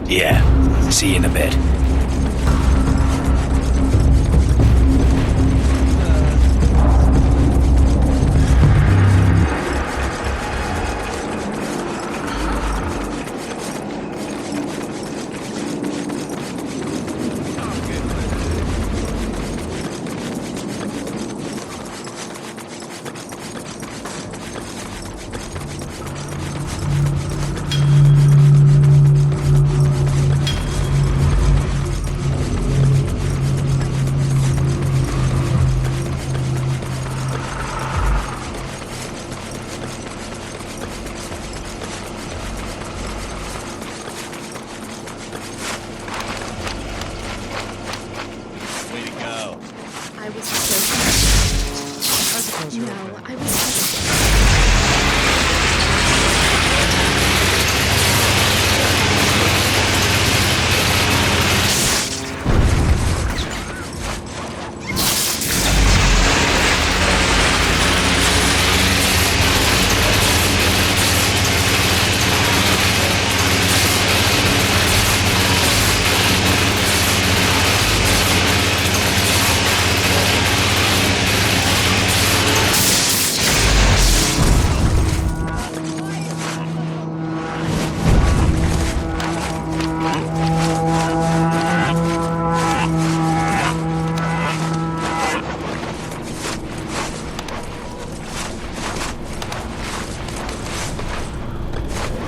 Yeah. See you in a bit.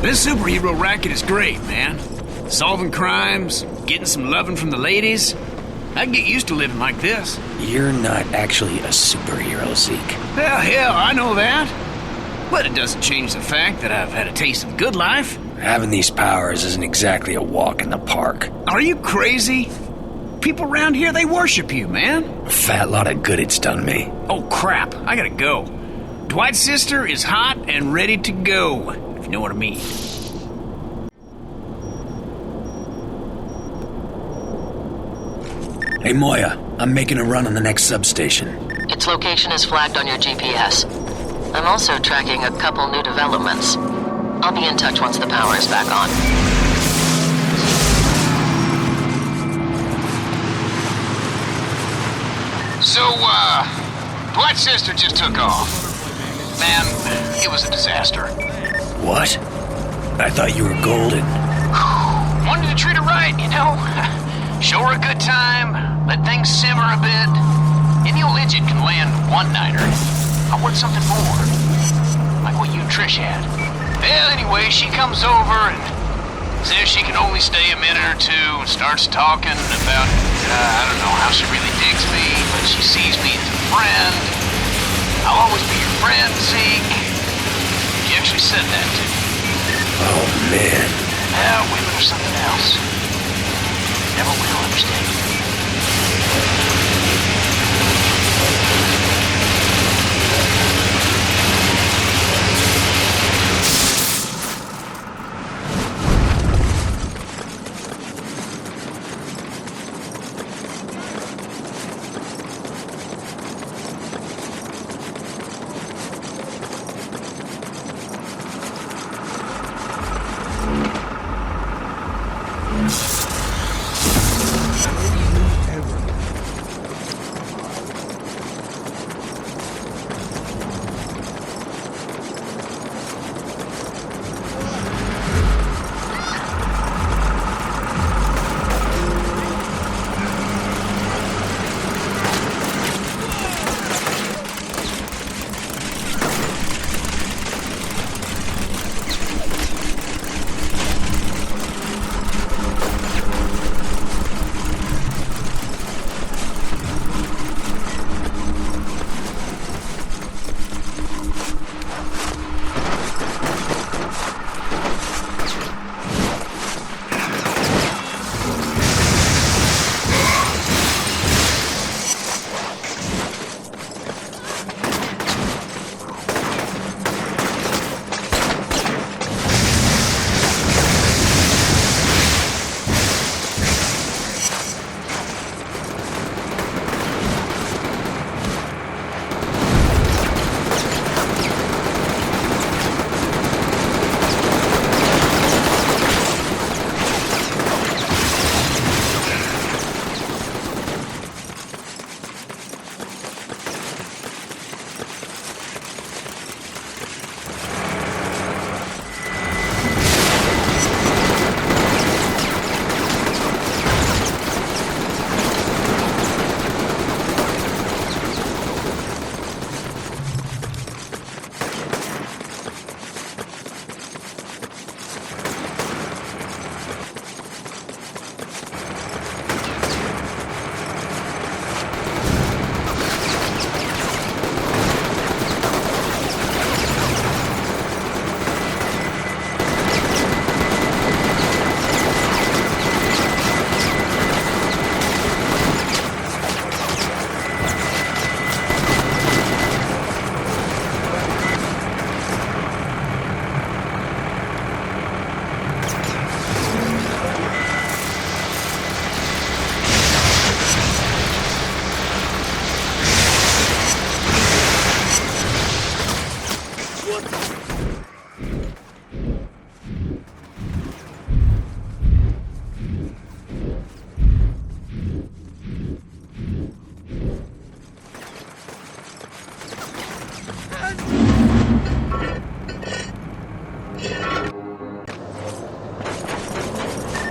This superhero racket is great, man. Solving crimes, getting some loving from the ladies. I'd get used to living like this. You're not actually a superhero, Zeke. Hell, I know that. But it doesn't change the fact that I've had a taste of good life. Having these powers isn't exactly a walk in the park. Are you crazy? People around here, they worship you, man. A fat lot of good it's done me. Oh, crap. I gotta go. Dwight's sister is hot and ready to go, if you know what I mean. Hey, Moya, I'm making a run on the next substation. Its location is flagged on your GPS. I'm also tracking a couple new developments. I'll be in touch once the power is back on. So, Dwight's sister just took off. Man, it was a disaster. What? I thought you were golden. Wanted to treat her right, you know? Show her a good time, let things simmer a bit. Any old idiot can land one-nighter. I want something more. Like what you and Trish had. Well, anyway, she comes over and says she can only stay a minute or two and starts talking about, I don't know how she really digs me, but she sees me as a friend. I'll always be your friend, Zeke. She actually said that to me. Oh, man. Now, women are something else. Never will understand.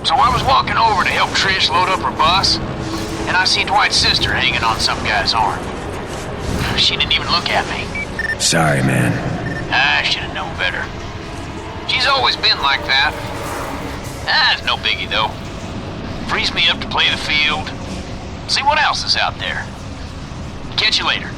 So I was walking over to help Trish load up her bus, and I see Dwight's sister hanging on some guy's arm. She didn't even look at me. Sorry, man. I should have known better. She's always been like that. It's no biggie, though. Frees me up to play the field. See what else is out there. Catch you later.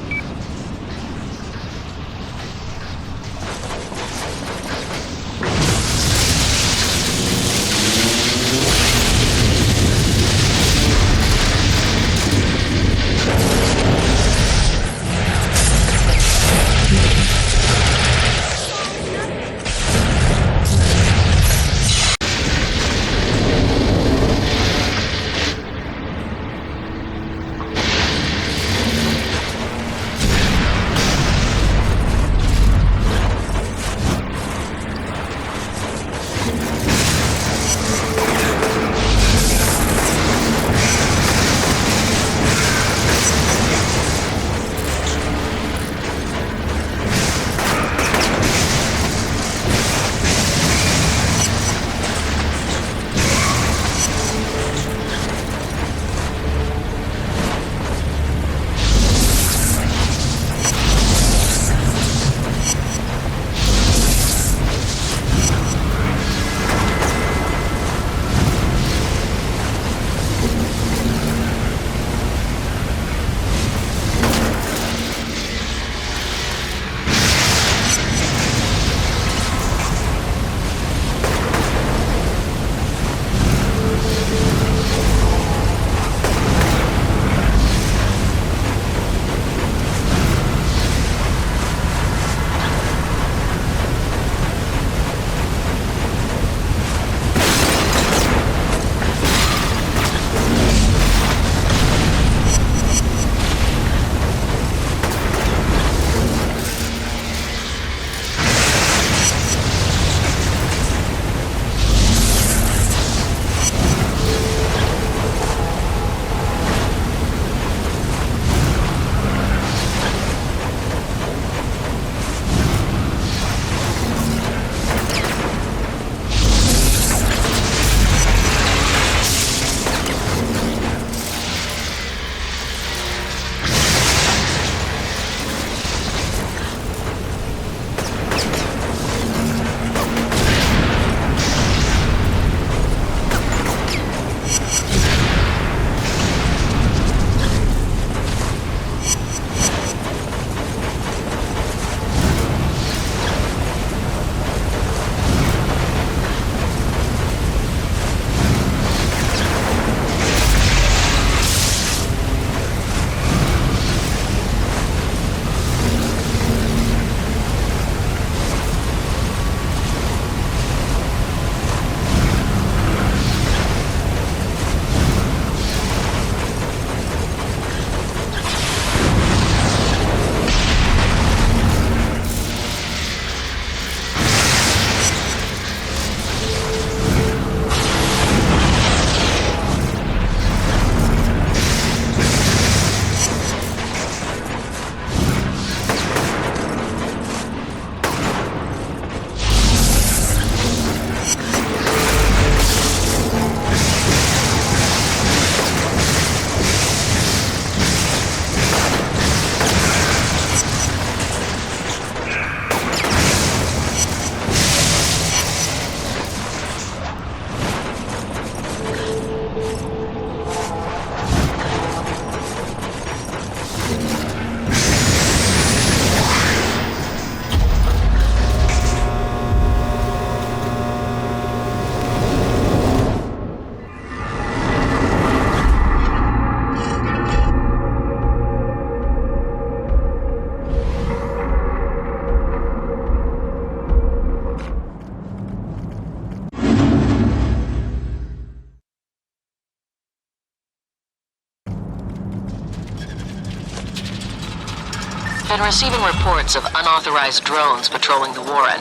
Been receiving reports of unauthorized drones patrolling the Warren.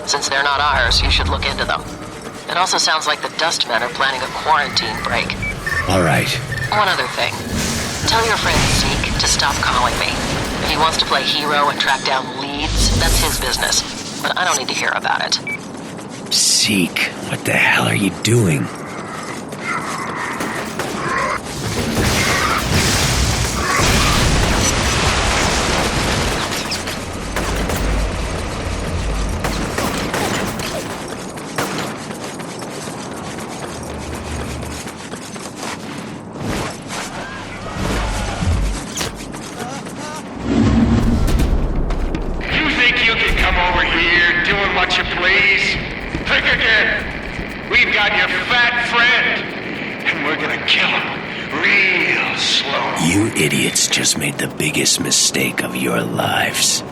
Since they're not ours, you should look into them. It also sounds like the Dustmen are planning a quarantine break. All right. One other thing. Tell your friend Zeke to stop calling me. If he wants to play hero and track down leads, that's his business. But I don't need to hear about it. Zeke, what the hell are you doing? got your fat friend, and we're gonna kill him real slow. You idiots just made the biggest mistake of your lives.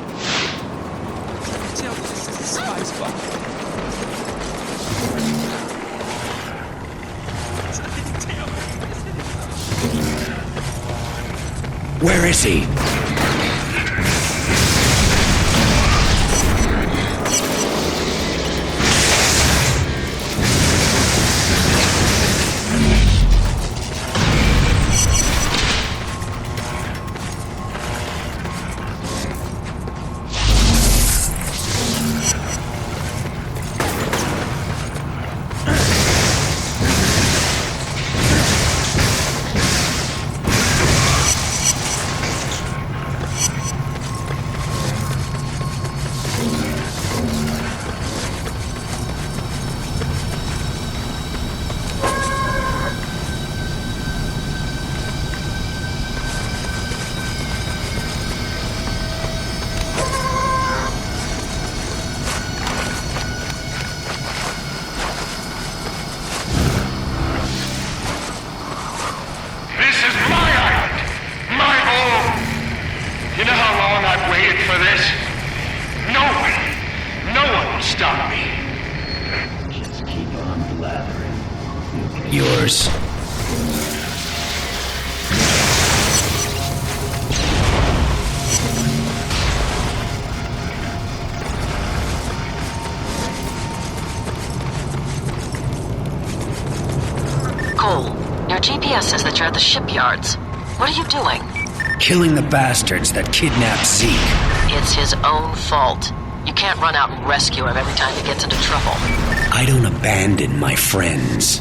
Where is he? Yours. Cole, your GPS says that you're at the shipyards. What are you doing? Killing the bastards that kidnapped Zeke. It's his own fault. You can't run out and rescue him every time he gets into trouble. I don't abandon my friends.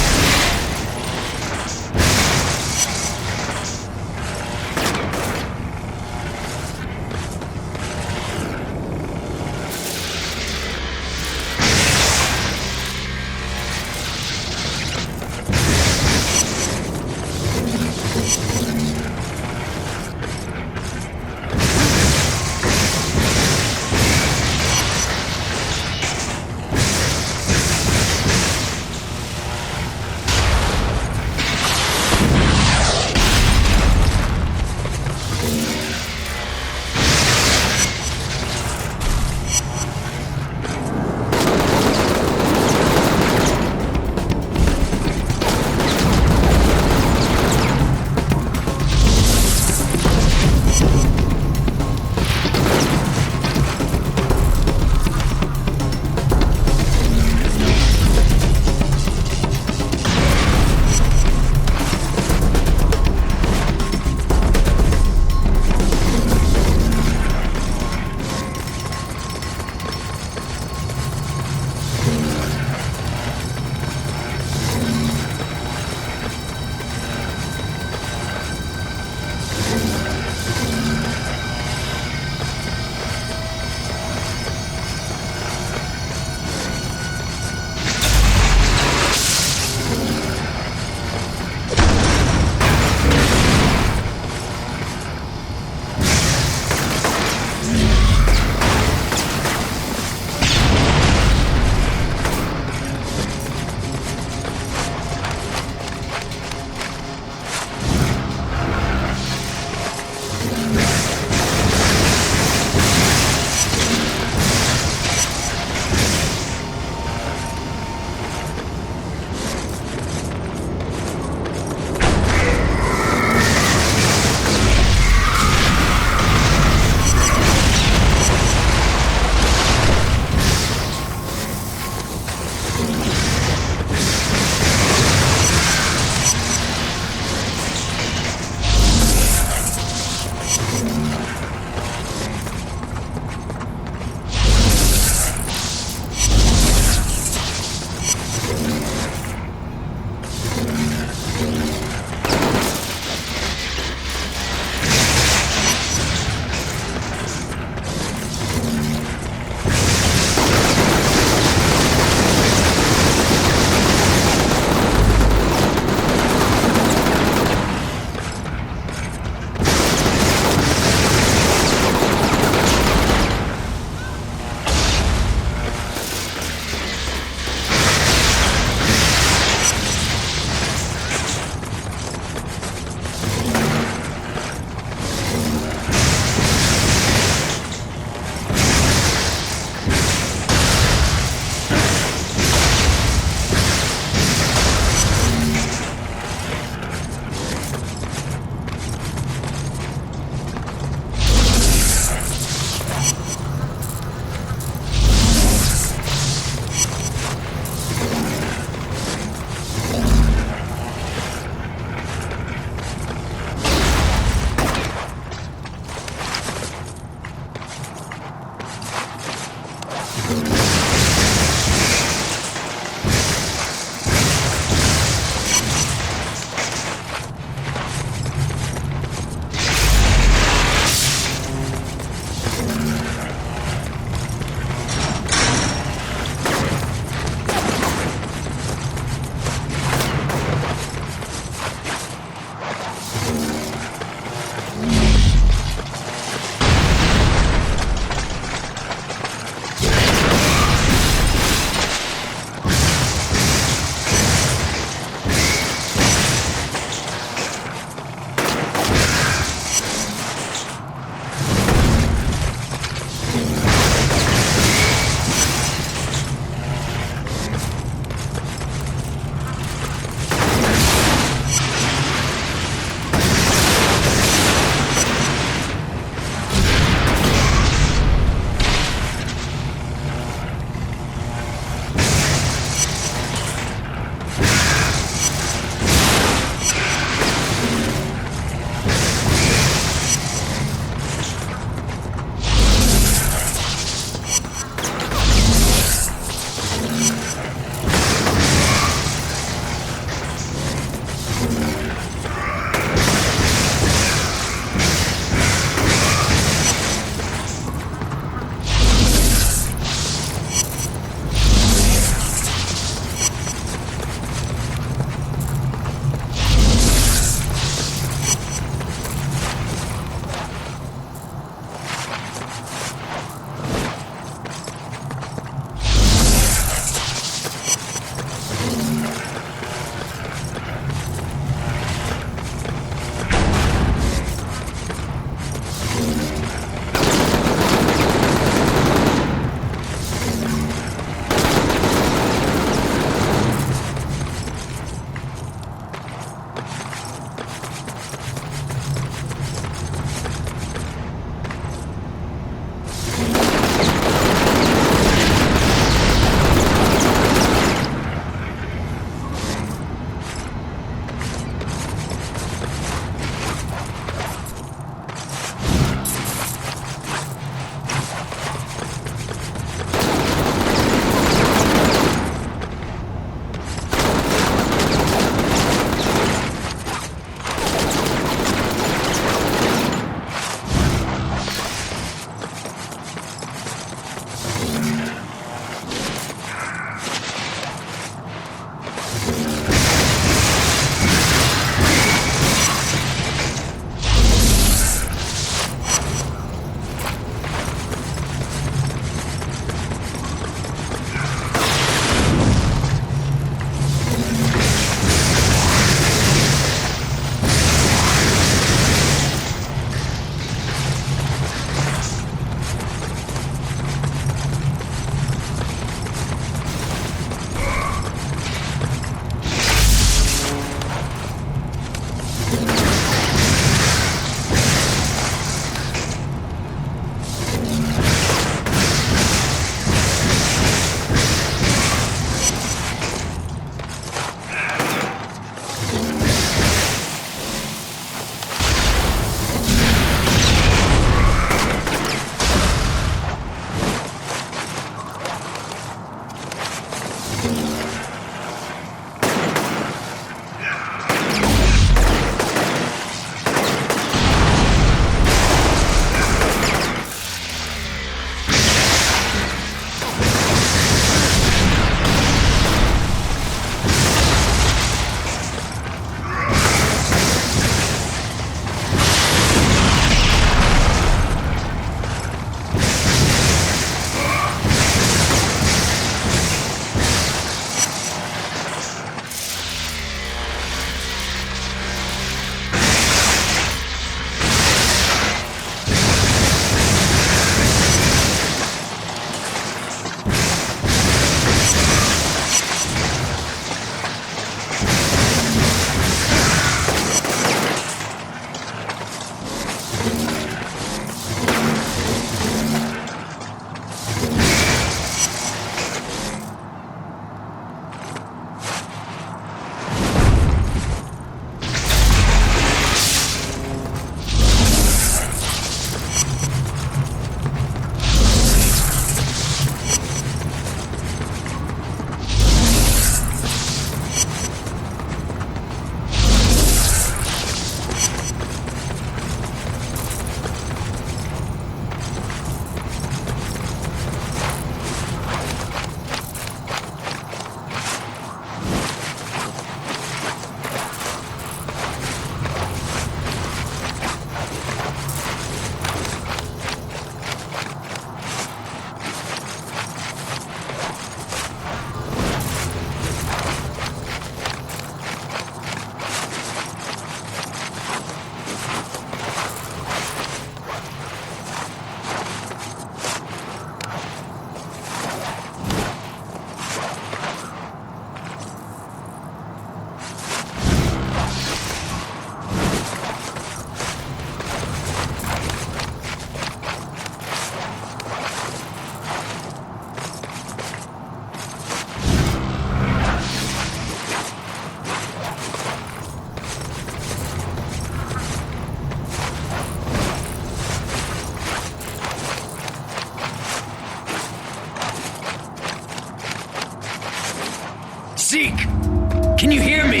Can you hear me?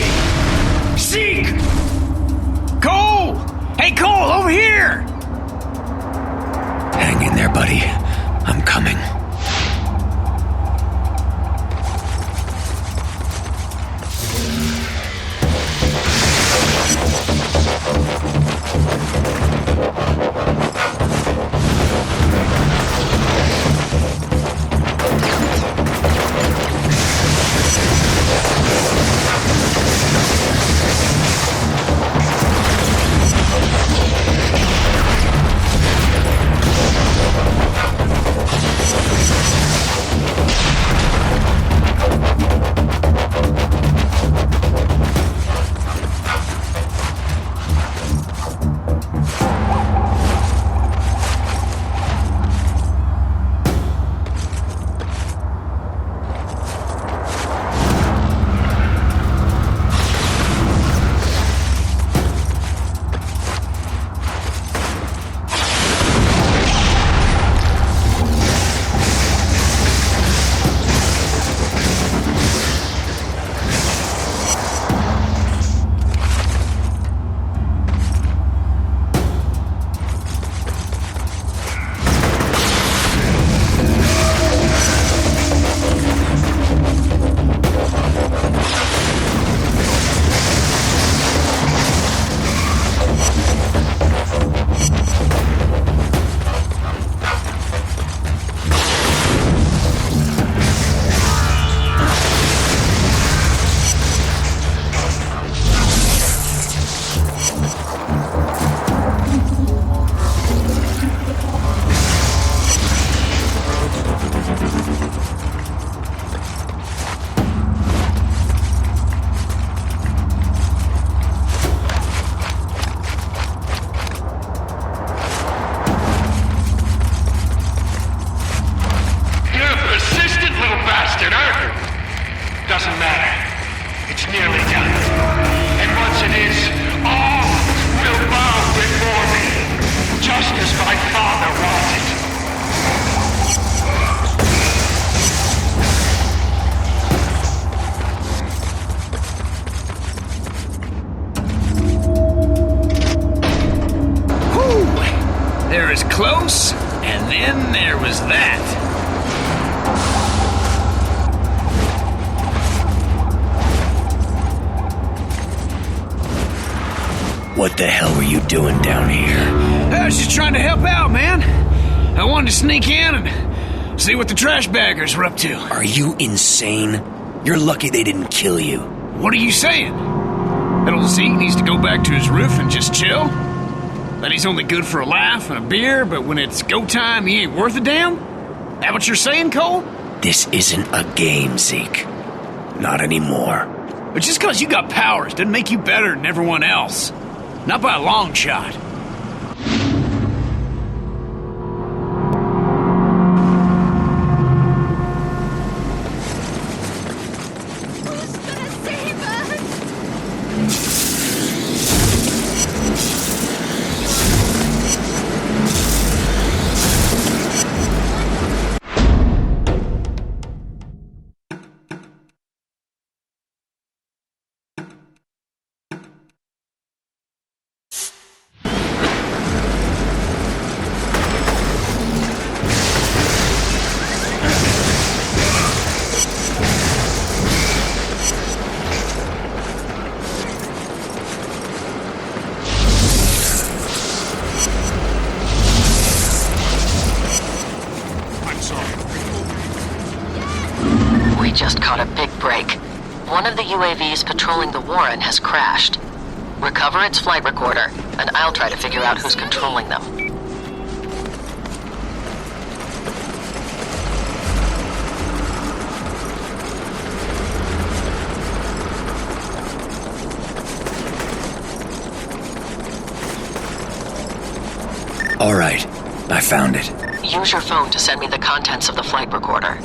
Zeke! Cole! Hey, Cole, over here! Hang in there, buddy. I'm coming. Doesn't matter. It's nearly done. And once it is, all will bow before me, just as my father wanted. Whew! There was close, and then there was that. What the hell were you doing down here? I was just trying to help out, man. I wanted to sneak in and see what the trash baggers were up to. Are you insane? You're lucky they didn't kill you. What are you saying? That old Zeke needs to go back to his roof and just chill? That he's only good for a laugh and a beer, but when it's go time, he ain't worth a damn? That what you're saying, Cole? This isn't a game, Zeke. Not anymore. But just because you got powers doesn't make you better than everyone else. Not by a long shot. Just caught a big break. One of the UAVs patrolling the Warren has crashed. Recover its flight recorder, and I'll try to figure out who's controlling them. All right, I found it. Use your phone to send me the contents of the flight recorder.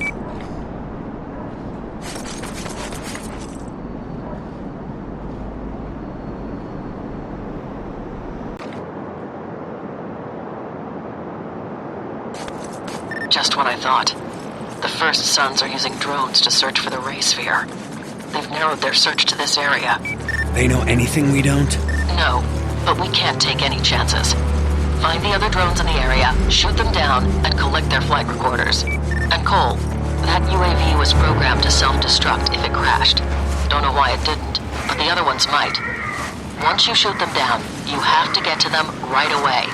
Just what I thought. The First Sons are using drones to search for the Ray Sphere. They've narrowed their search to this area. They know anything we don't? No, but we can't take any chances. Find the other drones in the area, shoot them down, and collect their flight recorders. And Cole, that UAV was programmed to self-destruct if it crashed. Don't know why it didn't, but the other ones might. Once you shoot them down, you have to get to them right away.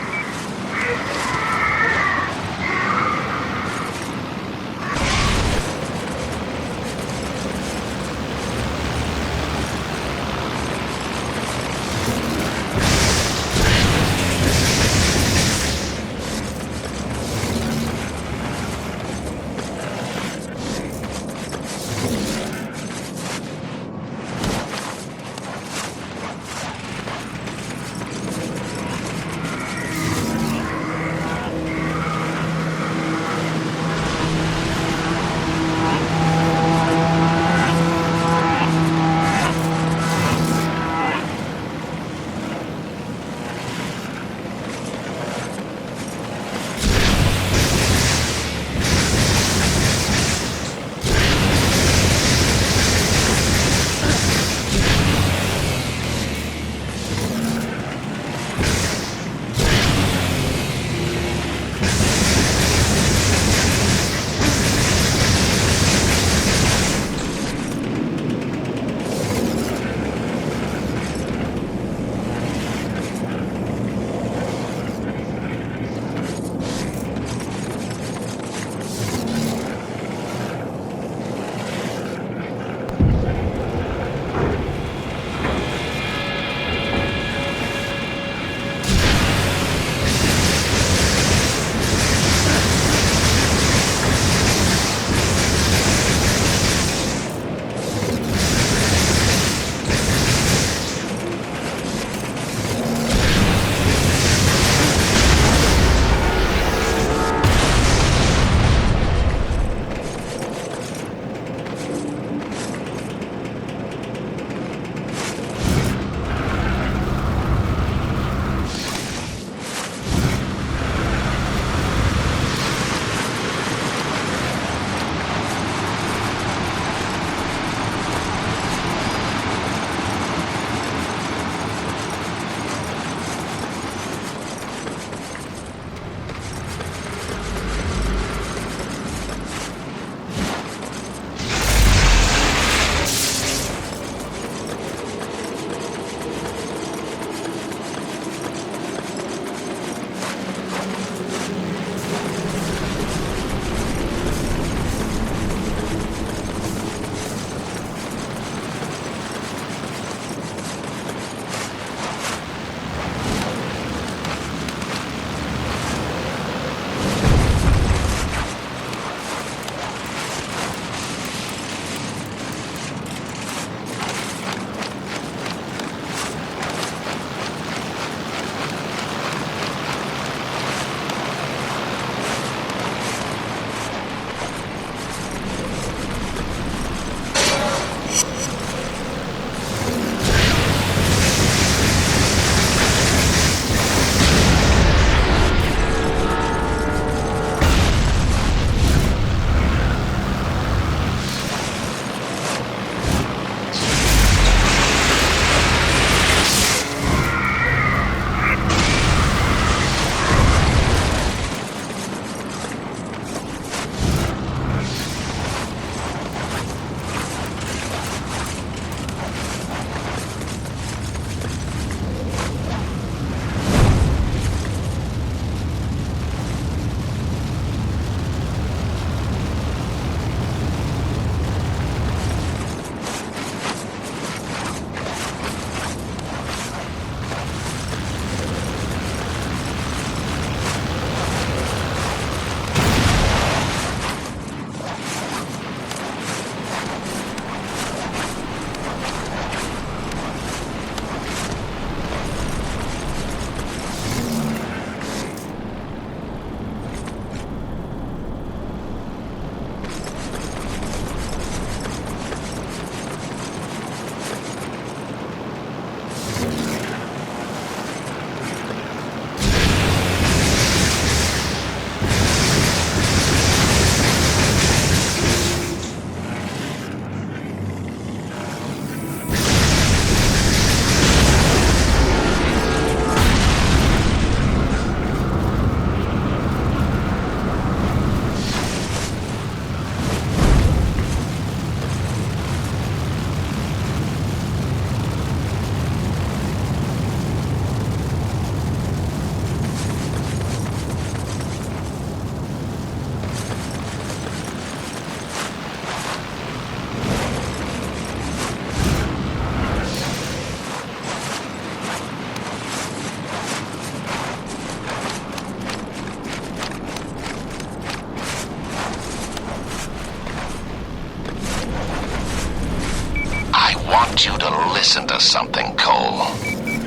something, Cole.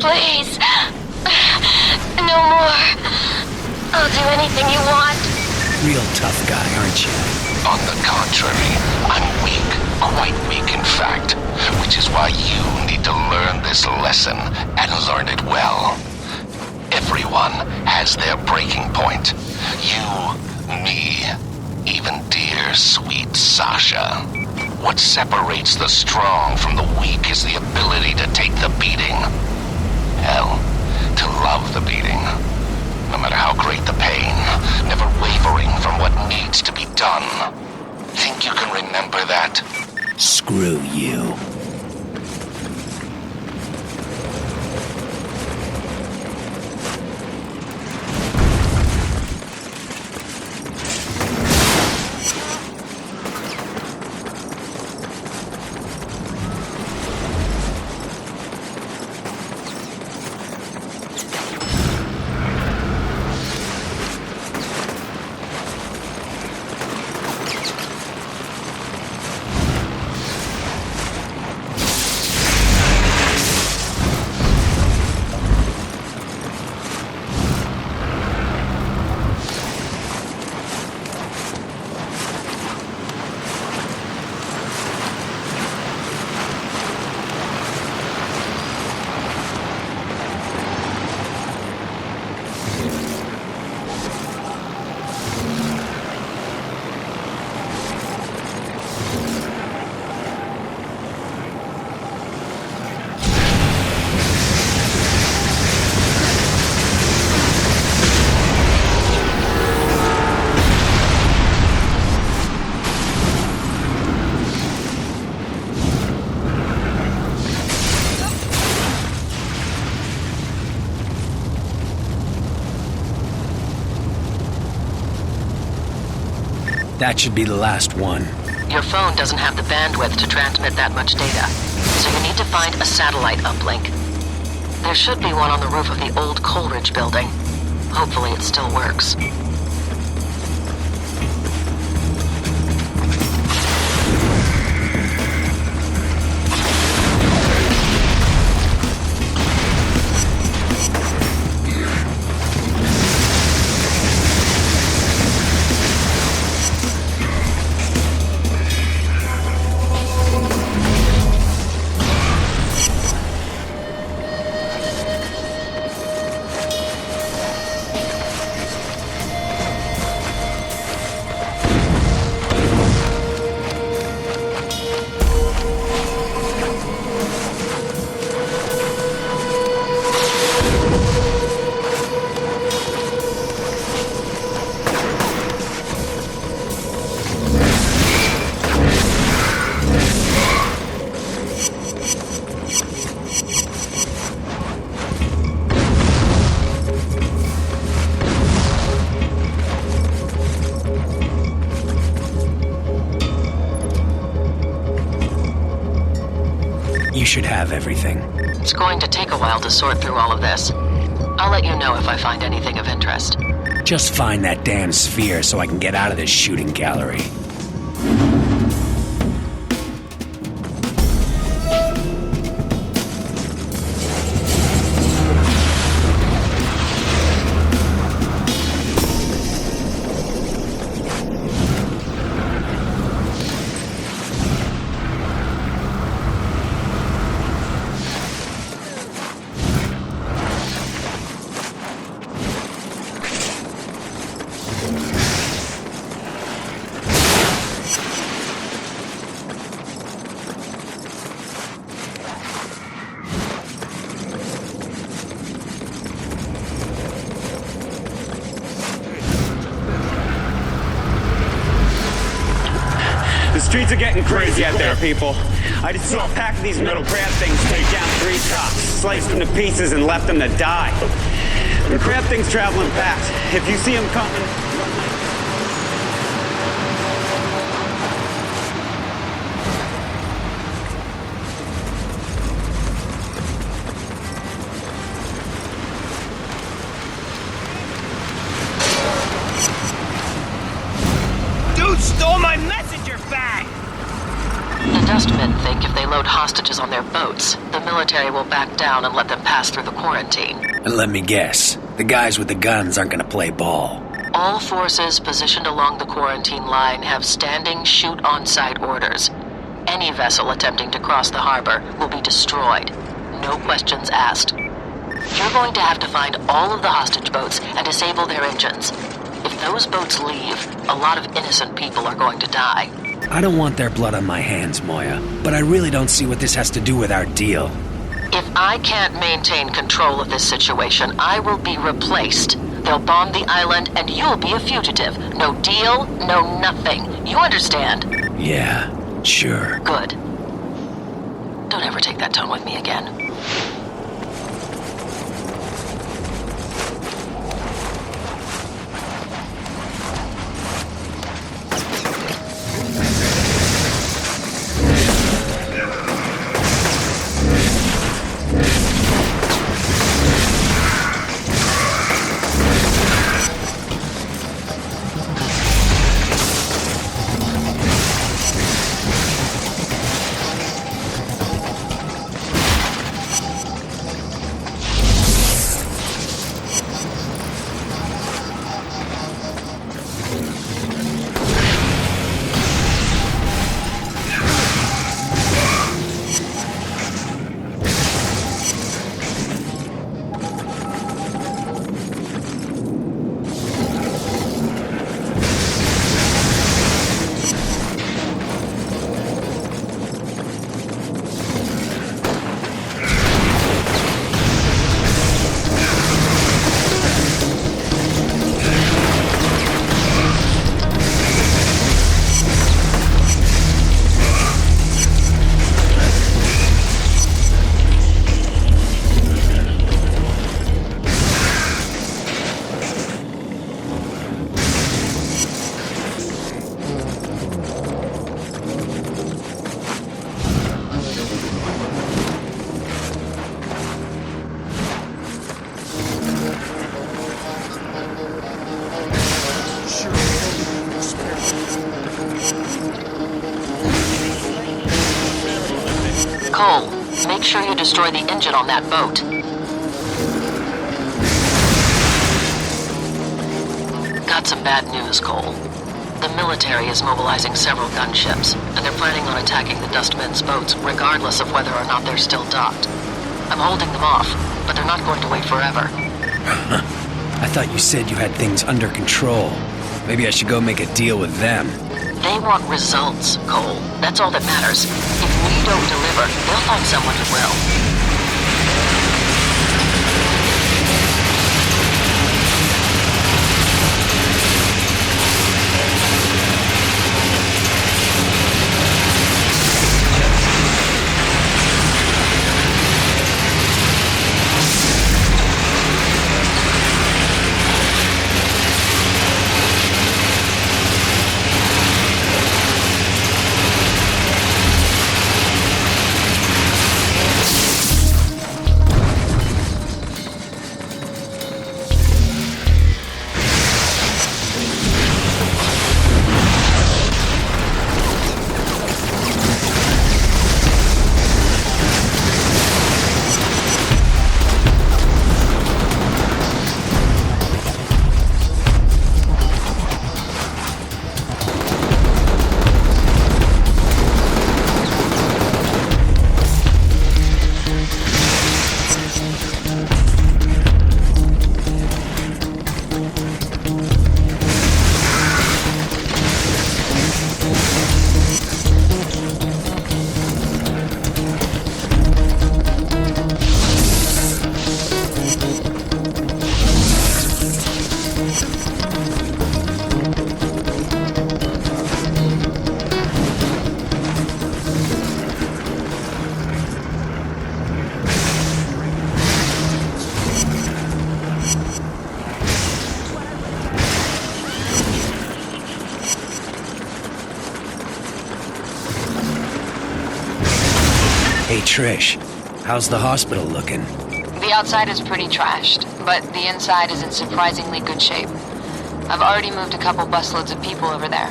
Please. No more. I'll do anything you want. Real tough guy, aren't you? On the contrary, I'm weak, quite weak in fact, which is why you need to learn this lesson and learn it well. Everyone has their breaking point. You, me, even dear, sweet Sasha. What separates the strong from the weak is the ability to take the beating. Hell, to love the beating. No matter how great the pain, never wavering from what needs to be done. Think you can remember that? Screw you. That should be the last one. Your phone doesn't have the bandwidth to transmit that much data, so you need to find a satellite uplink. There should be one on the roof of the old Coleridge building. Hopefully it still works. You should have everything. It's going to take a while to sort through all of this. I'll let you know if I find anything of interest. Just find that damn sphere so I can get out of this shooting gallery. The streets are getting crazy out there, people. I just saw a pack of these metal crab things take down 3 cops, sliced them to pieces and left them to die. The crab thing's traveling fast. If you see them coming... Dude stole my messenger bag! The dustmen think if they load hostages on their boats, the military will back down and let them pass through the quarantine. And let me guess, the guys with the guns aren't gonna play ball. All forces positioned along the quarantine line have standing shoot-on-sight orders. Any vessel attempting to cross the harbor will be destroyed. No questions asked. You're going to have to find all of the hostage boats and disable their engines. If those boats leave, a lot of innocent people are going to die. I don't want their blood on my hands, Moya, but I really don't see what this has to do with our deal. If I can't maintain control of this situation, I will be replaced. They'll bomb the island and you'll be a fugitive. No deal, no nothing. You understand? Yeah, sure. Good. Don't ever take that tone with me again. Cole, make sure you destroy the engine on that boat. Got some bad news, Cole. The military is mobilizing several gunships, and they're planning on attacking the Dustmen's boats, regardless of whether or not they're still docked. I'm holding them off, but they're not going to wait forever. I thought you said you had things under control. Maybe I should go make a deal with them. They want results, Cole. That's all that matters. If we don't deliver, they'll find someone who will. Hey, Trish, how's the hospital looking? The outside is pretty trashed, but the inside is in surprisingly good shape. I've already moved a couple busloads of people over there.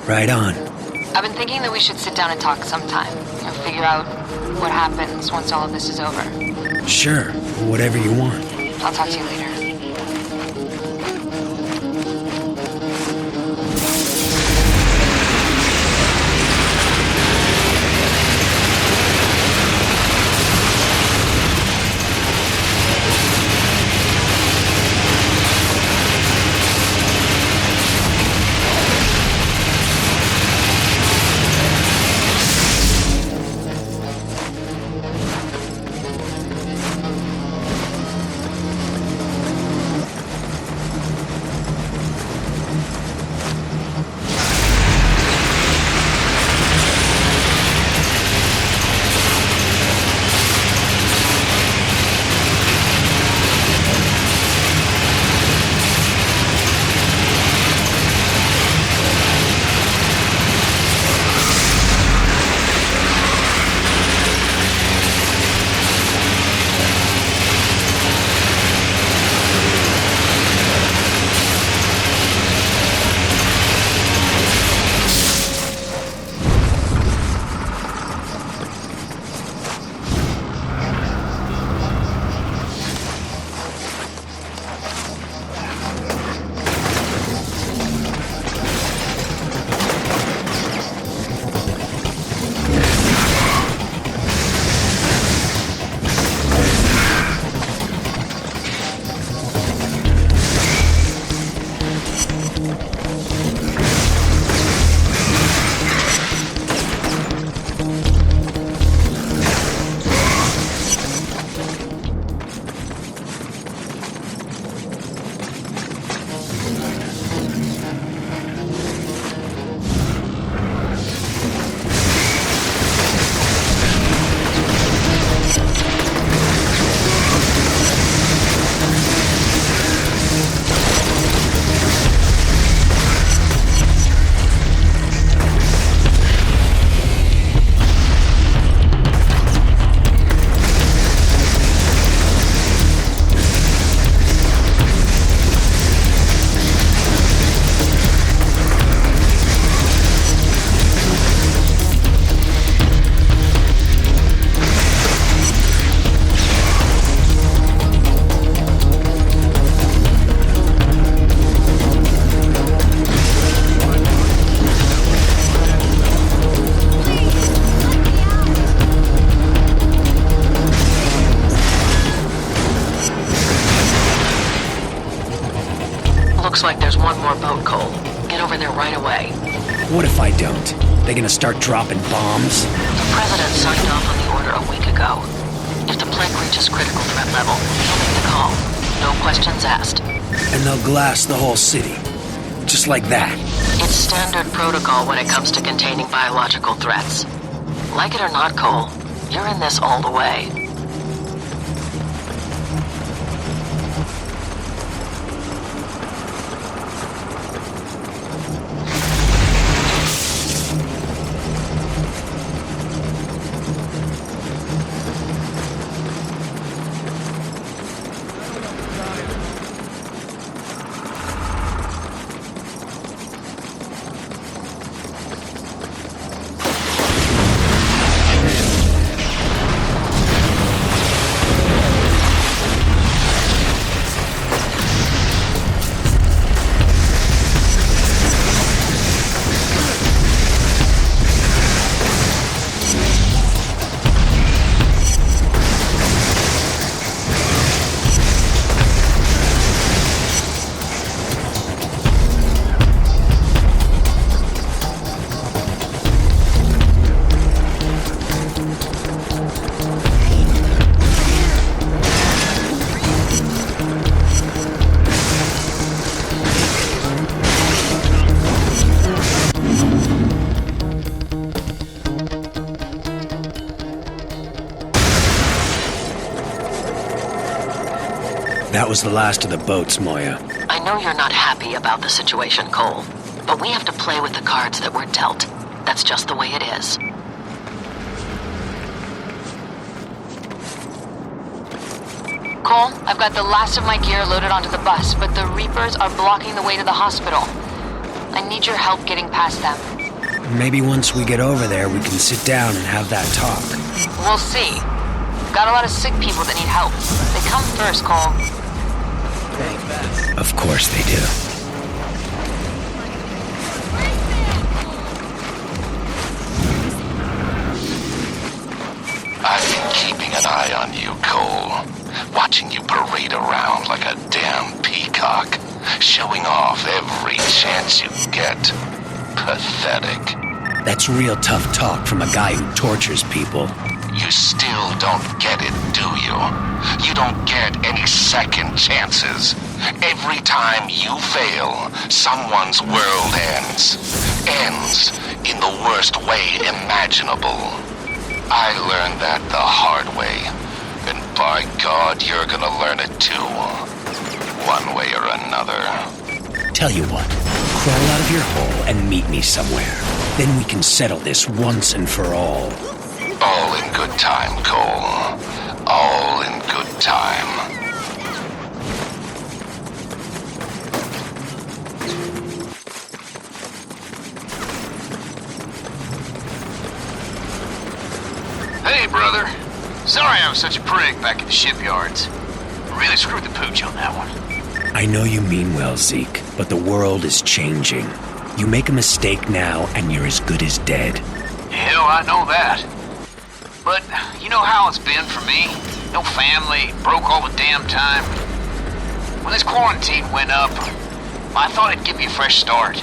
Right on. I've been thinking that we should sit down and talk sometime. Figure out what happens once all of this is over. Sure, whatever you want. I'll talk to you later. Looks like there's one more boat, Cole. Get over there right away. What if I don't? They gonna start dropping bombs? The president signed off on the order a week ago. If the plague reaches critical threat level, he'll make the call. No questions asked. And they'll glass the whole city. Just like that. It's standard protocol when it comes to containing biological threats. Like it or not, Cole, you're in this all the way. That was the last of the boats, Moya. I know you're not happy about the situation, Cole, but we have to play with the cards that we're dealt. That's just the way it is. Cole, I've got the last of my gear loaded onto the bus, but the Reapers are blocking the way to the hospital. I need your help getting past them. Maybe once we get over there, we can sit down and have that talk. We'll see. Got a lot of sick people that need help. They come first, Cole. Of course they do. I've been keeping an eye on you, Cole. Watching you parade around like a damn peacock. Showing off every chance you get. Pathetic. That's real tough talk from a guy who tortures people. You still don't get it, do you? You don't get any second chances. Every time you fail, someone's world ends. Ends in the worst way imaginable. I learned that the hard way. And by God, you're gonna learn it too. One way or another. Tell you what, crawl out of your hole and meet me somewhere. Then we can settle this once and for all. All in good time, Cole. All in good time. Hey, brother. Sorry I was such a prick back at the shipyards. Really screwed the pooch on that one. I know you mean well, Zeke, but the world is changing. You make a mistake now, and you're as good as dead. Hell, I know that. But you know how it's been for me? No family, broke all the damn time. When this quarantine went up, I thought it'd give me a fresh start.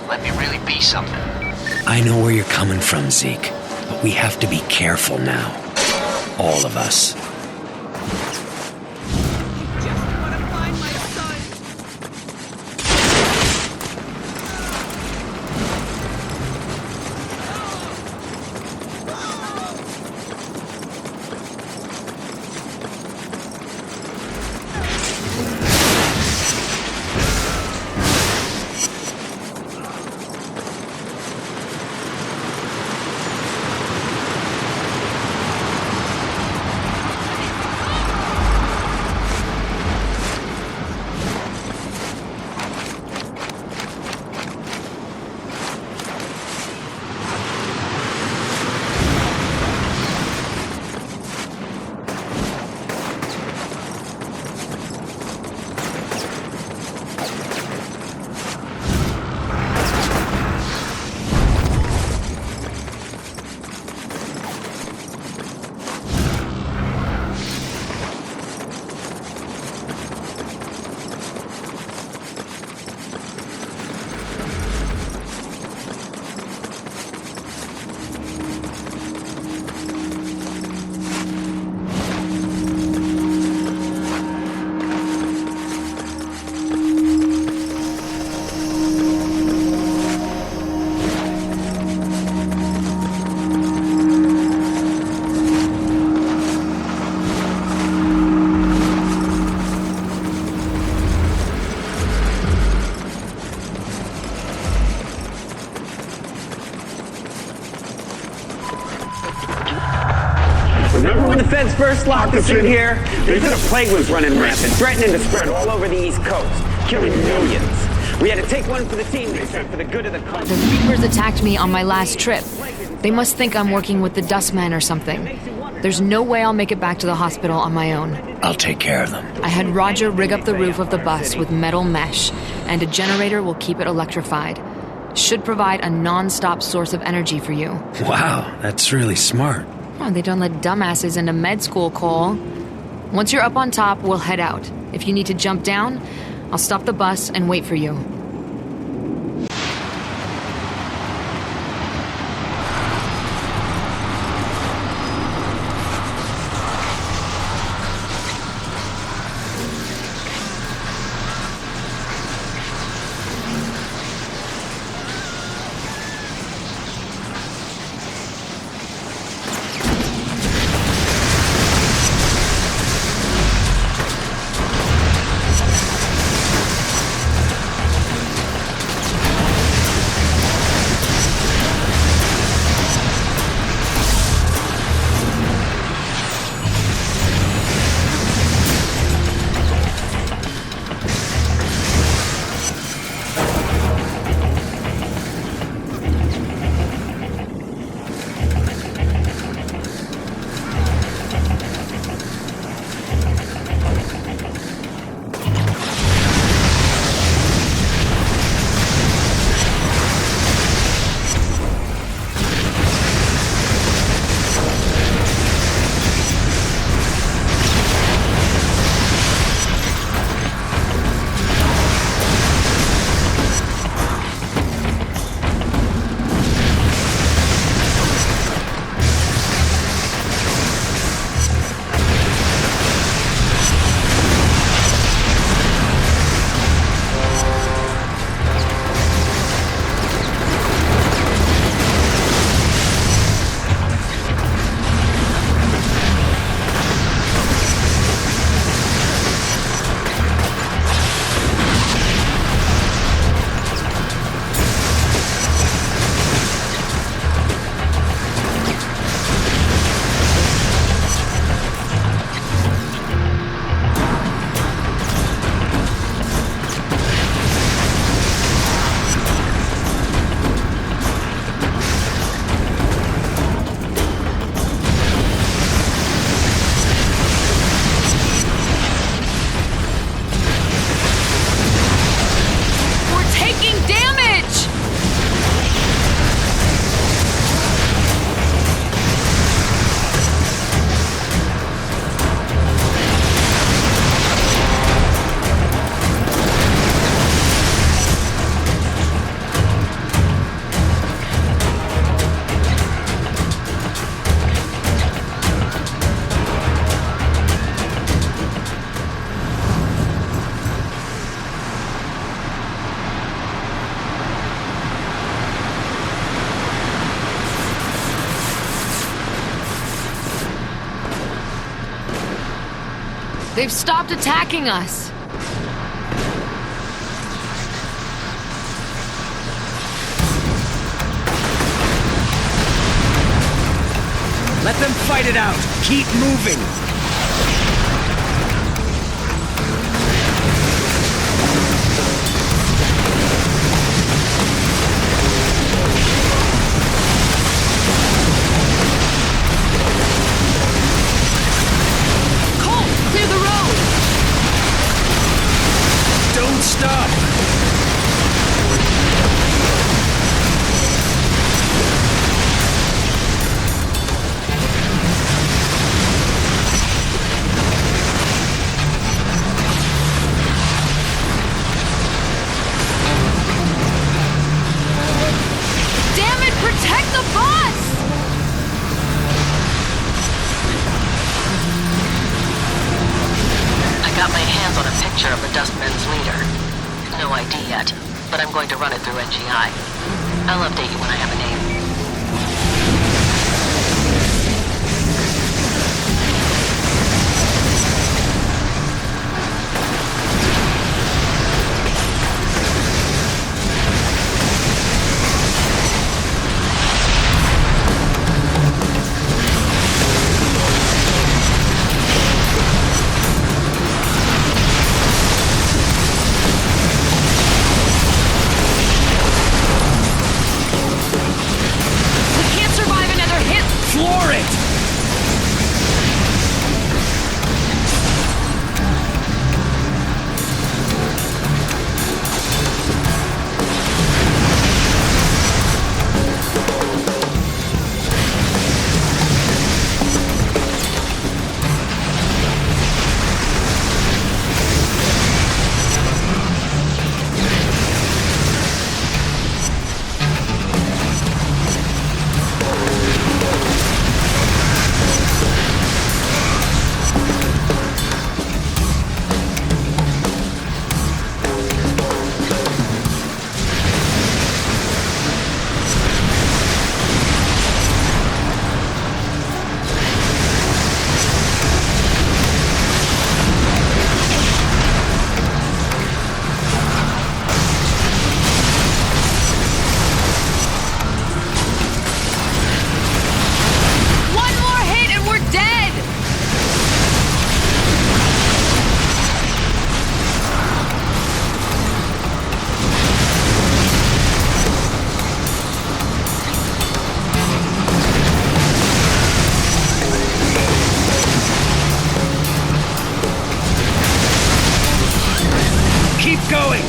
Let me really be something. I know where you're coming from, Zeke, but we have to be careful now. All of us. Remember when the feds first locked us in here? They said a plague was running rampant, threatening to spread all over the East Coast, killing millions. We had to take one for the team, they said, for the good of the country. The Reapers attacked me on my last trip. They must think I'm working with the Dustmen or something. There's no way I'll make it back to the hospital on my own. I'll take care of them. I had Roger rig up the roof of the bus with metal mesh, and a generator will keep it electrified. Should provide a non-stop source of energy for you. Wow, that's really smart. Oh, they don't let dumbasses into med school, Cole. Once you're up on top, we'll head out. If you need to jump down, I'll stop the bus and wait for you. They've stopped attacking us. Let them fight it out. Keep moving. Cole, clear the road. Don't stop. Damn it, protect the bus! I got my hands on a picture of the Dustmen's leader. No ID yet, but I'm going to run it through NGI. I'll update you when I have a name. Floor it! Going!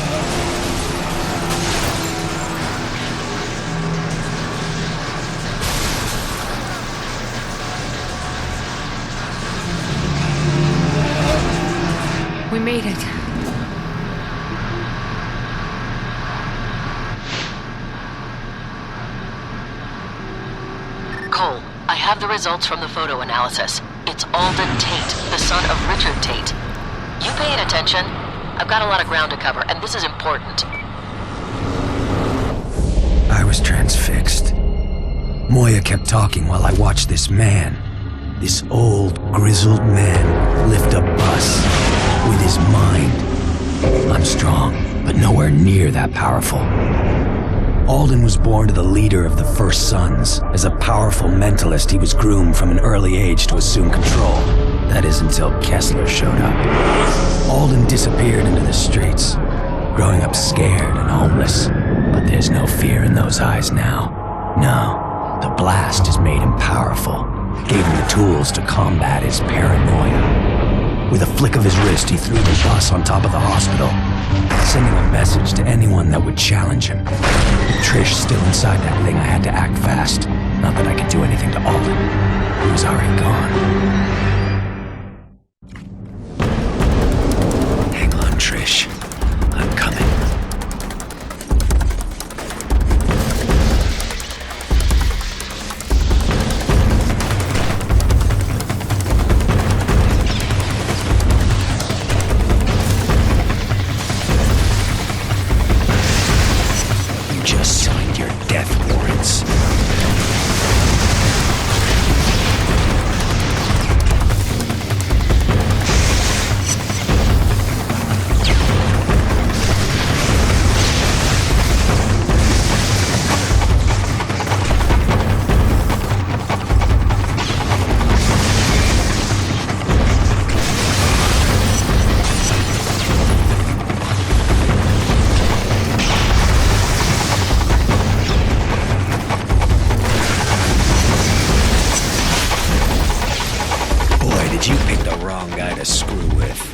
We made it. Cole, I have the results from the photo analysis. It's Alden Tate, the son of Richard Tate. You paying attention? I've got a lot of ground to cover, and this is important. I was transfixed. Moya kept talking while I watched this man, this old, grizzled man, lift a bus with his mind. I'm strong, but nowhere near that powerful. Alden was born to the leader of the First Sons. As a powerful mentalist, he was groomed from an early age to assume control. That is until Kessler showed up. Alden disappeared into the streets, growing up scared and homeless. But there's no fear in those eyes now. No, the blast has made him powerful, gave him the tools to combat his paranoia. With a flick of his wrist, he threw the bus on top of the hospital, sending a message to anyone that would challenge him. With Trish still inside that thing, I had to act fast. Not that I could do anything to Alden. He was already gone. Trish, I'm coming. You just signed your death warrants. wrong guy to screw with.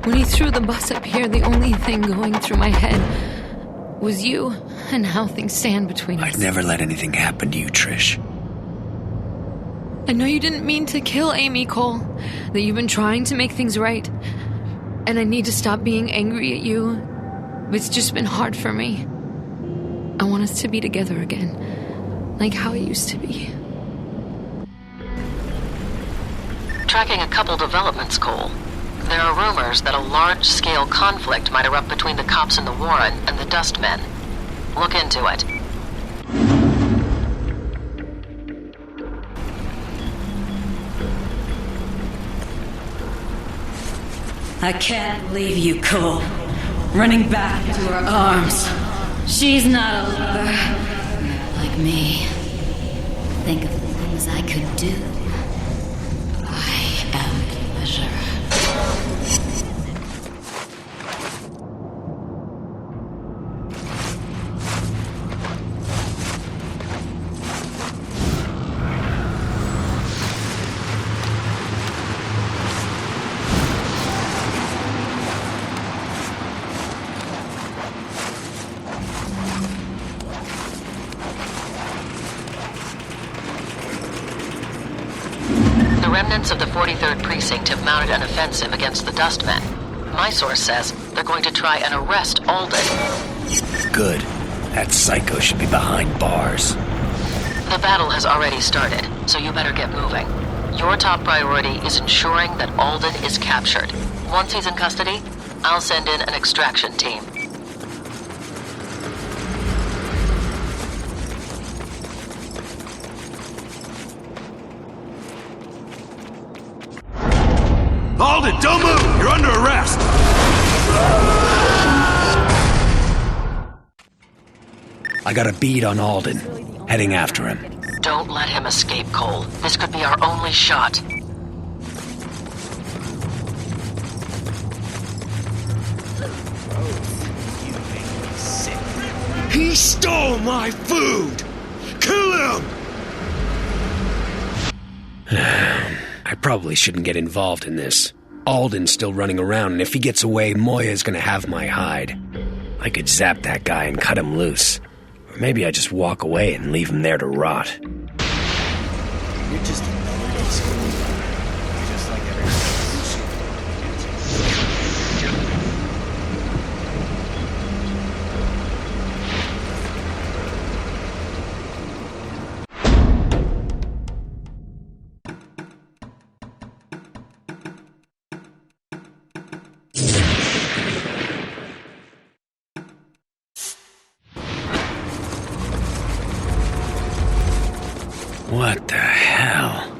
When he threw the bus up here, the only thing going through my head was you and how things stand between us. I'd never let anything happen to you, Trish. I know you didn't mean to kill Amy, Cole, that you've been trying to make things right. And I need to stop being angry at you. But it's just been hard for me. I want us to be together again, like how it used to be. Tracking a couple developments, Cole. There are rumors that a large-scale conflict might erupt between the cops in the Warren and the Dustmen. Look into it. I can't believe you, Cole. Running back into her arms. She's not a lover like me. Think of the things I could do. I am pleasure. Remnants of the 43rd Precinct have mounted an offensive against the Dustmen. My source says they're going to try and arrest Alden. Good. That psycho should be behind bars. The battle has already started, so you better get moving. Your top priority is ensuring that Alden is captured. Once he's in custody, I'll send in an extraction team. Alden, don't move! You're under arrest! I got a bead on Alden. Heading after him. Don't let him escape, Cole. This could be our only shot. He stole my food! Kill him! I probably shouldn't get involved in this. Alden's still running around, and if he gets away, Moya's gonna have my hide. I could zap that guy and cut him loose. Or maybe I just walk away and leave him there to rot. You're just another day school. Just like everyone else. What the hell?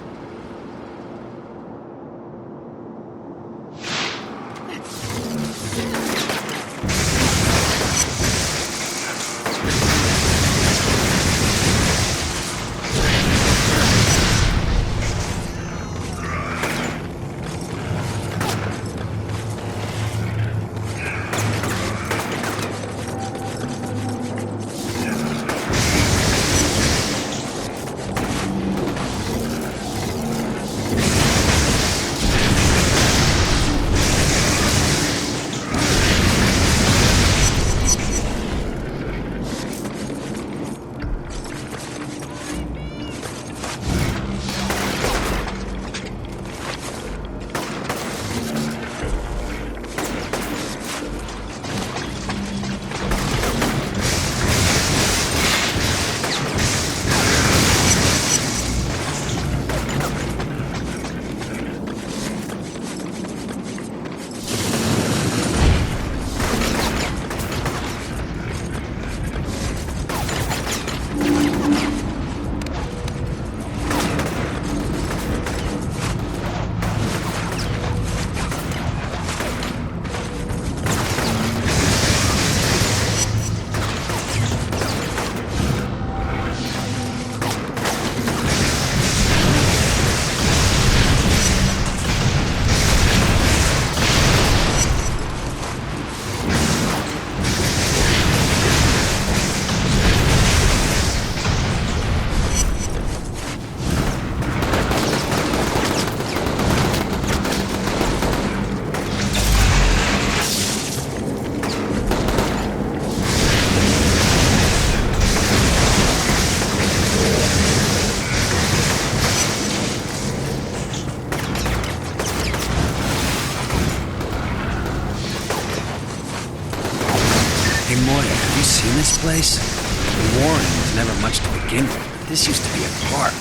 This place? The Warren was never much to begin with. This used to be a park.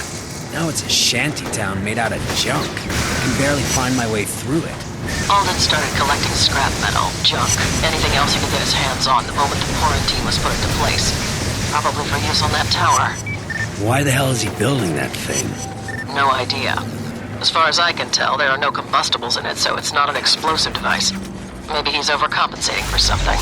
Now it's a shanty town made out of junk. I can barely find my way through it. Alden started collecting scrap metal, junk, anything else he could get his hands on the moment the quarantine was put into place. Probably for use on that tower. Why the hell is he building that thing? No idea. As far as I can tell, there are no combustibles in it, so it's not an explosive device. Maybe he's overcompensating for something.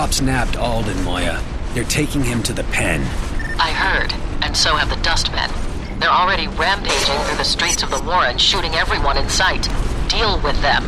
cops nabbed Alden, Moya. They're taking him to the pen. I heard, and so have the dustmen. They're already rampaging through the streets of the Warren, shooting everyone in sight. Deal with them.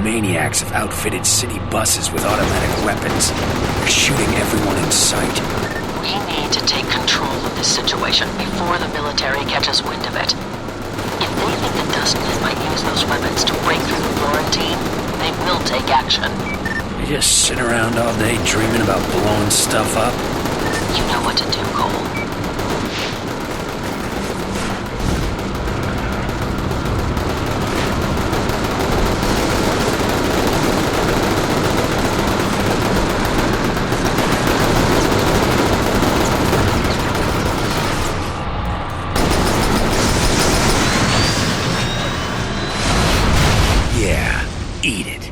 Maniacs have outfitted city buses with automatic weapons. They're shooting everyone in sight. We need to take control of this situation before the military catches wind of it. If they think the Dustmen might use those weapons to break through the Florentine, they will take action. You just sit around all day dreaming about blowing stuff up? You know what to do, Cole. Eat it.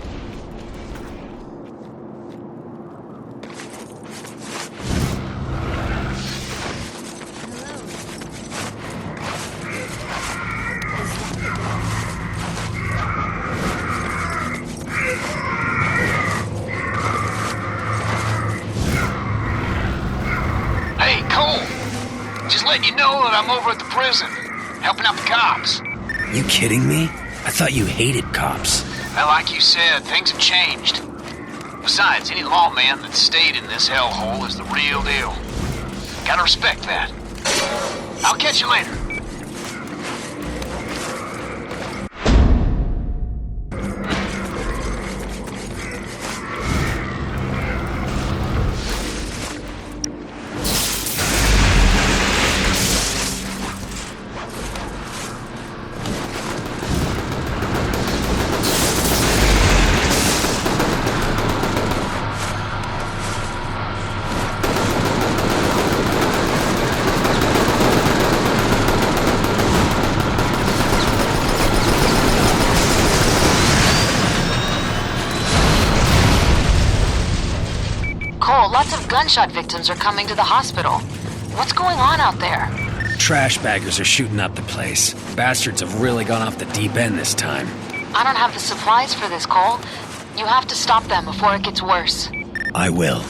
Hey, Cole. Just letting you know that I'm over at the prison, helping out the cops. You kidding me? I thought you hated cops. Well, like you said, things have changed. Besides, any lawman that stayed in this hellhole is the real deal. Gotta respect that. I'll catch you later. Lots of gunshot victims are coming to the hospital. What's going on out there? Trash baggers are shooting up the place. Bastards have really gone off the deep end this time. I don't have the supplies for this, Cole. You have to stop them before it gets worse. I will.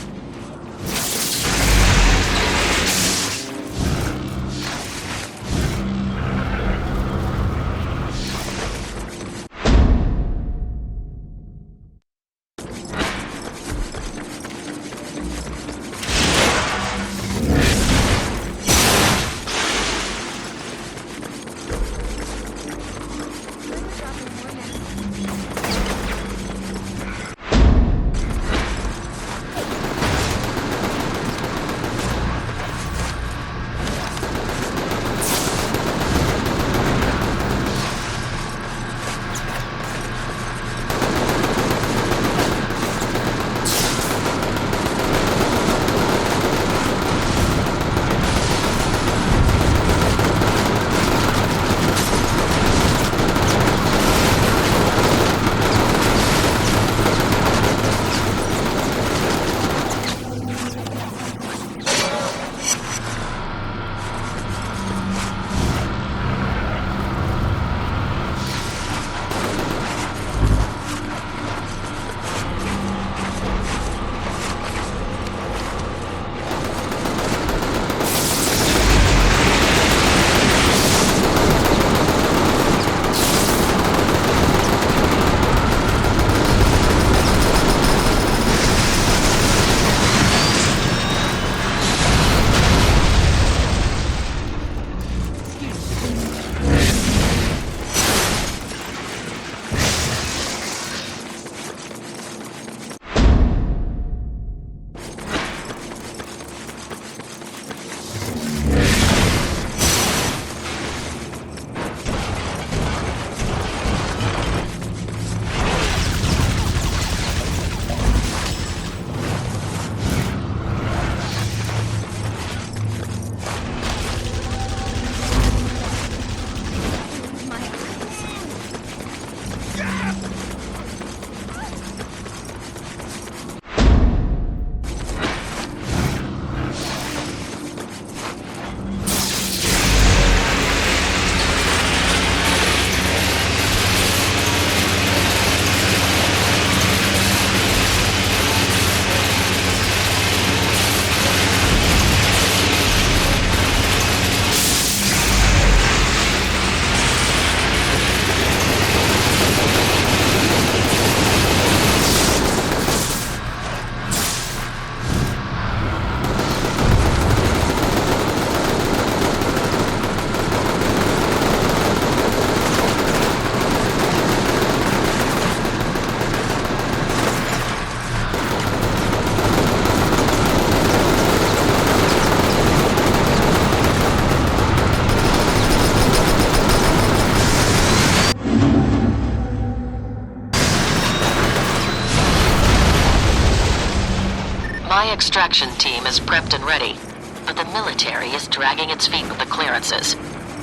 extraction team is prepped and ready, but the military is dragging its feet with the clearances.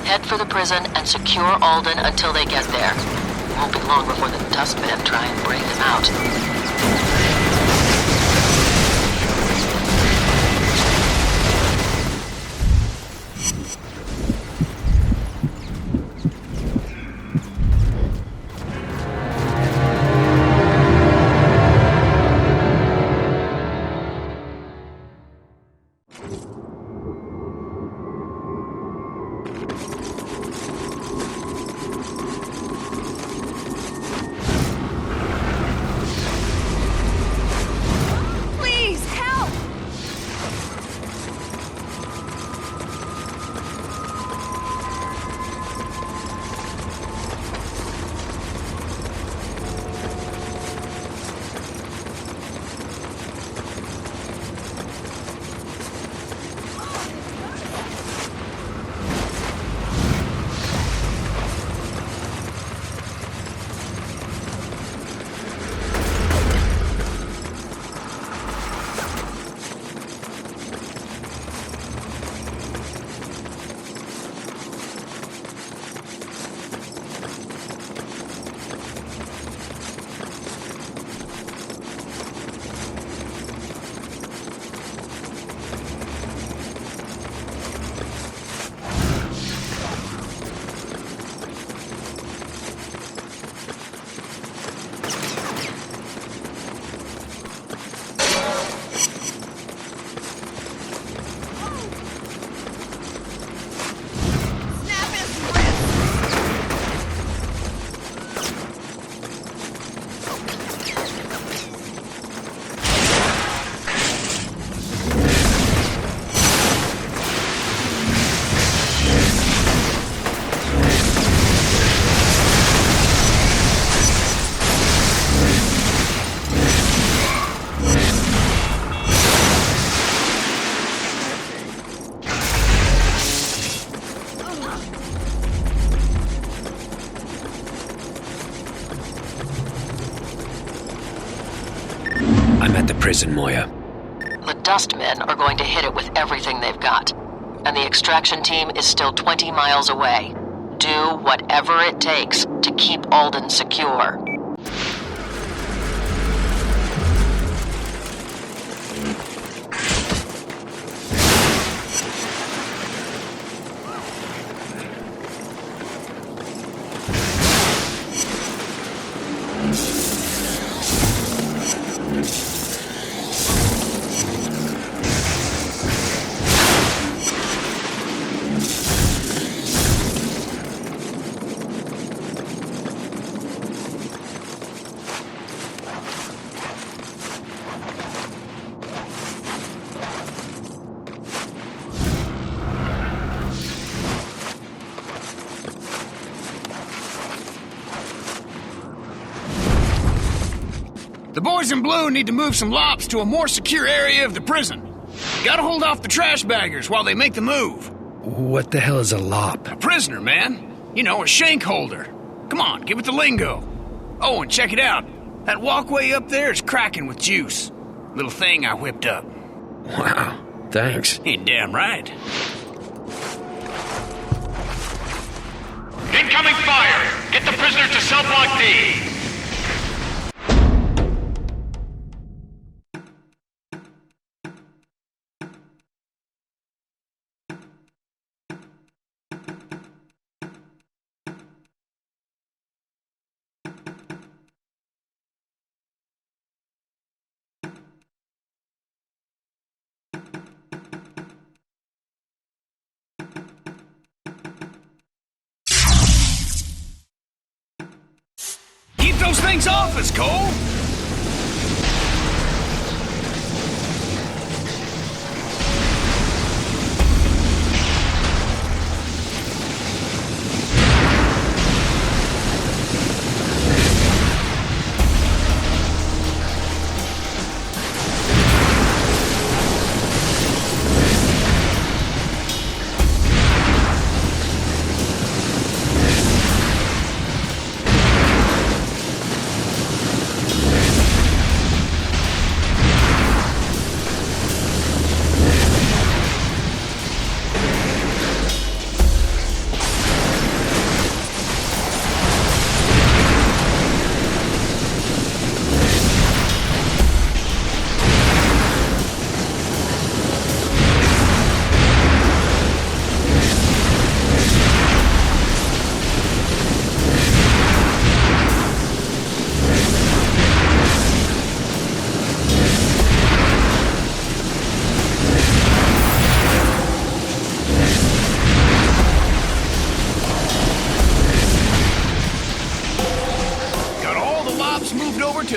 Head for the prison and secure Alden until they get there. It won't be long before the Dustmen try and break them out. Prison, Moya. The Dustmen are going to hit it with everything they've got. And the extraction team is still 20 miles away. Do whatever it takes to keep Alden secure. The boys in blue need to move some lops to a more secure area of the prison. Gotta hold off the trash baggers while they make the move. What the hell is a lop? A prisoner, man. You know, a shank holder. Come on, give it the lingo. Oh, and check it out. That walkway up there is cracking with juice. Little thing I whipped up. Wow, thanks. Ain't damn right. Incoming fire! Get the prisoner to cell block D! Keep those things off us, Cole!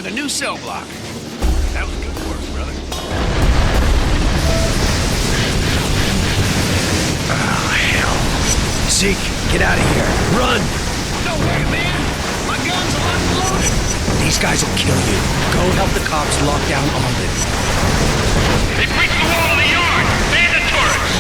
the new cell block. That was good work, brother. Oh, hell. Zeke, get out of here. Run! No way, man! My guns are unloaded! These guys will kill you. Go help the cops lock down Alden. They breached the wall of the yard! Man the turrets!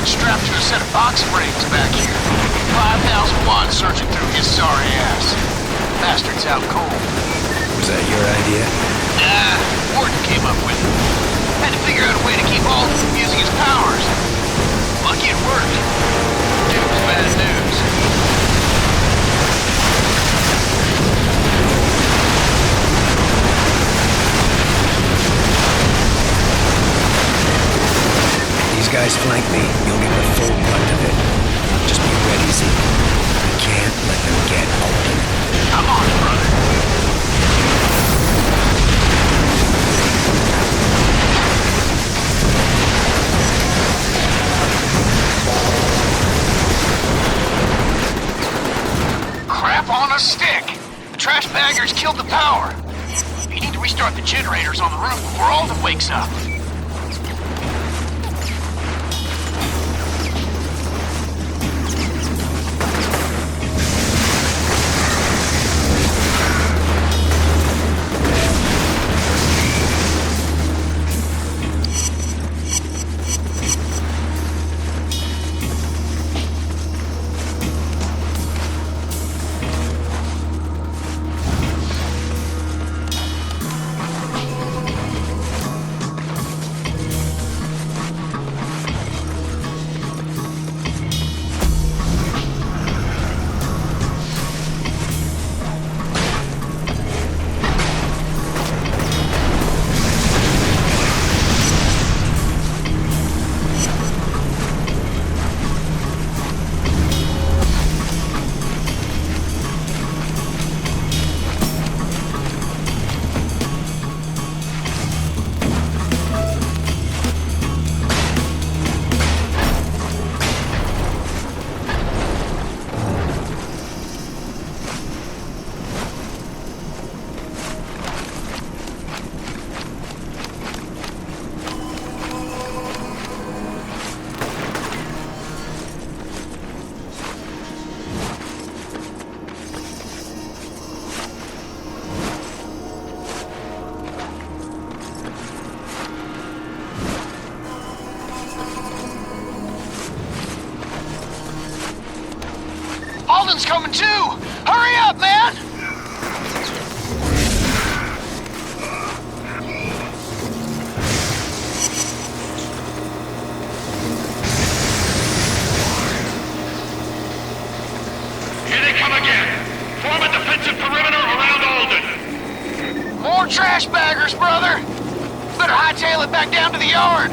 Strapped to a set of box springs back here. 5,000 watts searching through his sorry ass. Bastard's out cold. Was that your idea? Nah, Warden came up with it. Had to figure out a way to keep Alden from using his powers. Lucky it worked. Dude's bad news. These guys flank me. You'll get the full brunt of it. Just be ready, Zeke. We can't let them get Alden. I'm on it, brother. Crap on a stick! The trash baggers killed the power. You need to restart the generators on the roof before Alden wakes up. Alden's coming too! Hurry up, man! Here they come again! Form a defensive perimeter around Alden! More trash baggers, brother! Better hightail it back down to the yard!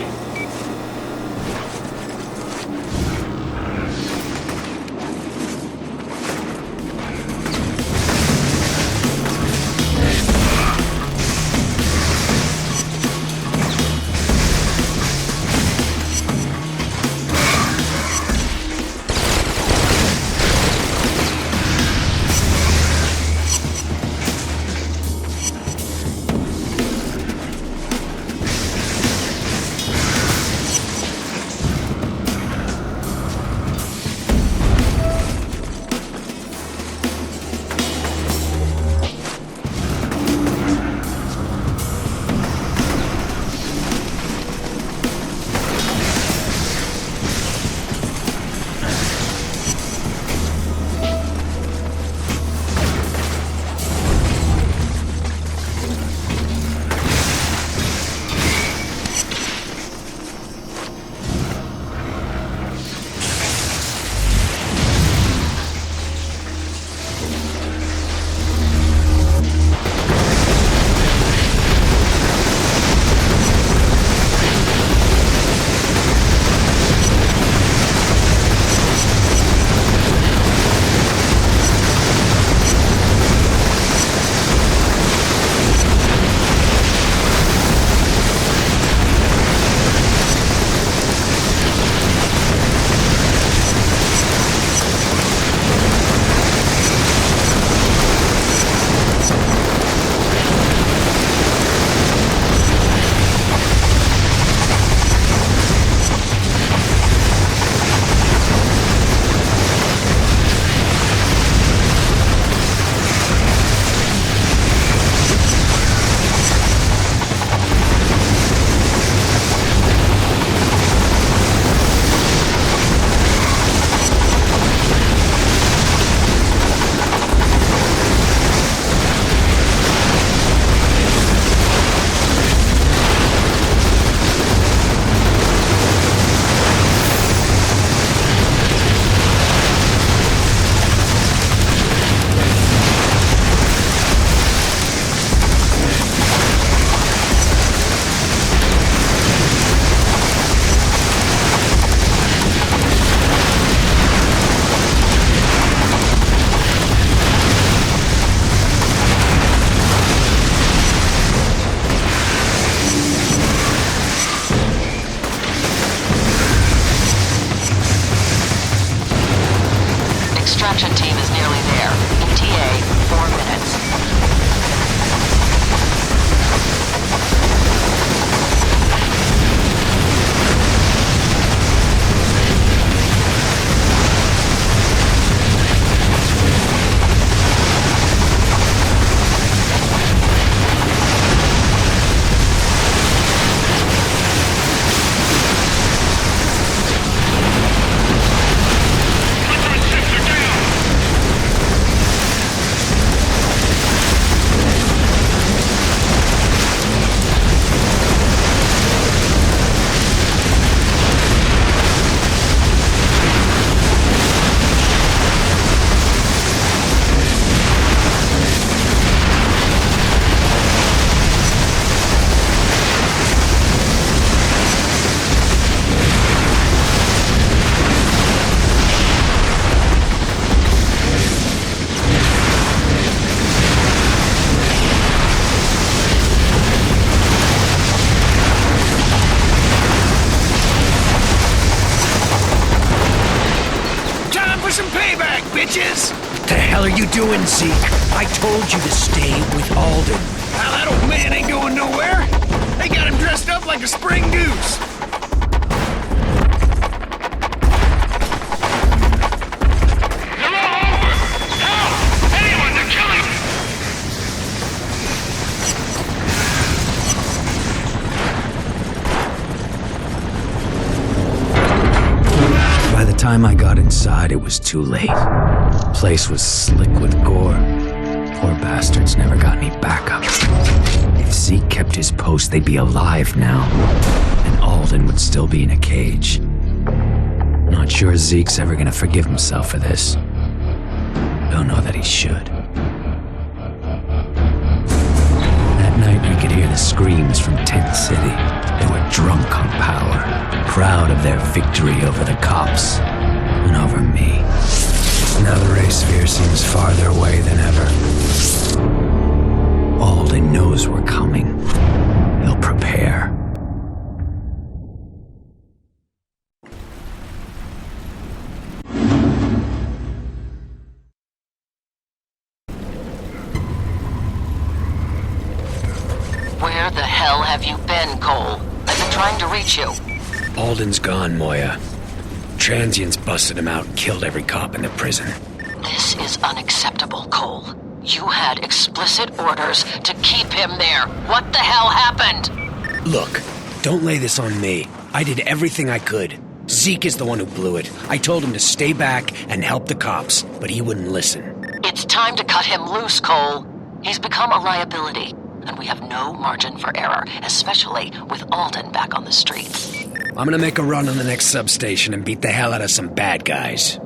are you doing, Zeke? I told you to stay with Alden. Now that old man ain't going nowhere. They got him dressed up like a spring goose. They're all over! Help! Anyone, they're killing me! By the time I got inside, it was too late. The place was slick with gore. Poor bastards never got any backup. If Zeke kept his post, they'd be alive now. And Alden would still be in a cage. Not sure Zeke's ever gonna forgive himself for this. Don't know that he should. That night, we could hear the screams from Tent City. They were drunk on power, proud of their victory over the cops and over me. Now the race sphere seems farther away than ever. Alden knows we're coming. He'll prepare. Where the hell have you been, Cole? I've been trying to reach you. Alden's gone, Moya. Transients busted him out and killed every cop in the prison. This is unacceptable, Cole. You had explicit orders to keep him there. What the hell happened? Look, don't lay this on me. I did everything I could. Zeke is the one who blew it. I told him to stay back and help the cops, but he wouldn't listen. It's time to cut him loose, Cole. He's become a liability, and we have no margin for error, especially with Alden back on the streets. I'm gonna make a run on the next substation and beat the hell out of some bad guys.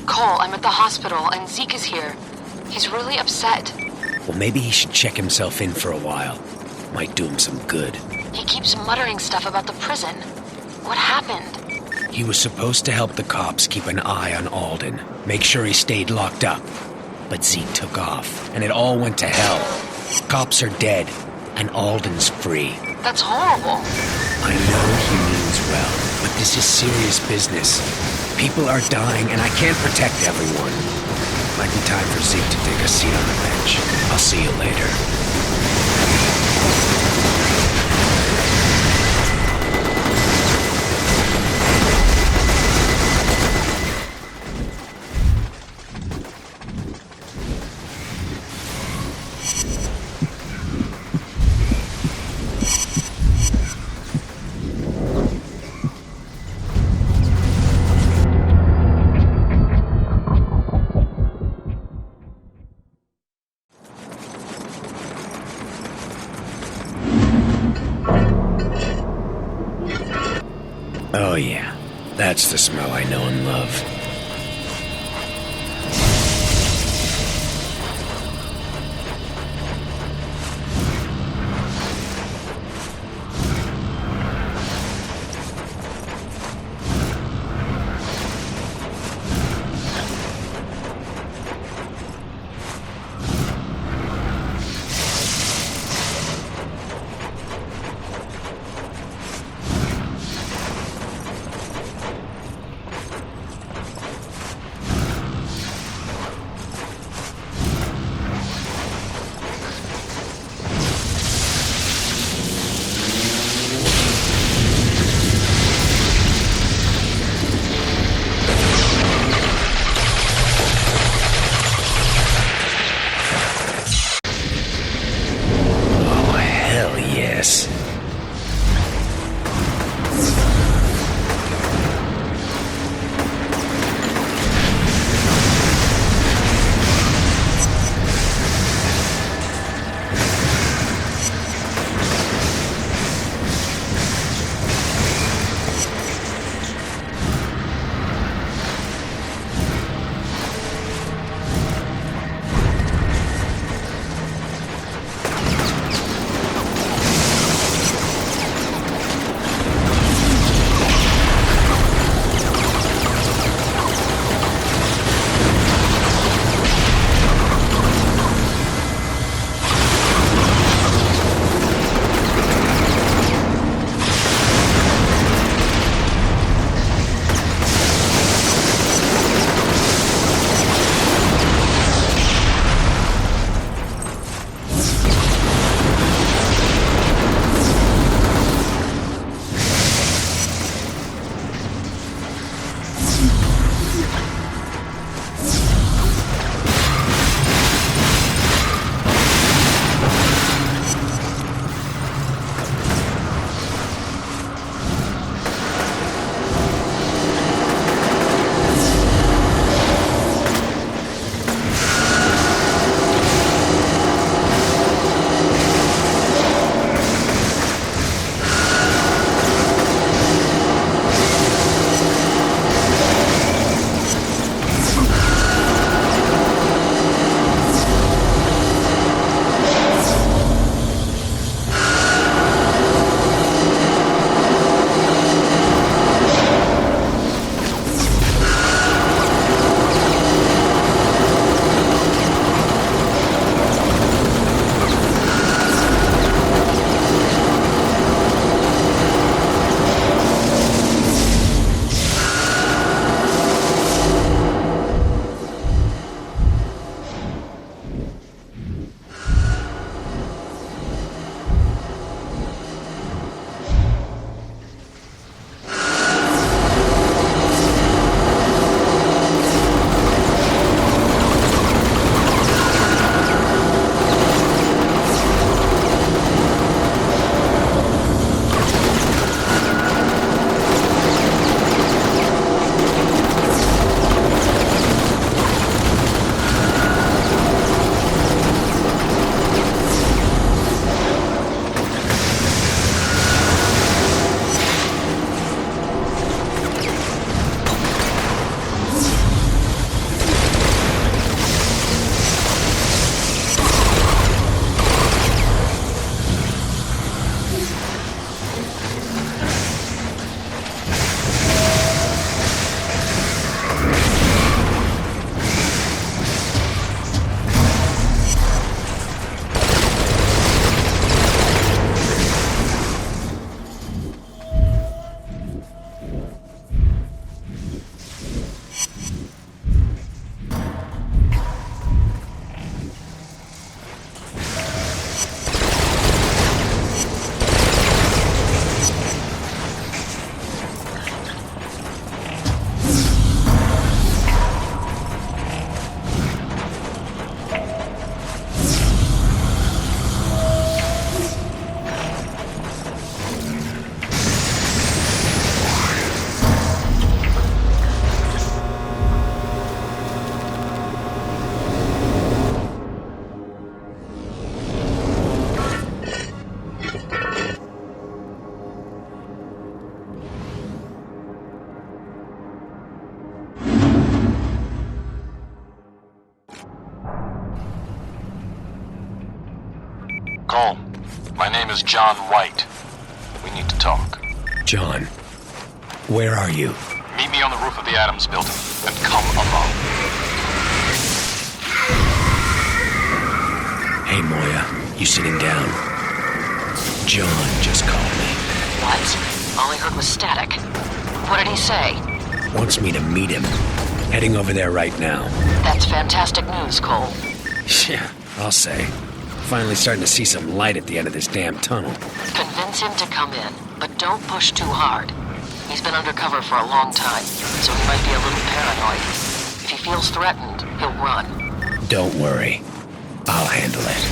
Cole, I'm at the hospital, and Zeke is here. He's really upset. Well, maybe he should check himself in for a while. Might do him some good. He keeps muttering stuff about the prison. What happened? He was supposed to help the cops keep an eye on Alden, make sure he stayed locked up. But Zeke took off, and it all went to hell. Cops are dead, and Alden's free. That's horrible. I know he means well, but this is serious business. People are dying, and I can't protect everyone. Might be time for Zeke to take a seat on the bench. I'll see you later. Oh yeah, that's the smell I know and love. Cole, my name is John White. We need to talk. John, where are you? Meet me on the roof of the Adams building, and come alone. Hey, Moya, you sitting down? John just called me. What? All I heard was static. What did he say? Wants me to meet him. Heading over there right now. That's fantastic news, Cole. Yeah, I'll say. Finally starting to see some light at the end of this damn tunnel. Convince him to come in, but don't push too hard. He's been undercover for a long time, so he might be a little paranoid. If he feels threatened, he'll run. Don't worry. I'll handle it.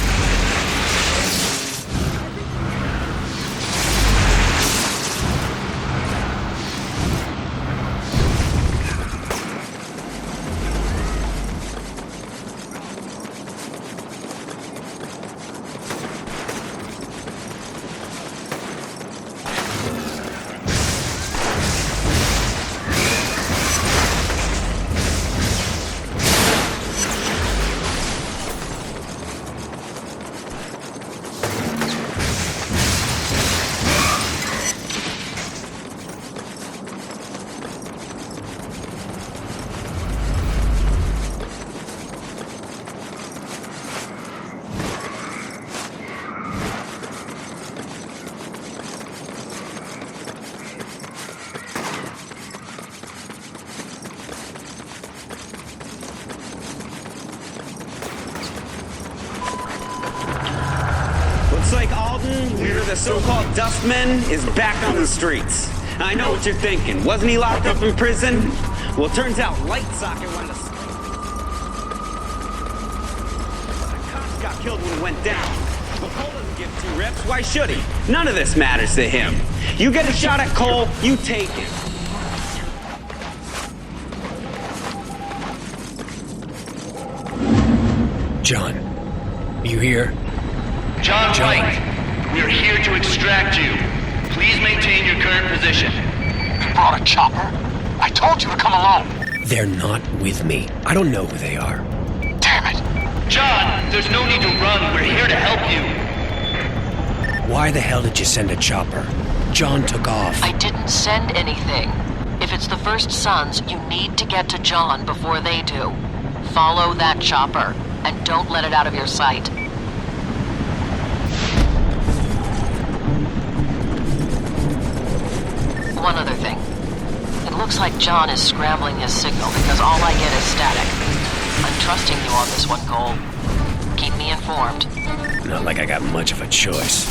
Looks like Alden, leader of the so-called Dustmen, is back on the streets. I know what you're thinking. Wasn't he locked up in prison? Well, it turns out Light Socket wanted to... The cops got killed when it went down. But Cole doesn't give two rips. Why should he? None of this matters to him. You get a shot at Cole, you take it. John, you here? John White, we're here to extract you. Please maintain your current position. You brought a chopper? I told you to come alone. They're not with me. I don't know who they are. Damn it. John, there's no need to run. We're here to help you. Why the hell did you send a chopper? John took off. I didn't send anything. If it's the First Sons, you need to get to John before they do. Follow that chopper, and don't let it out of your sight. One other thing. It looks like John is scrambling his signal because all I get is static. I'm trusting you on this one, Cole. Keep me informed. Not like I got much of a choice.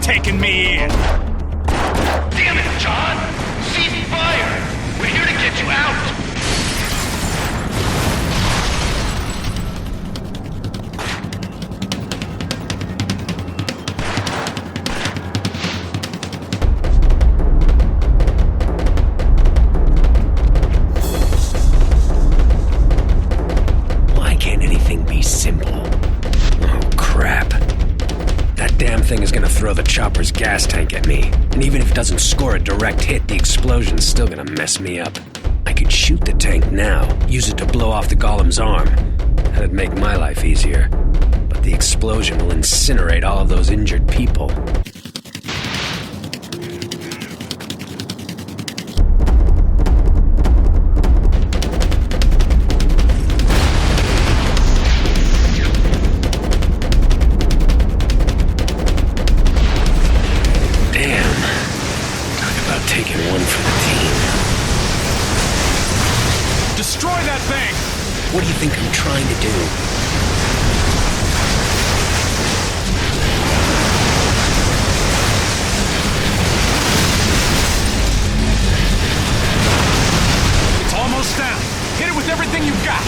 Taking me in. Damn it, John! Cease fire! We're here to get you out! thing is gonna throw the chopper's gas tank at me. And even if it doesn't score a direct hit, the explosion's still gonna mess me up. I could shoot the tank now, use it to blow off the golem's arm. That'd make my life easier. But the explosion will incinerate all of those injured people. What do you think I'm trying to do? It's almost down. Hit it with everything you've got.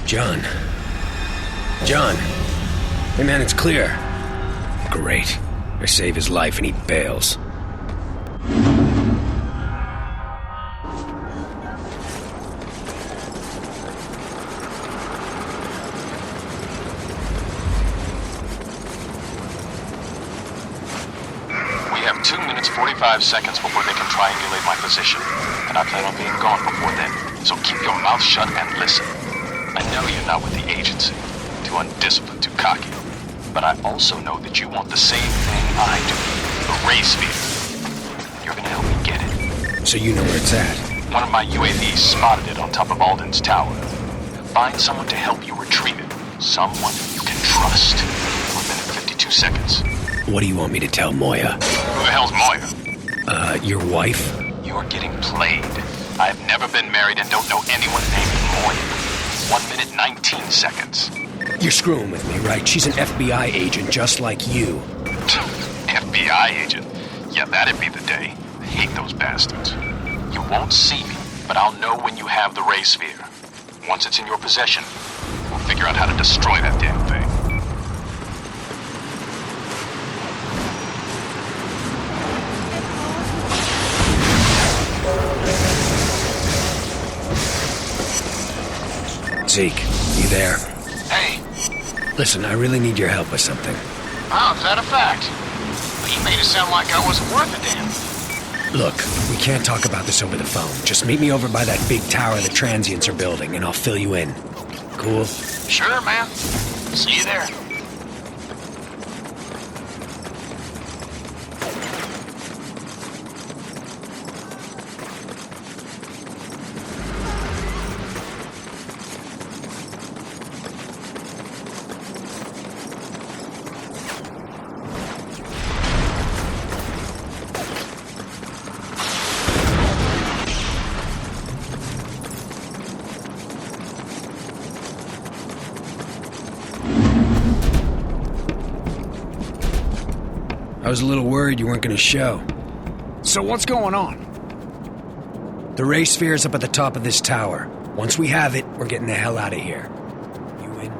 John. John. Hey man, it's clear. Great. I save his life and he bails. We have 2 minutes 45 seconds before they can triangulate my position, and I plan on being gone before then, so keep your mouth shut and listen. I know you're not with the agency, too undisciplined, too cocky, but I also know that you want the same thing I do, the ray sphere. You're gonna help me get it. So you know where it's at? One of my UAVs spotted it on top of Alden's tower. Find someone to help you retrieve it, someone you can trust. 1 minute 52 seconds. What do you want me to tell Moya? Who the hell's Moya? Your wife? You're getting played. I've never been married and don't know anyone named Moya. 1 minute 19 seconds. You're screwing with me, right? She's an FBI agent just like you. FBI agent? Yeah, that'd be the day. I hate those bastards. You won't see me, but I'll know when you have the ray sphere. Once it's in your possession, we'll figure out how to destroy that damn thing. Zeke, you there? Hey. Listen, I really need your help with something. Oh, is that a fact? Well, you made it sound like I wasn't worth a damn. Look, we can't talk about this over the phone. Just meet me over by that big tower the transients are building, and I'll fill you in. Cool? Sure, man. See you there. I was a little worried you weren't going to show. So what's going on? The ray sphere is up at the top of this tower. Once we have it, we're getting the hell out of here. You in?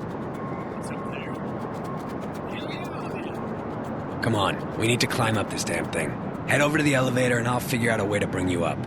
Come on, we need to climb up this damn thing. Head over to the elevator and I'll figure out a way to bring you up.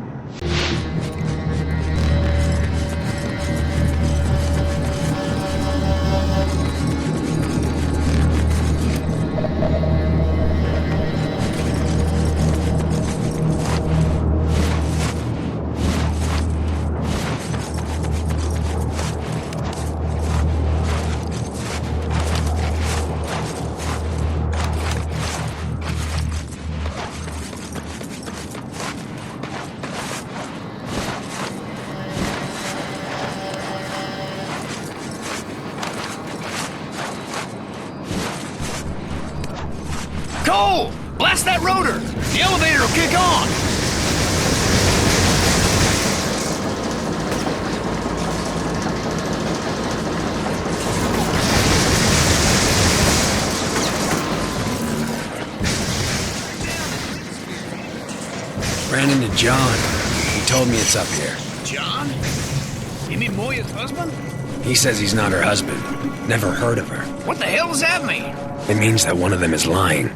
Cole! Blast that rotor! The elevator will kick on! Ran into John. He told me it's up here. John? You mean Moya's husband? He says he's not her husband. Never heard of her. What the hell does that mean? It means that one of them is lying.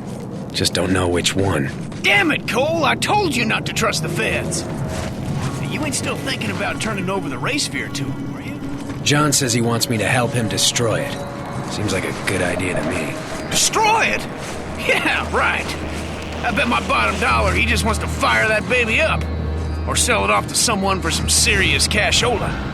Just don't know which one. Damn it, Cole! I told you not to trust the feds. You ain't still thinking about turning over the ray sphere to them, were you? John says he wants me to help him destroy it. Seems like a good idea to me. Destroy it? Yeah, right. I bet my bottom dollar he just wants to fire that baby up. Or sell it off to someone for some serious cashola.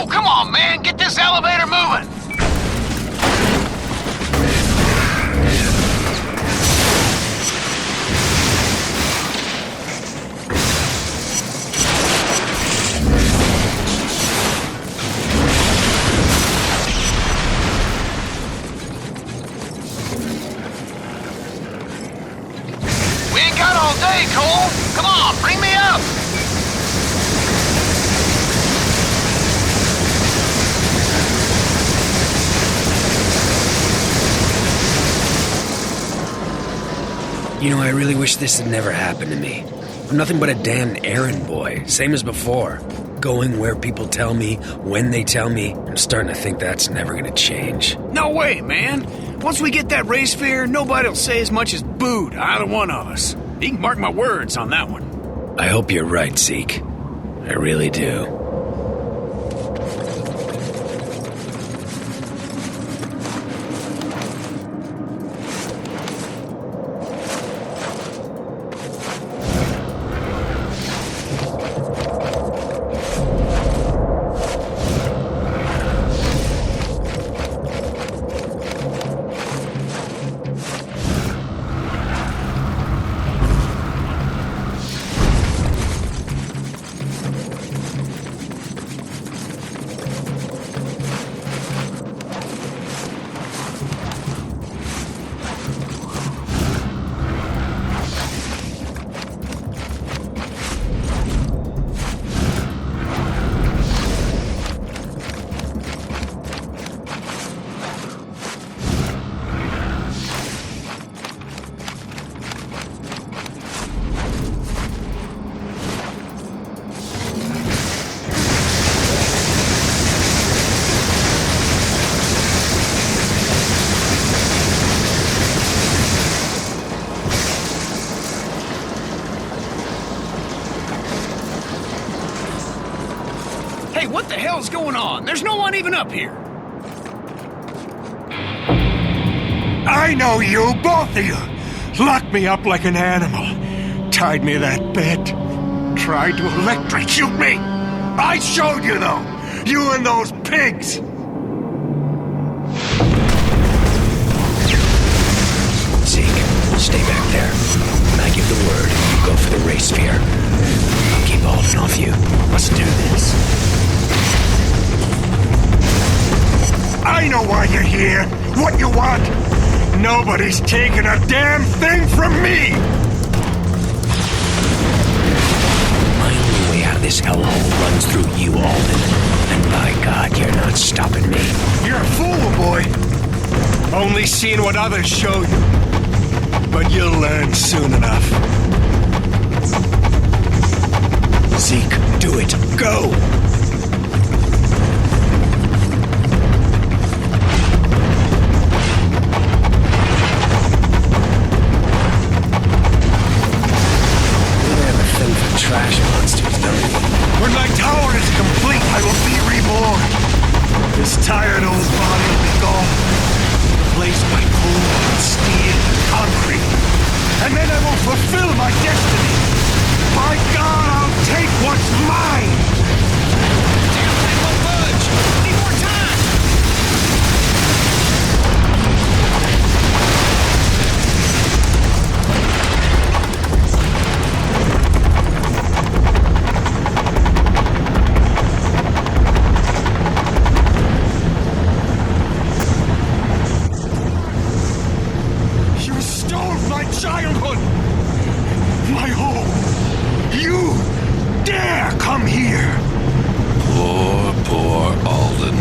Come on, man, get this elevator moving! We ain't got all day, Cole. Come on, bring me up! You know, I really wish this had never happened to me. I'm nothing but a damned errand boy, same as before. Going where people tell me, when they tell me. I'm starting to think that's never gonna change. No way, man. Once we get that race fair, nobody'll say as much as boo to either one of us. You can mark my words on that one. I hope you're right, Zeke. I really do. what the hell's going on? There's no one even up here. I know you, both of you. Locked me up like an animal. Tied me to that bed. Tried to electrocute me. I showed you, though. You and those pigs. Zeke, stay back there. When I give the word, you go for the ray sphere. I'll keep Alden off you. Let's do this. I know why you're here. What you want. Nobody's taking a damn thing from me! My only way out of this hellhole runs through you, Alden. And by God, you're not stopping me. You're a fool, boy. Only seeing what others show you. But you'll learn soon enough. Zeke, do it. Go! Trash monsters, don't you? When my tower is complete, I will be reborn. This tired old body will be gone, replaced by coal and steel and concrete. And then I will fulfill my destiny. By God, I'll take what's mine! Damn thing won't budge! Need more time! Childhood! My home! You dare come here! Poor Alden.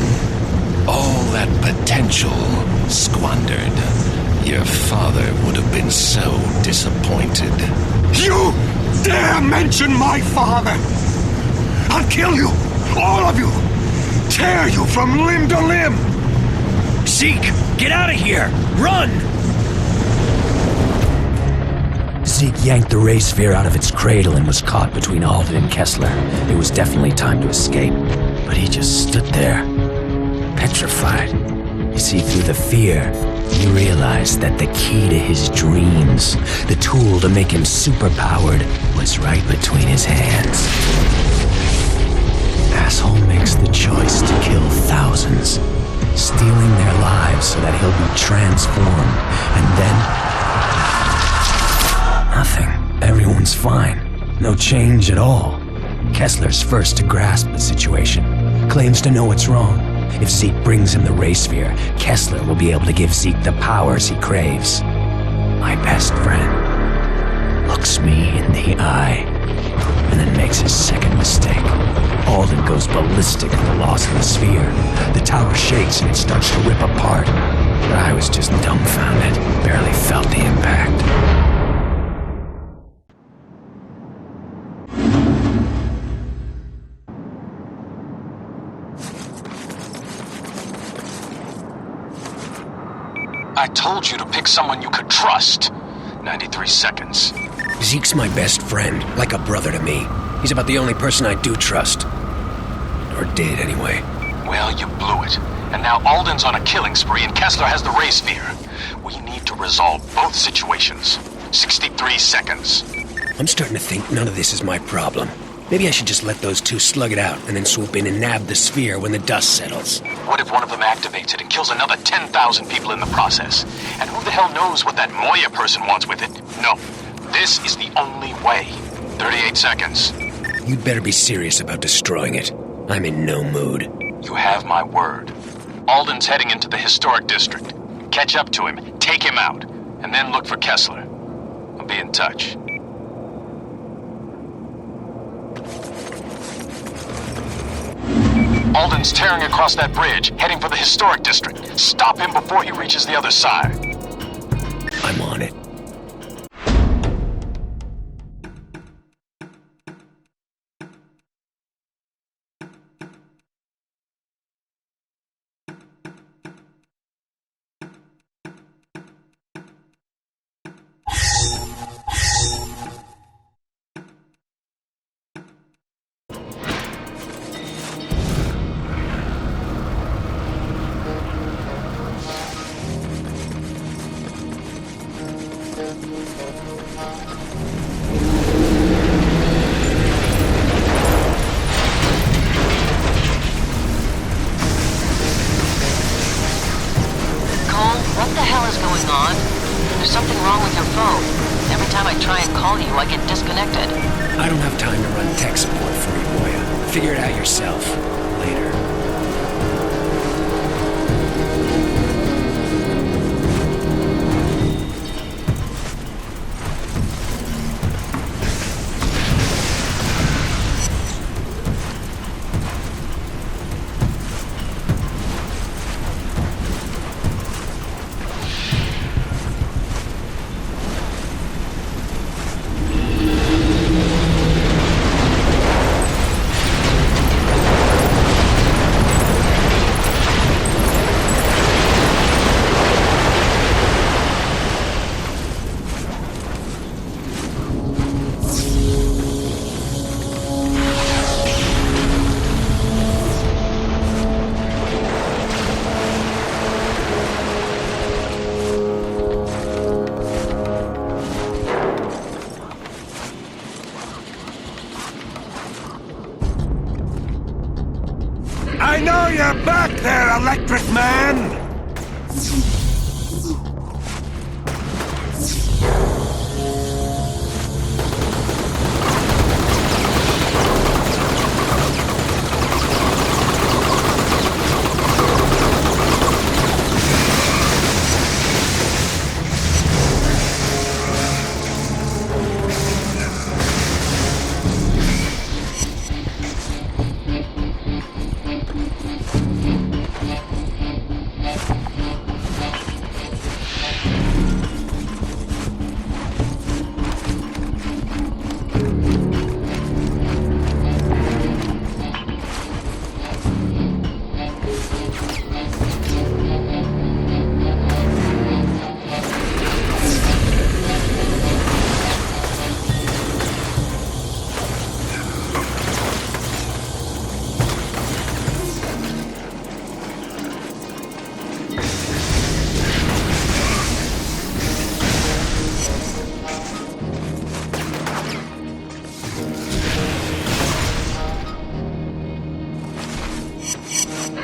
All that potential squandered. Your father would have been so disappointed. You dare mention my father! I'll kill you! All of you! Tear you from limb to limb! Zeke, get out of here! Run! Zeke yanked the ray sphere out of its cradle and was caught between Alden and Kessler. It was definitely time to escape, but he just stood there, petrified. You see, through the fear, he realized that the key to his dreams, the tool to make him superpowered, was right between his hands. Asshole makes the choice to kill thousands, stealing their lives so that he'll be transformed, and then nothing. Everyone's fine. No change at all. Kessler's first to grasp the situation. Claims to know what's wrong. If Zeke brings him the ray sphere, Kessler will be able to give Zeke the powers he craves. My best friend looks me in the eye and then makes his second mistake. Alden goes ballistic at the loss of the sphere. The tower shakes and it starts to rip apart. But I was just dumbfounded, barely felt the impact. I told you to pick someone you could trust. 93 seconds. Zeke's my best friend, like a brother to me. He's about the only person I do trust. Or did, anyway. Well, you blew it. And now Alden's on a killing spree and Kessler has the ray sphere. We need to resolve both situations. 63 seconds. I'm starting to think none of this is my problem. Maybe I should just let those two slug it out and then swoop in and nab the sphere when the dust settles. What if one of them activates it and kills another 10,000 people in the process? And who the hell knows what that Moya person wants with it? No. This is the only way. 38 seconds. You'd better be serious about destroying it. I'm in no mood. You have my word. Alden's heading into the historic district. Catch up to him, take him out, and then look for Kessler. I'll be in touch. Alden's tearing across that bridge, heading for the historic district. Stop him before he reaches the other side. I'm on it. Cole, what the hell is going on? There's something wrong with your phone. Every time I try and call you, I get disconnected. I don't have time to run tech support for you, Moya. Figure it out yourself. Later. I know you're back there, Electric Man!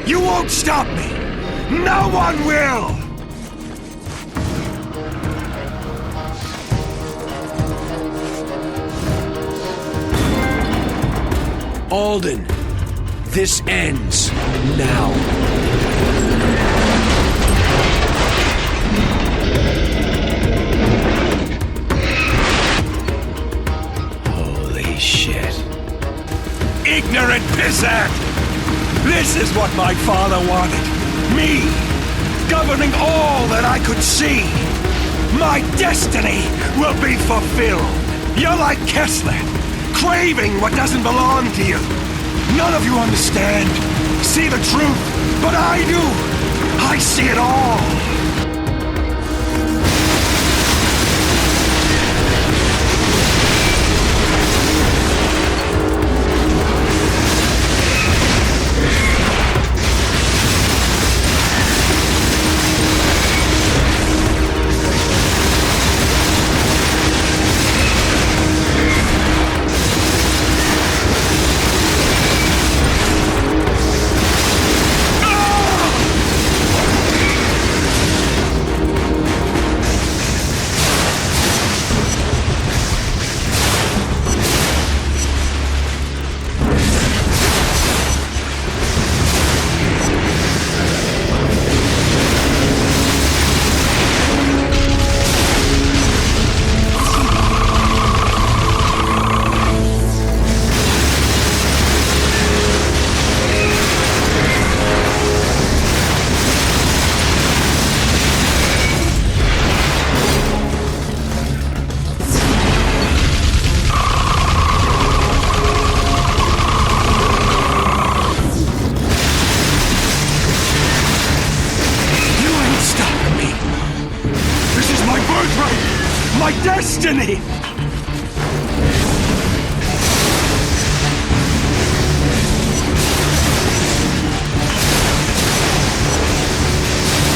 You won't stop me! No one will! Alden, this ends now. Holy shit. Ignorant pissant! This is what my father wanted. Me, governing all that I could see. My destiny will be fulfilled. You're like Kessler, craving what doesn't belong to you. None of you understand, see the truth, but I do. I see it all. My destiny!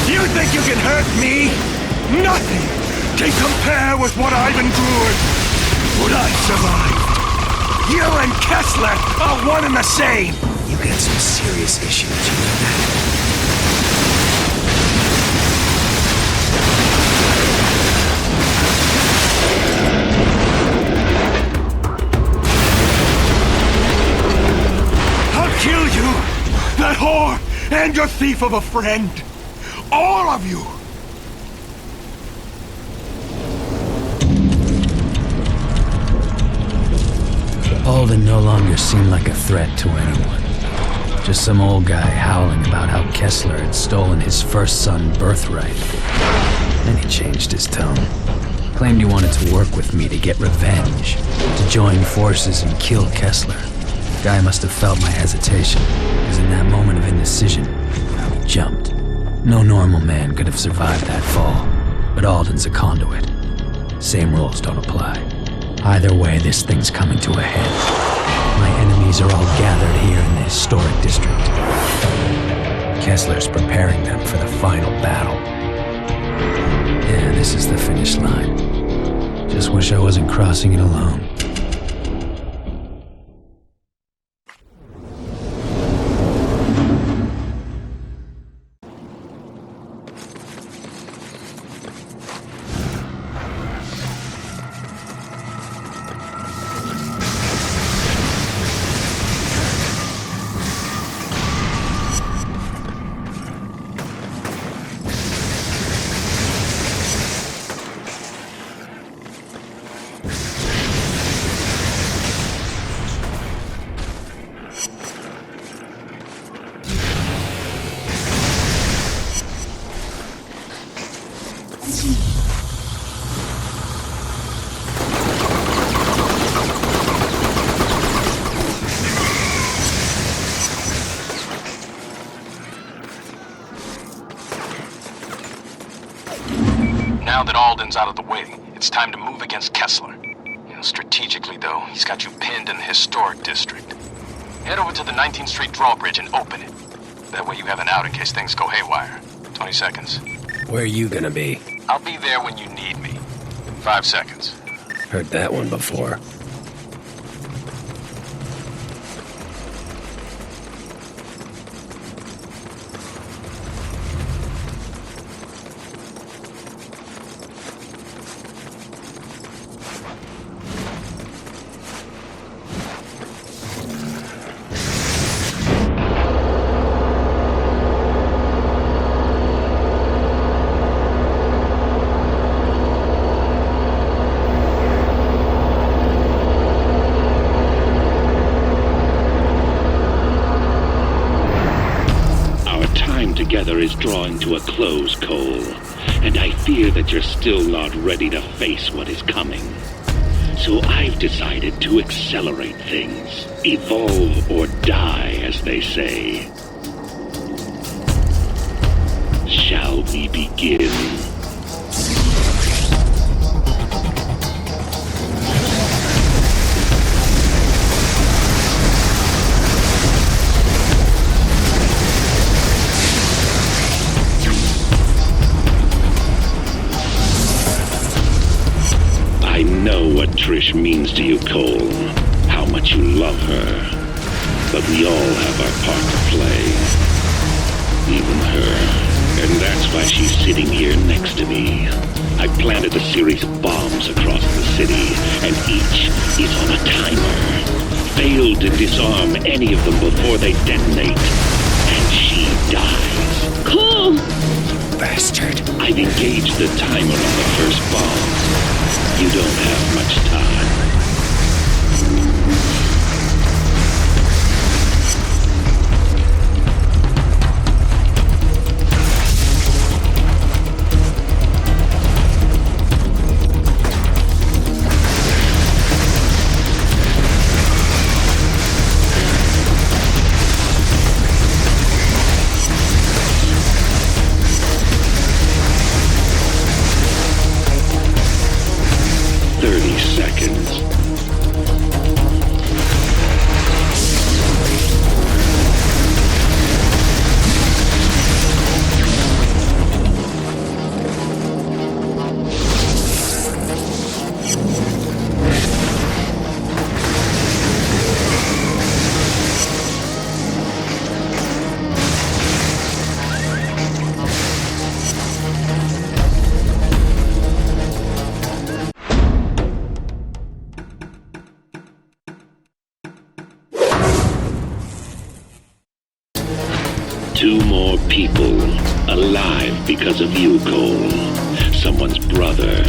You think you can hurt me? Nothing! can compare with what I've endured. But I survived. You and Kessler are one and the same. You got some serious issues, you know that? I'll kill you, that whore, and your thief of a friend. All of you. Alden no longer seemed like a threat to anyone. Just some old guy howling about how Kessler had stolen his first son's birthright. Then he changed his tone. Claimed he wanted to work with me to get revenge, to join forces and kill Kessler. Guy must have felt my hesitation, because in that moment of indecision, he jumped. No normal man could have survived that fall, but Alden's a conduit. Same rules don't apply. Either way, this thing's coming to a head. My enemies are all gathered here in the historic district. Kessler's preparing them for the final battle. Yeah, this is the finish line. Just wish I wasn't crossing it alone. Now that Alden's out of the way, it's time to move against Kessler. You know, strategically, though, he's got you pinned in the historic district. Head over to the 19th Street drawbridge and open it. That way you have an out in case things go haywire. 20 seconds. Where are you gonna be? I'll be there when you need me. 5 seconds. Heard that one before. Together is drawing to a close, Cole, and I fear that you're still not ready to face what is coming. So I've decided to accelerate things. Evolve or die, as they say. Shall we begin? I know what Trish means to you, Cole. How much you love her. But we all have our part to play. Even her. And that's why she's sitting here next to me. I planted a series of bombs across the city, and each is on a timer. Fail to disarm any of them before they detonate, and she dies. Cole! Bastard. I've engaged the timer on the first bomb. You don't have much time. because of you, Cole. Someone's brother,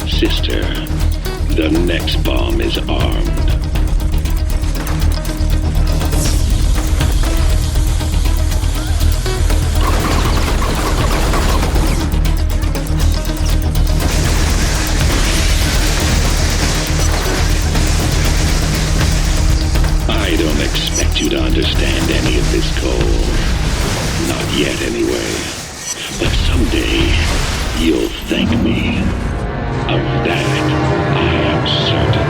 sister. The next bomb is armed. I don't expect you to understand any of this, Cole. Not yet, anyway. But someday, you'll thank me. Of that, I am certain.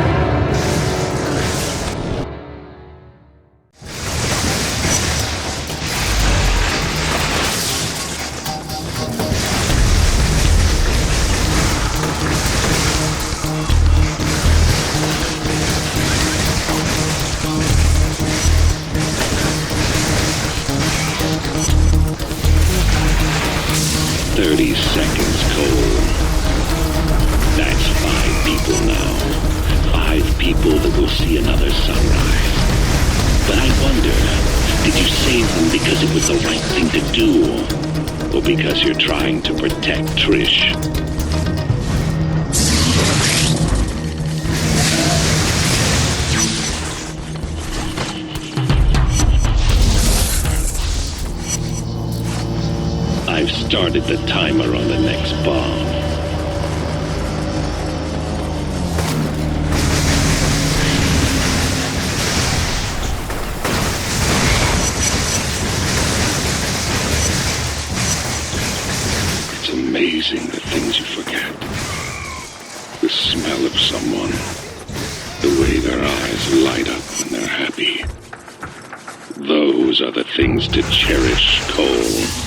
Seconds, Cole. That's 5 people now. 5 people that will see another sunrise. But I wonder, did you save them because it was the right thing to do? Or because you're trying to protect Trish? I've started the timer on the next bomb. It's amazing the things you forget. The smell of someone. The way their eyes light up when they're happy. Those are the things to cherish, Cole.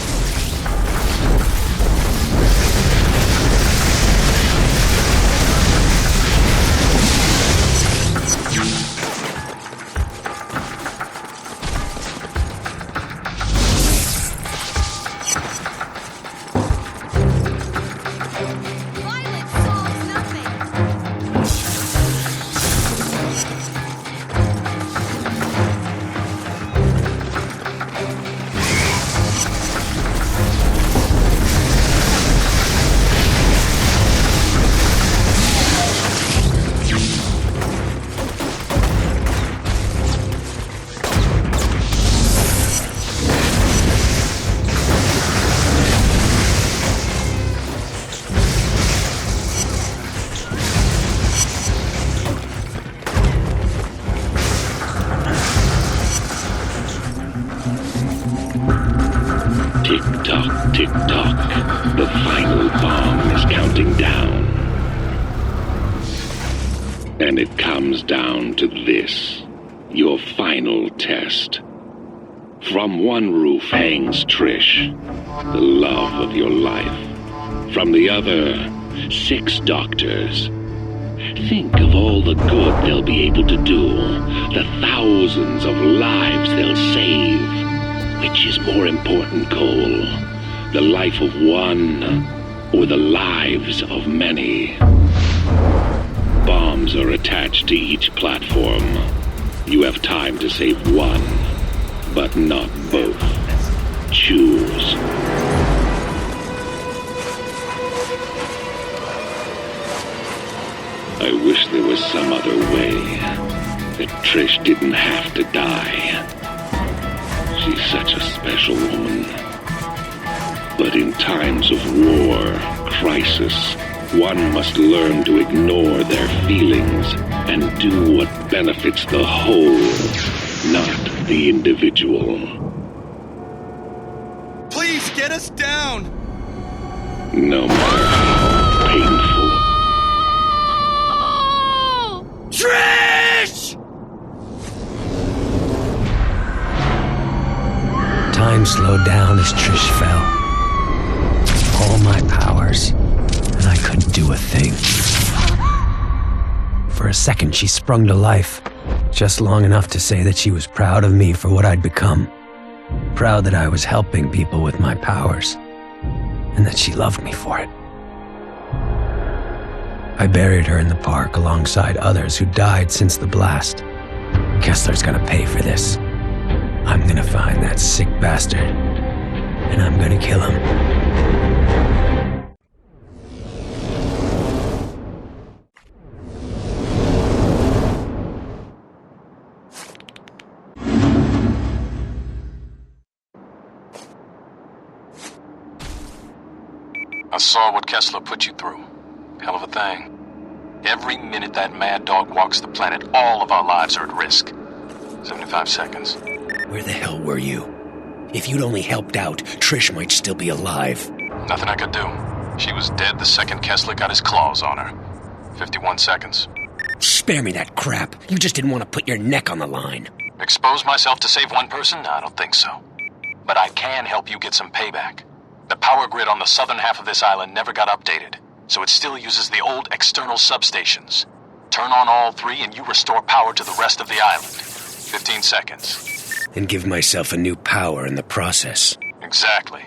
Tick-tock, tick-tock. The final bomb is counting down. And it comes down to this, your final test. From one roof hangs Trish, the love of your life. From the other, 6 doctors. Think of all the good they'll be able to do, the thousands of lives they'll save. Which is more important, Cole? The life of one, or the lives of many? Bombs are attached to each platform. You have time to save one, but not both. Choose. I wish there was some other way, that Trish didn't have to die. She's such a special woman. But in times of war, crisis, one must learn to ignore their feelings and do what benefits the whole, not the individual. Please get us down! No matter how painful. Trish! Time slowed down as Trish fell. All my powers, and I couldn't do a thing. For a second, she sprung to life, just long enough to say that she was proud of me for what I'd become. Proud that I was helping people with my powers, and that she loved me for it. I buried her in the park alongside others who died since the blast. Kessler's gonna pay for this. I'm gonna find that sick bastard, and I'm gonna kill him. I saw what Kessler put you through. Hell of a thing. Every minute that mad dog walks the planet, all of our lives are at risk. 75 seconds. Where the hell were you? If you'd only helped out, Trish might still be alive. Nothing I could do. She was dead the second Kessler got his claws on her. 51 seconds. Spare me that crap. You just didn't want to put your neck on the line. Expose myself to save one person? No, I don't think so. But I can help you get some payback. The power grid on the southern half of this island never got updated, so it still uses the old external substations. Turn on all three and you restore power to the rest of the island. 15 seconds. And give myself a new power in the process. Exactly.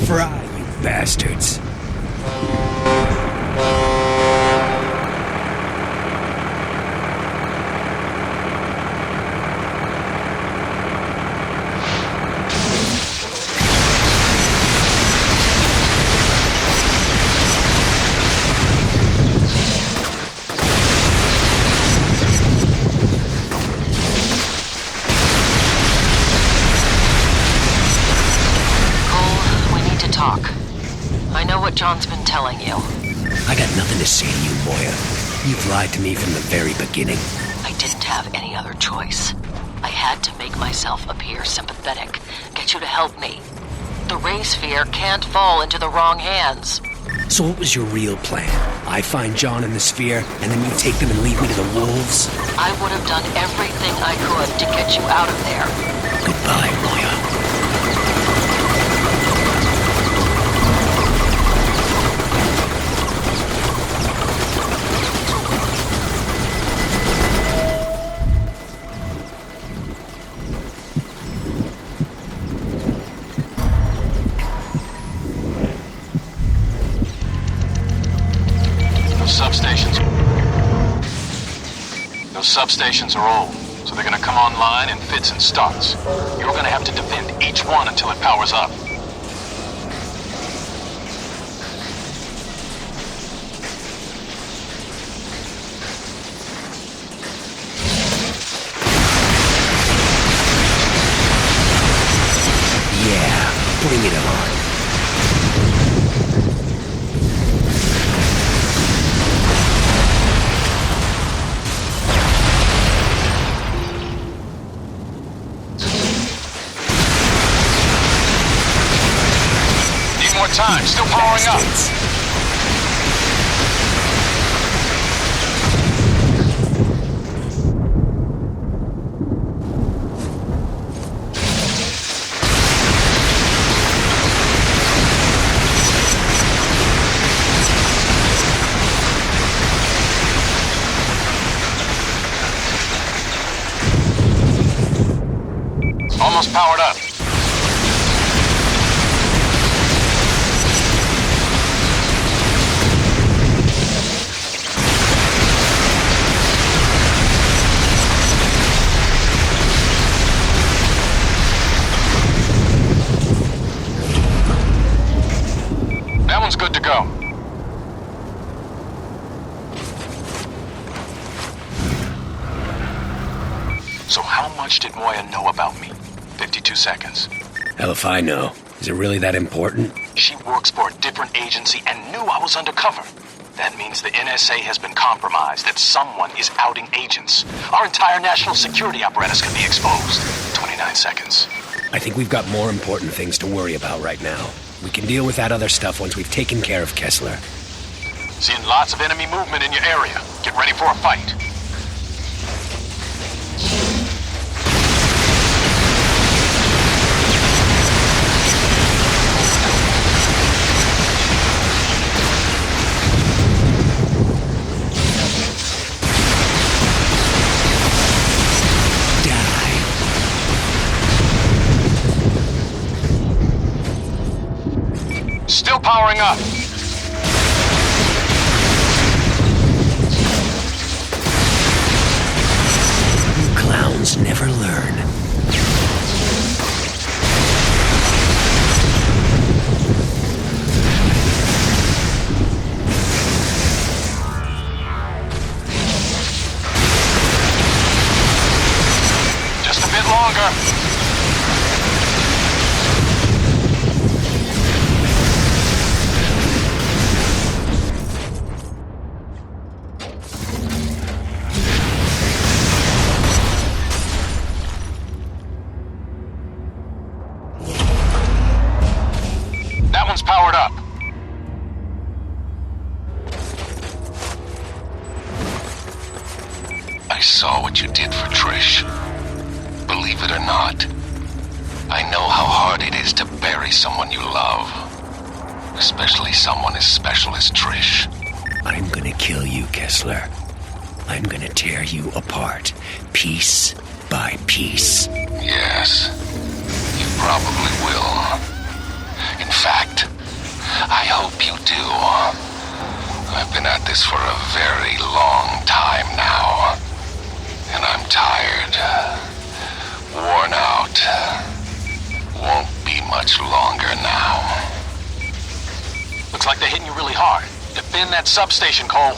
fry, you bastards. John's been telling you. I got nothing to say to you, Moya. You've lied to me from the very beginning. I didn't have any other choice. I had to make myself appear sympathetic, get you to help me. The Ray Sphere can't fall into the wrong hands. So what was your real plan? I find John in the sphere, and then you take them and leave me to the wolves? I would have done everything I could to get you out of there. Goodbye, Moya. Substations are old, so they're gonna come online in fits and starts. You're gonna have to defend each one until it powers up. Yeah, bring it on. Time, still powering up. Almost powered up. Good to go. So how much did Moya know about me? 52 seconds. Hell if I know. Is it really that important? She works for a different agency and knew I was undercover. That means the NSA has been compromised, that someone is outing agents. Our entire national security apparatus could be exposed. 29 seconds. I think we've got more important things to worry about right now. We can deal with that other stuff once we've taken care of Kessler. Seeing lots of enemy movement in your area. Get ready for a fight. Still powering up. You clowns never learn. Just a bit longer. Powered up. I saw what you did for Trish. Believe it or not, I know how hard it is to bury someone you love. Especially someone as special as Trish. I'm gonna kill you, Kessler. I'm gonna tear you apart, piece by piece. Yes, you probably will. In fact, at this for a very long time now. And I'm tired. Worn out. Won't be much longer now. Looks like they're hitting you really hard. Defend that substation, Cole.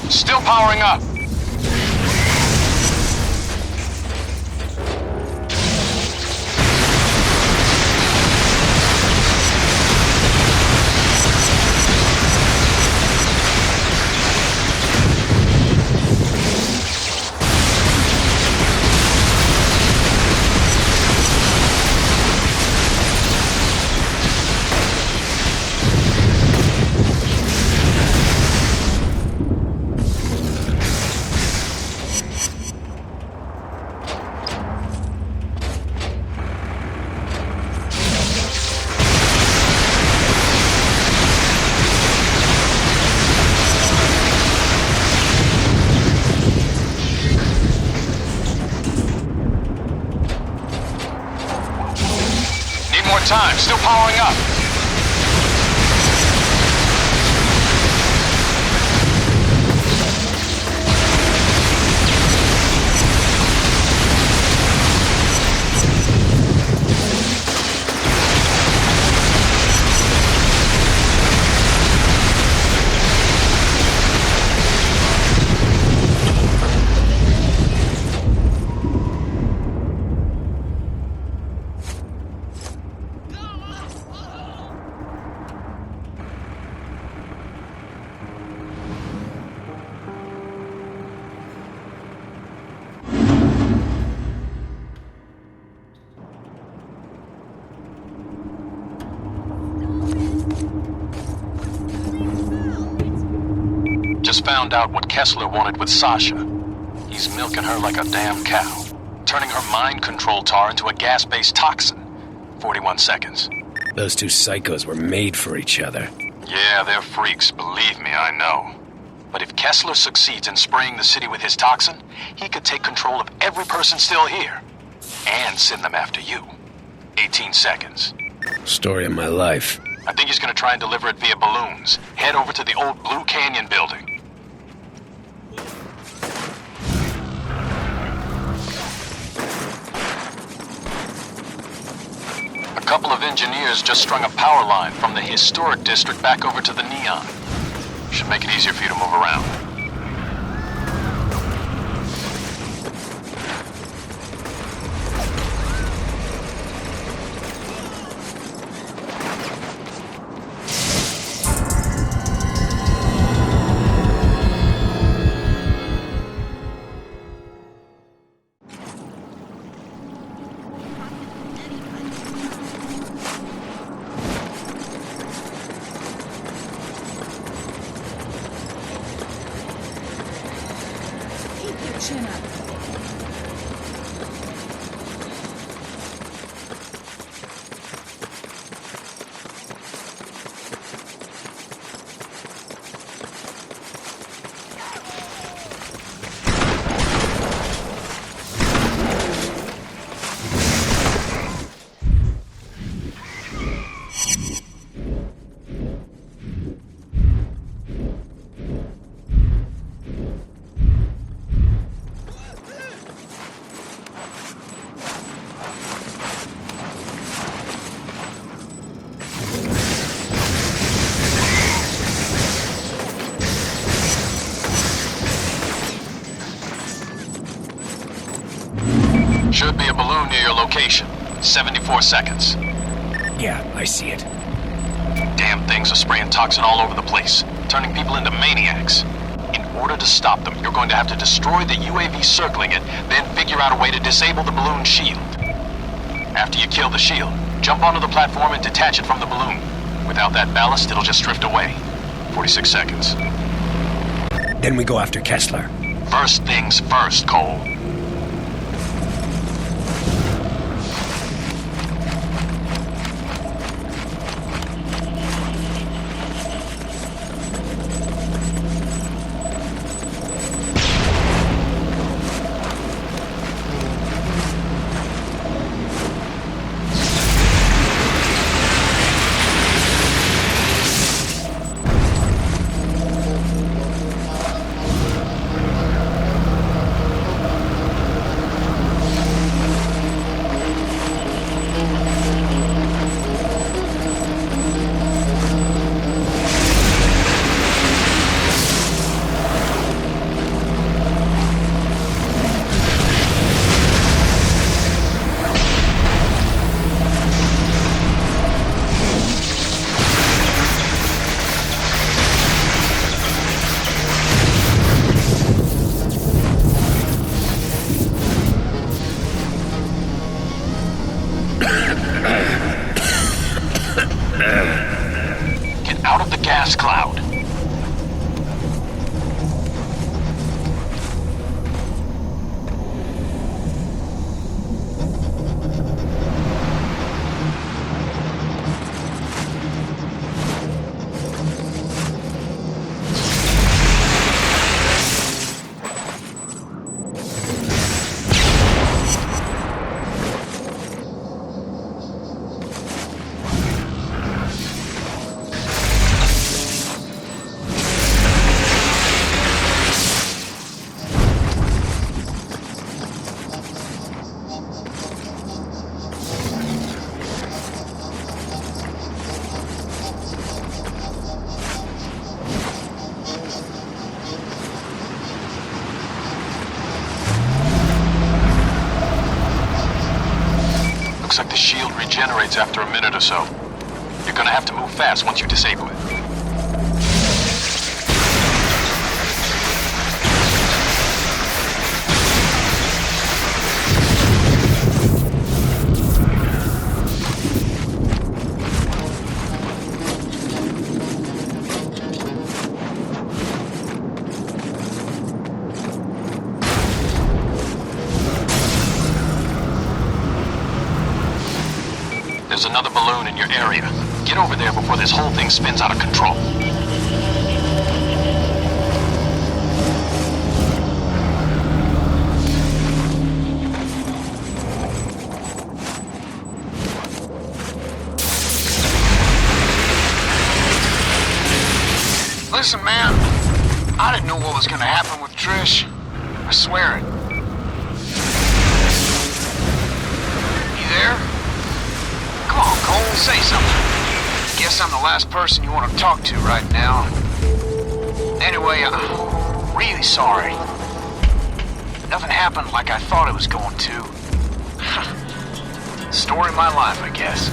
Still powering up. Time, still powering up. Just found out what Kessler wanted with Sasha. He's milking her like a damn cow, turning her mind control tar into a gas-based toxin. 41 seconds. Those two psychos were made for each other. Yeah, they're freaks, believe me, I know. But if Kessler succeeds in spraying the city with his toxin, he could take control of every person still here. And send them after you. 18 seconds. Story of my life. I think he's gonna try and deliver it via balloons. Head over to the old Blue Canyon building. A couple of engineers just strung a power line from the historic district back over to the Neon. Should make it easier for you to move around. Chin up. Should be a balloon near your location. 74 seconds. Yeah, I see it. Damn things are spraying toxin all over the place, turning people into maniacs. In order to stop them, you're going to have to destroy the UAV circling it, then figure out a way to disable the balloon shield. After you kill the shield, jump onto the platform and detach it from the balloon. Without that ballast, it'll just drift away. 46 seconds. Then we go after Kessler. First things first, Cole. Get out of the gas cloud. Looks like the shield regenerates after a minute or so. You're gonna have to move fast once you disable it. There's another balloon in your area. Get over there before this whole thing spins out of control. Listen, man, I didn't know what was gonna happen with Trish. I swear it. You there? Come on, Cole, say something. Guess I'm the last person you want to talk to right now. Anyway, I'm really sorry. Nothing happened like I thought it was going to. Story of my life, I guess.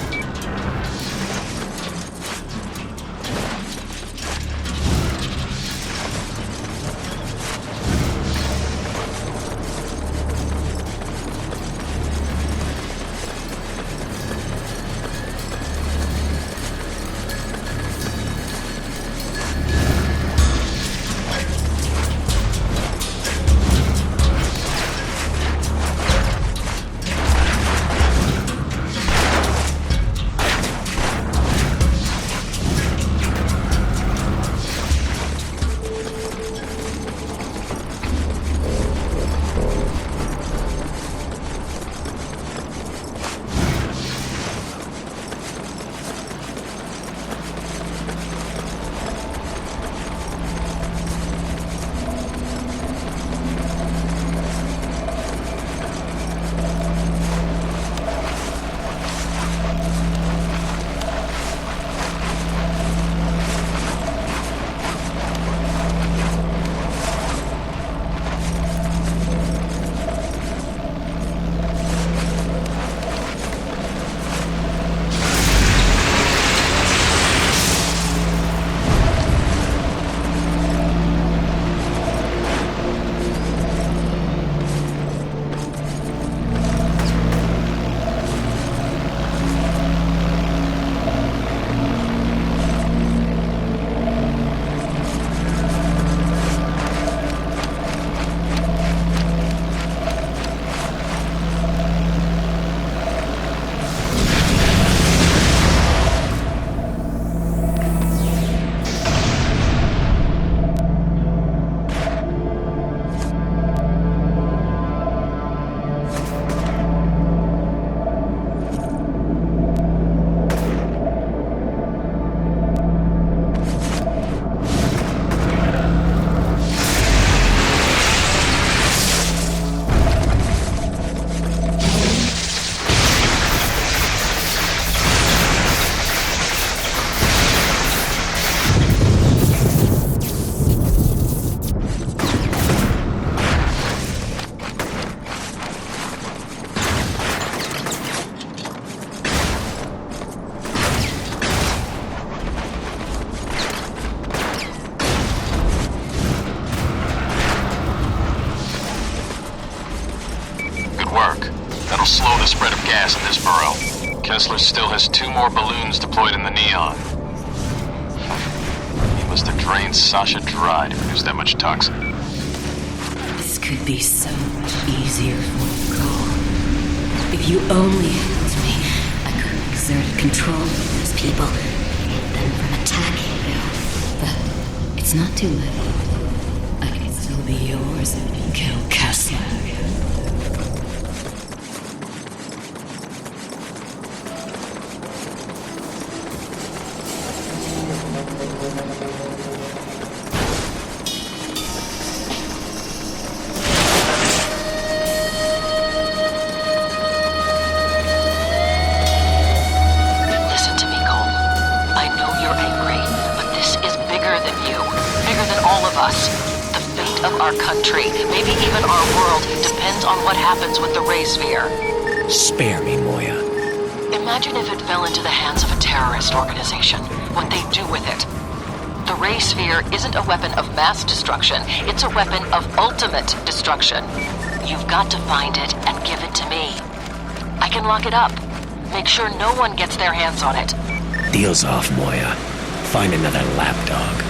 Good work. That'll slow the spread of gas in this burrow. Kessler still has 2 more balloons deployed in the neon. He must have drained Sasha dry to produce that much toxin. This could be so much easier for you, Cole. If you only helped me, I could have exerted control over those people, keep them from attacking you. But it's not too late. I can still be yours if you kill Kessler. Listen to me, Cole. I know you're angry, but this is bigger than you. Bigger than all of us. The fate of our country, maybe even our world, depends on what happens with the Ray Sphere. Spare me, Moya. Imagine if it fell into the hands of a terrorist organization. What they'd do with it. The Ray Sphere isn't a weapon of mass destruction. It's a weapon of ultimate destruction. You've got to find it and give it to me. I can lock it up. Make sure no one gets their hands on it. Deal's off, Moya. Find another lapdog.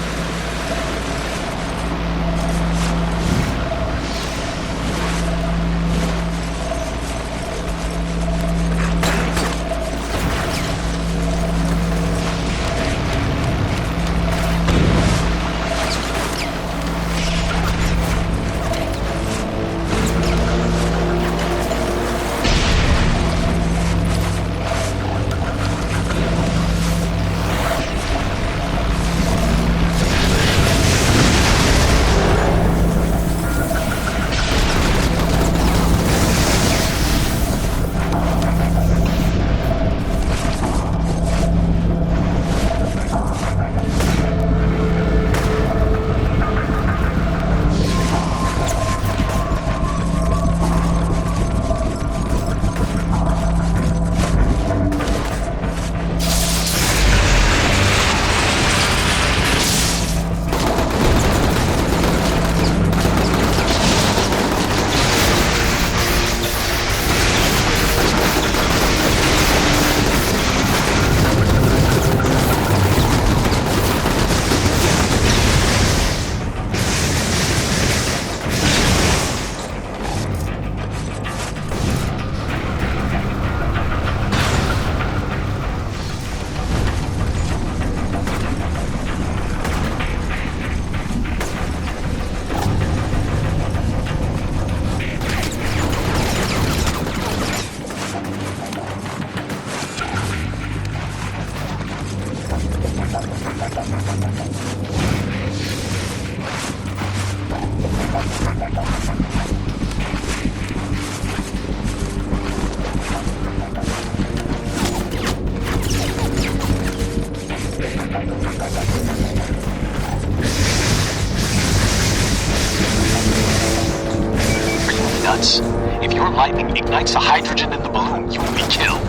Nuts. If your lightning ignites the hydrogen in the balloon, you will be killed.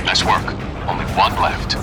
Nice work. Only one left.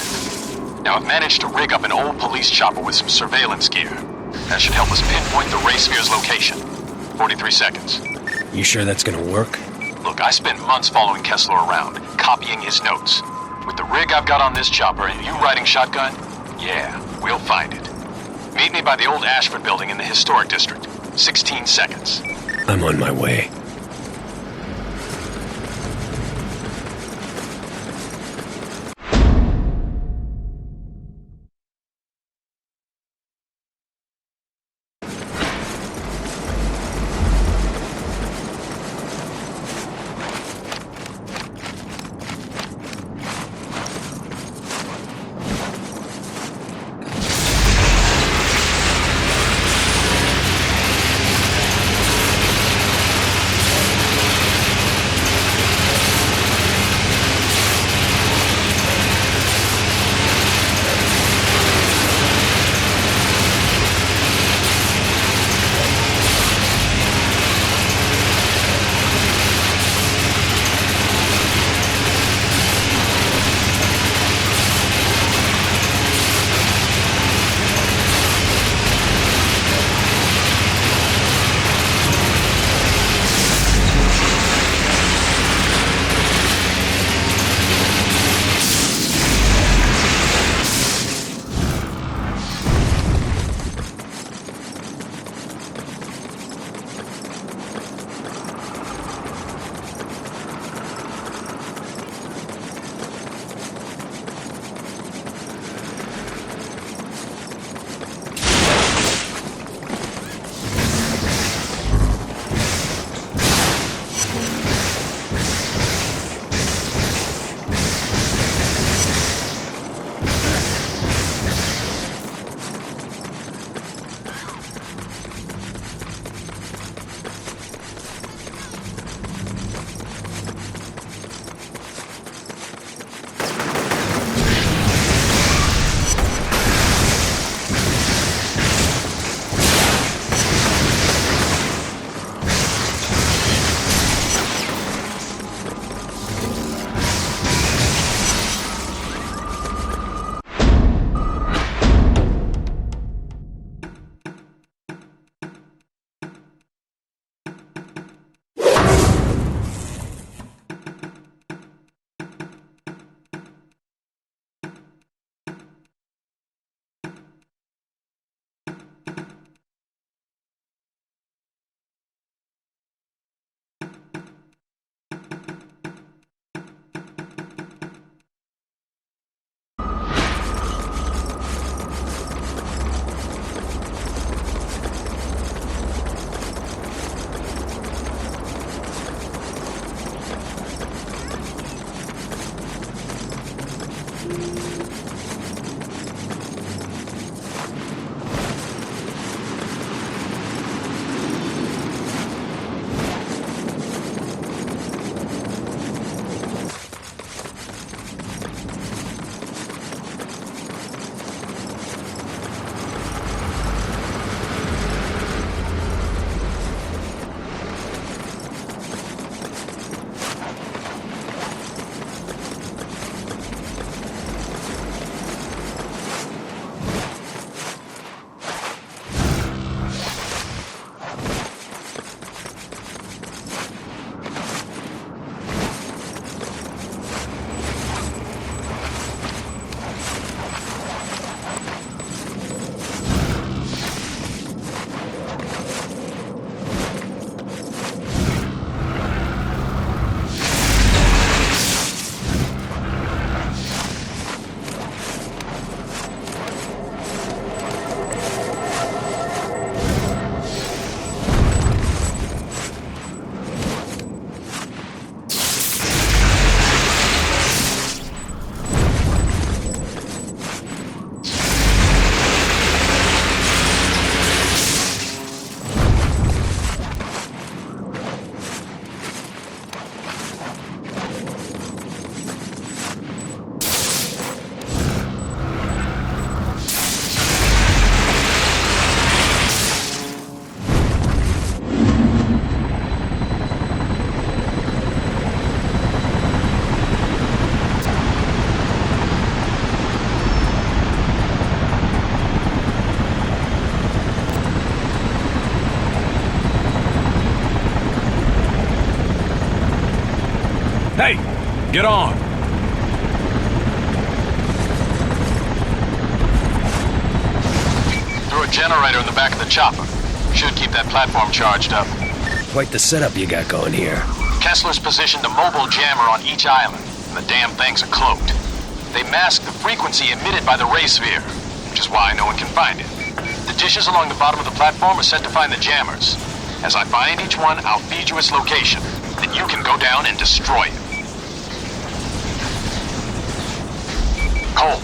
opposite. Now I've managed to rig up an old police chopper with some surveillance gear. That should help us pinpoint the Ray Sphere's location. 43 seconds. You sure that's gonna work? Look, I spent months following Kessler around, copying his notes. With the rig I've got on this chopper and you riding shotgun, yeah, we'll find it. Meet me by the old Ashford building in the historic district. 16 seconds. I'm on my way. Get on! Throw a generator in the back of the chopper. Should keep that platform charged up. Quite the setup you got going here. Kessler's positioned a mobile jammer on each island, and the damn things are cloaked. They mask the frequency emitted by the ray sphere, which is why no one can find it. The dishes along the bottom of the platform are set to find the jammers. As I find each one, I'll feed you its location. Then you can go down and destroy it. Cole,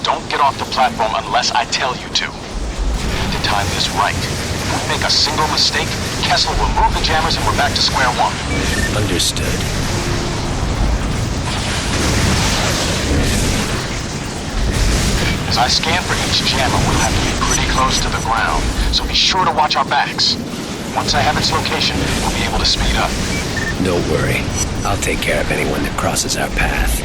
don't get off the platform unless I tell you to. To time this right. If we make a single mistake, Kessler will move the jammers and we're back to square one. Understood. As I scan for each jammer, we'll have to be pretty close to the ground, so be sure to watch our backs. Once I have its location, we'll be able to speed up. Don't worry. I'll take care of anyone that crosses our path.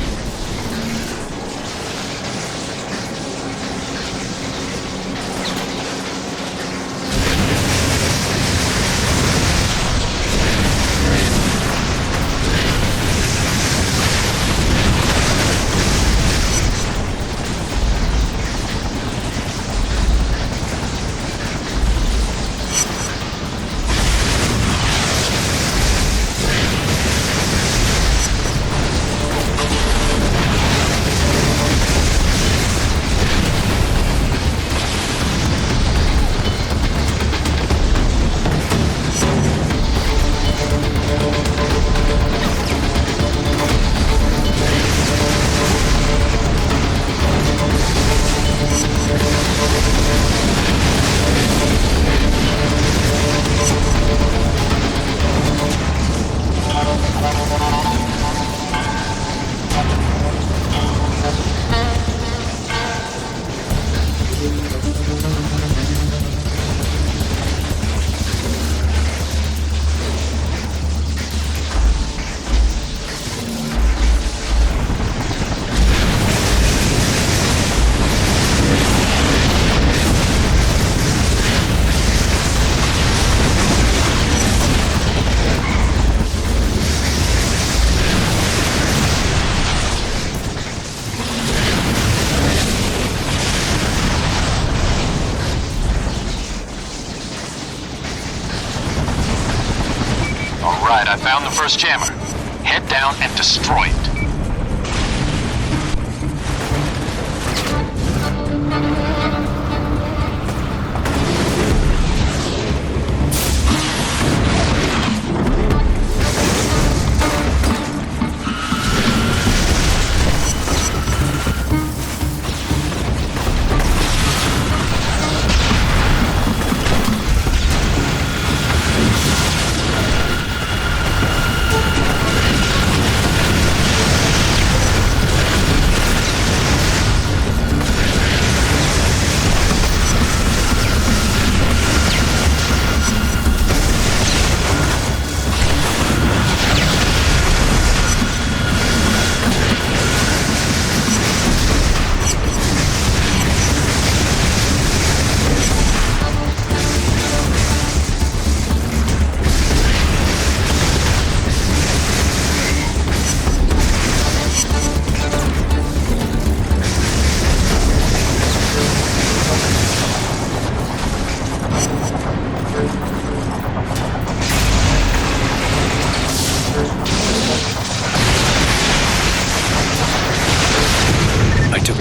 I found the first jammer. Head down and destroy it.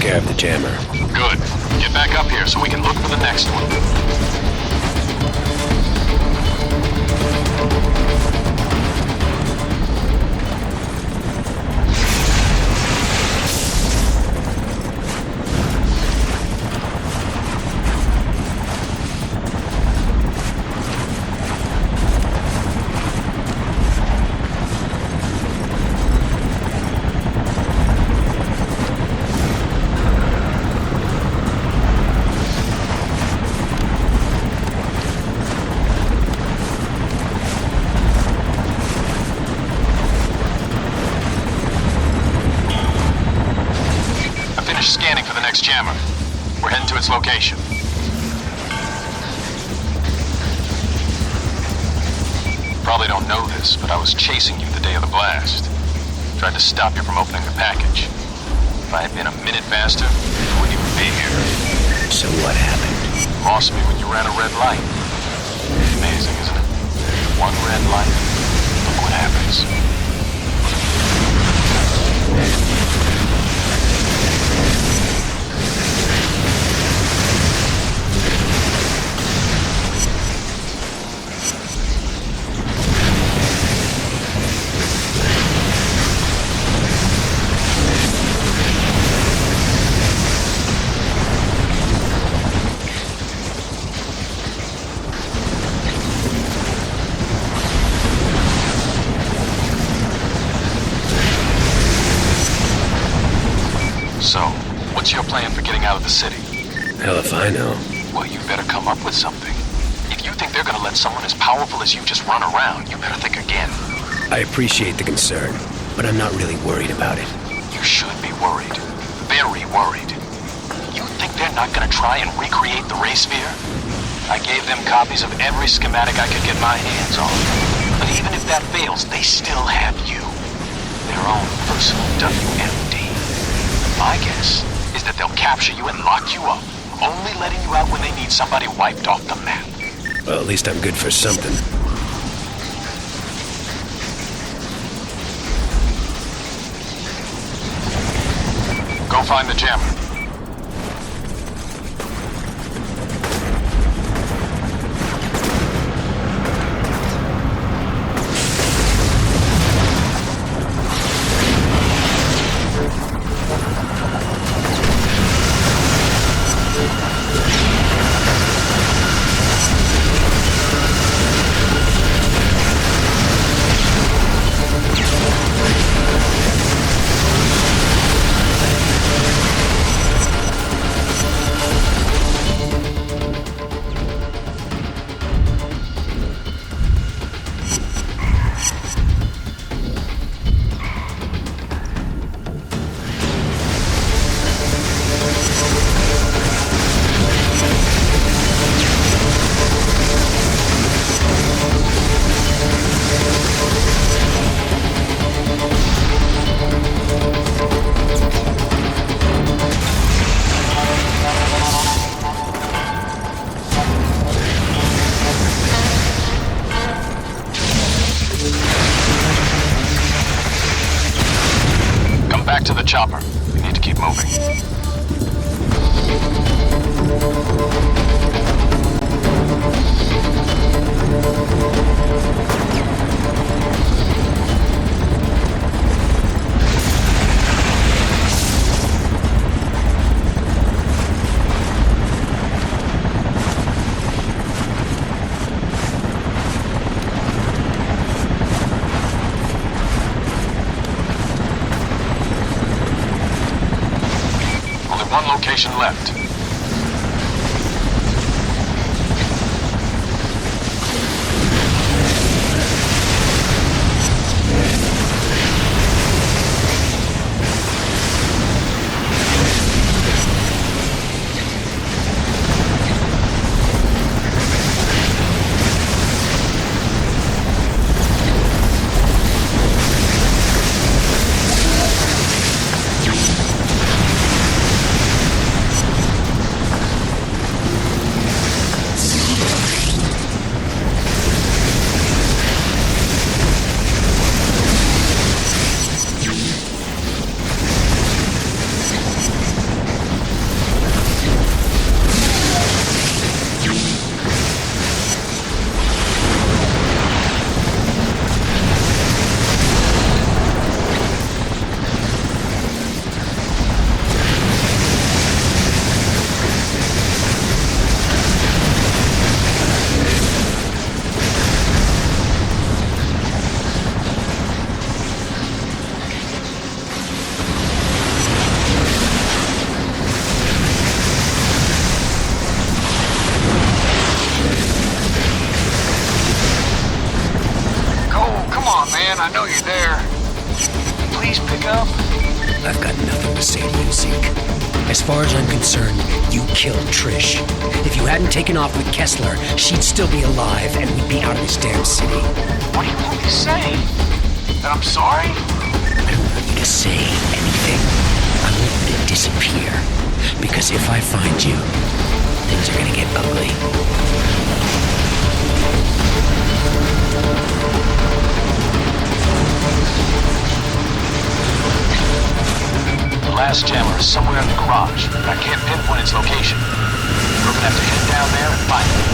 Of the jammer. Good. Get back up here so we can look for the next one. Scanning for the next jammer. We're heading to its location. Probably don't know this, but I was chasing you the day of the blast. Tried to stop you from opening the package. If I had been a minute faster, you wouldn't even be here. So what happened? Lost me when you ran a red light. Amazing, isn't it? One red light, look what happens. So, what's your plan for getting out of the city? Hell if I know. Well, you better come up with something. If you think they're gonna let someone as powerful as you just run around, you better think again. I appreciate the concern, but I'm not really worried about it. You should be worried. Very worried. You think they're not gonna try and recreate the ray sphere? I gave them copies of every schematic I could get my hands on. But even if that fails, they still have you. Their own personal WMD. My guess is that they'll capture you and lock you up, only letting you out when they need somebody wiped off the map. Well, at least I'm good for something. Go find the gem. Back to the chopper. We need to keep moving. One location left. I know you're there. Please pick up. I've got nothing to say to you, Zeke. As far as I'm concerned, you killed Trish. If you hadn't taken off with Kessler, she'd still be alive and we'd be out of this damn city. What do you want me to say? That I'm sorry? I don't say anything. I want you to disappear. Because if I find you, things are gonna get ugly. The last jammer is somewhere in the garage, but I can't pinpoint its location. We're gonna have to head down there and find it.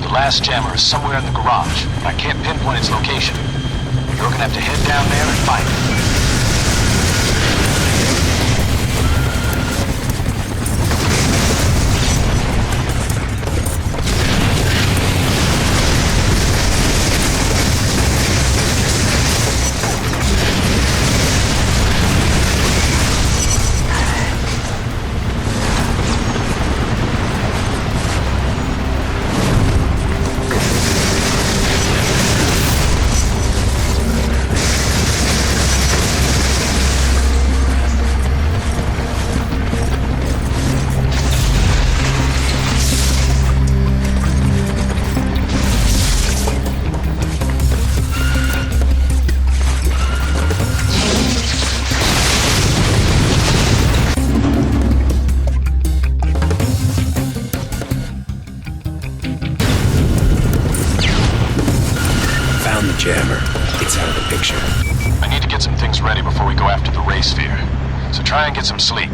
The last jammer is somewhere in the garage, but I can't pinpoint its location. You're gonna have to head down there and find it. Jammer. It's out of the picture. I need to get some things ready before we go after the ray sphere. So try and get some sleep.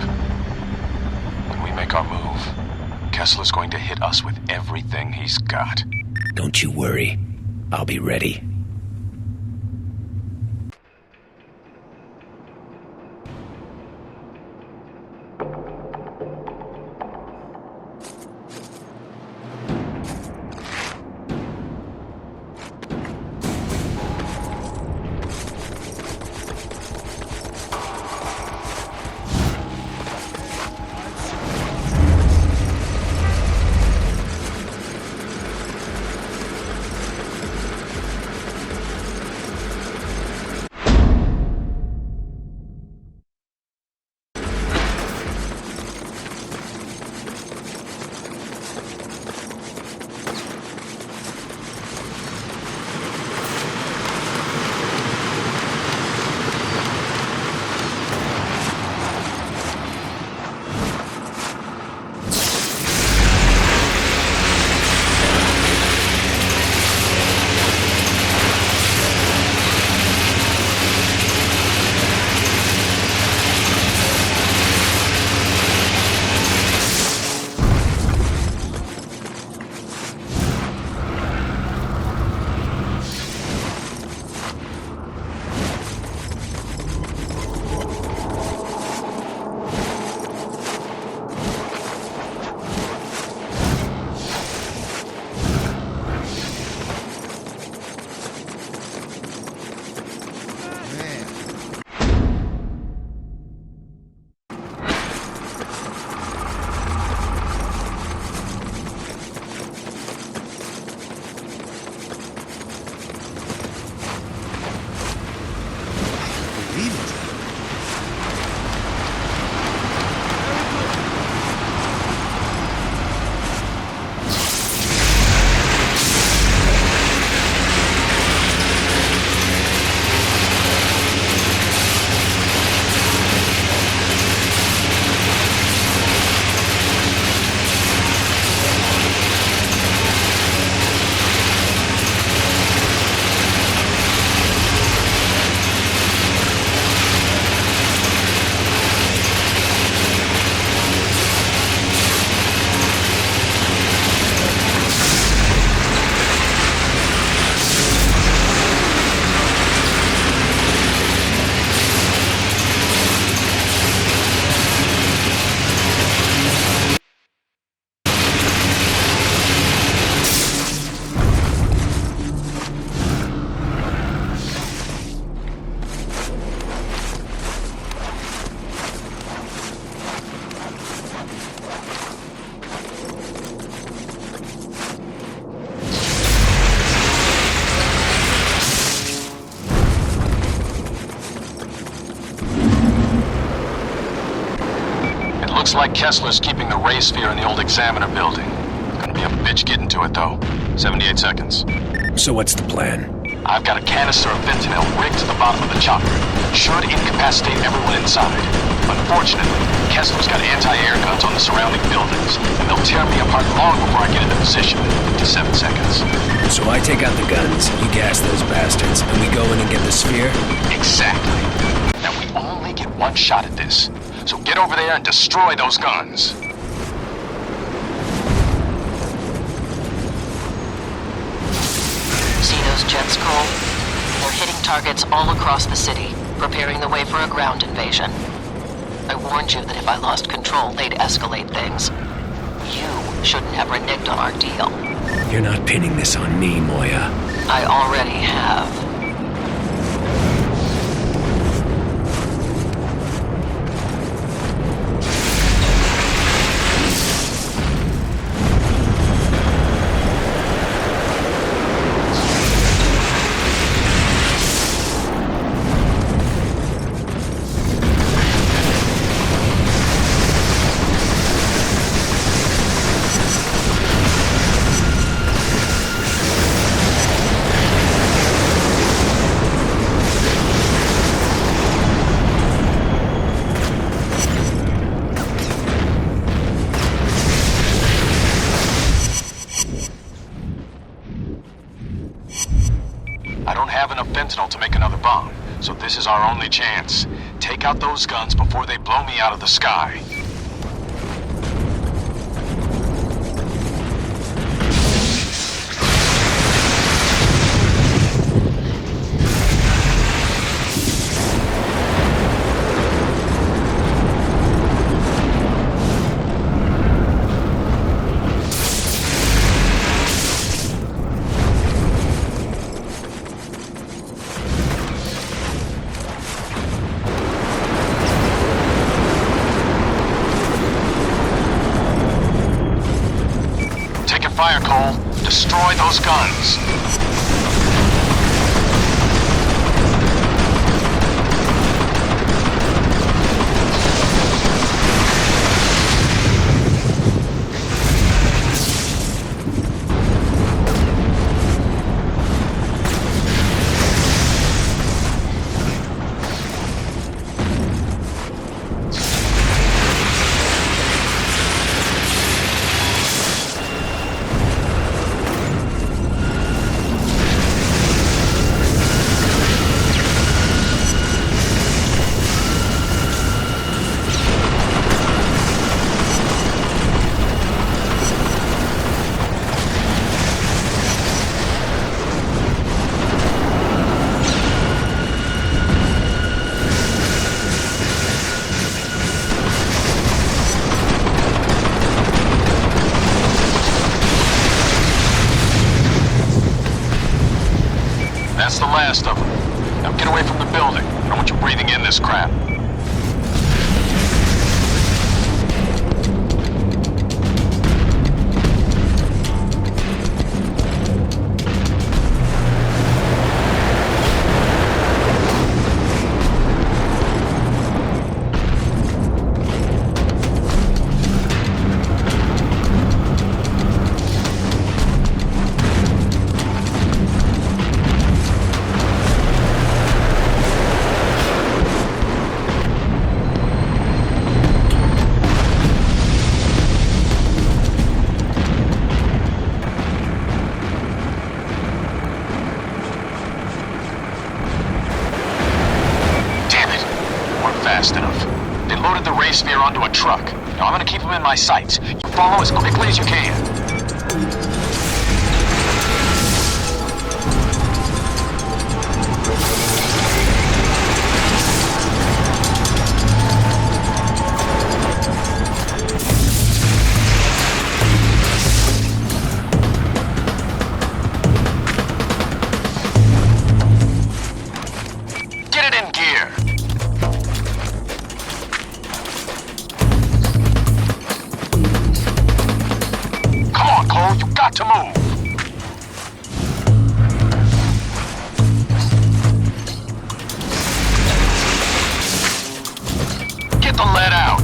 When we make our move, Kessler's going to hit us with everything he's got. Don't you worry. I'll be ready. Looks like Kessler's keeping the ray sphere in the old Examiner building. Gonna be a bitch getting to it, though. 78 seconds. So what's the plan? I've got a canister of fentanyl rigged to the bottom of the chopper. Should incapacitate everyone inside. Unfortunately, Kessler's got anti-air guns on the surrounding buildings, and they'll tear me apart long before I get into position. 57 seconds. So I take out the guns, you gas those bastards, and we go in and get the sphere? Exactly. Now we only get one shot at this. So get over there and destroy those guns. See those jets, Cole? They're hitting targets all across the city, preparing the way for a ground invasion. I warned you that if I lost control, they'd escalate things. You shouldn't have reneged on our deal. You're not pinning this on me, Moya. I already have. To make another bomb, so this is our only chance. Take out those guns before they blow me out of the sky. Fire, Cole. Destroy those guns. That's the last of them. Now get away from the building. I don't want you breathing in this crap. Fast enough. They loaded the ray sphere onto a truck. Now I'm gonna keep them in my sights. You follow as quickly as you can. Get it in gear. Cole, you got to move! Get the lead out!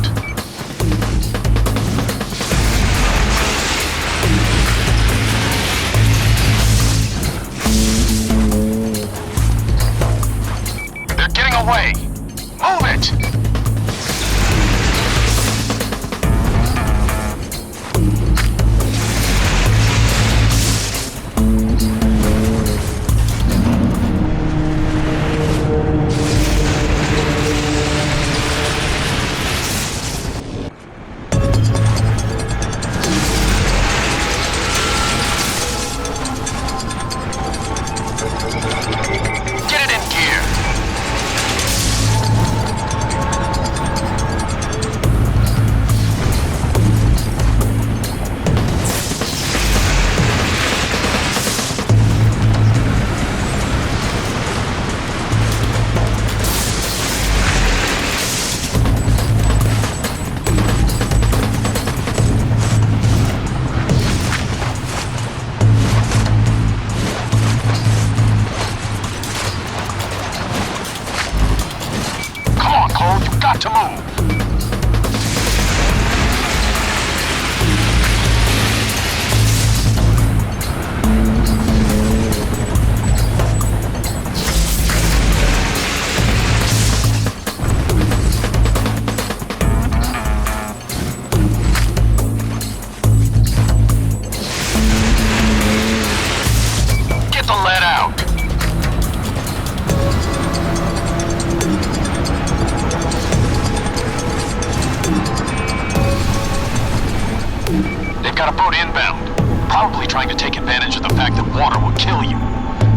They've got a boat inbound, probably trying to take advantage of the fact that water will kill you.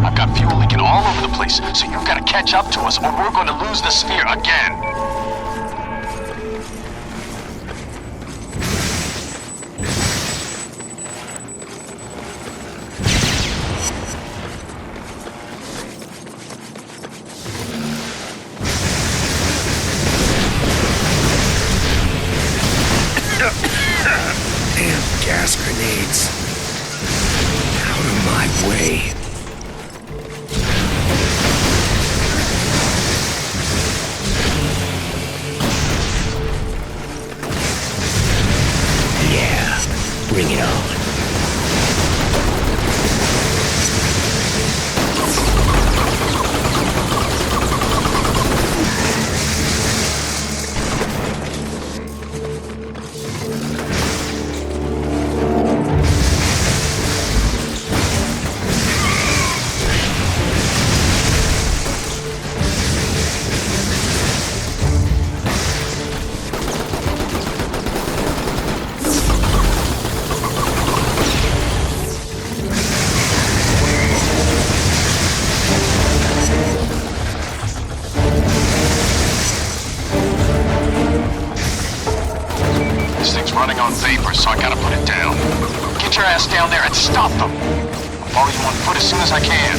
I've got fuel leaking all over the place, so you've got to catch up to us or we're going to lose the sphere again. Damn gas grenades. Out of my way. Yeah, bring it on. Running on vapor, so I gotta put it down. Get your ass down there and stop them! I'll follow you on foot as soon as I can.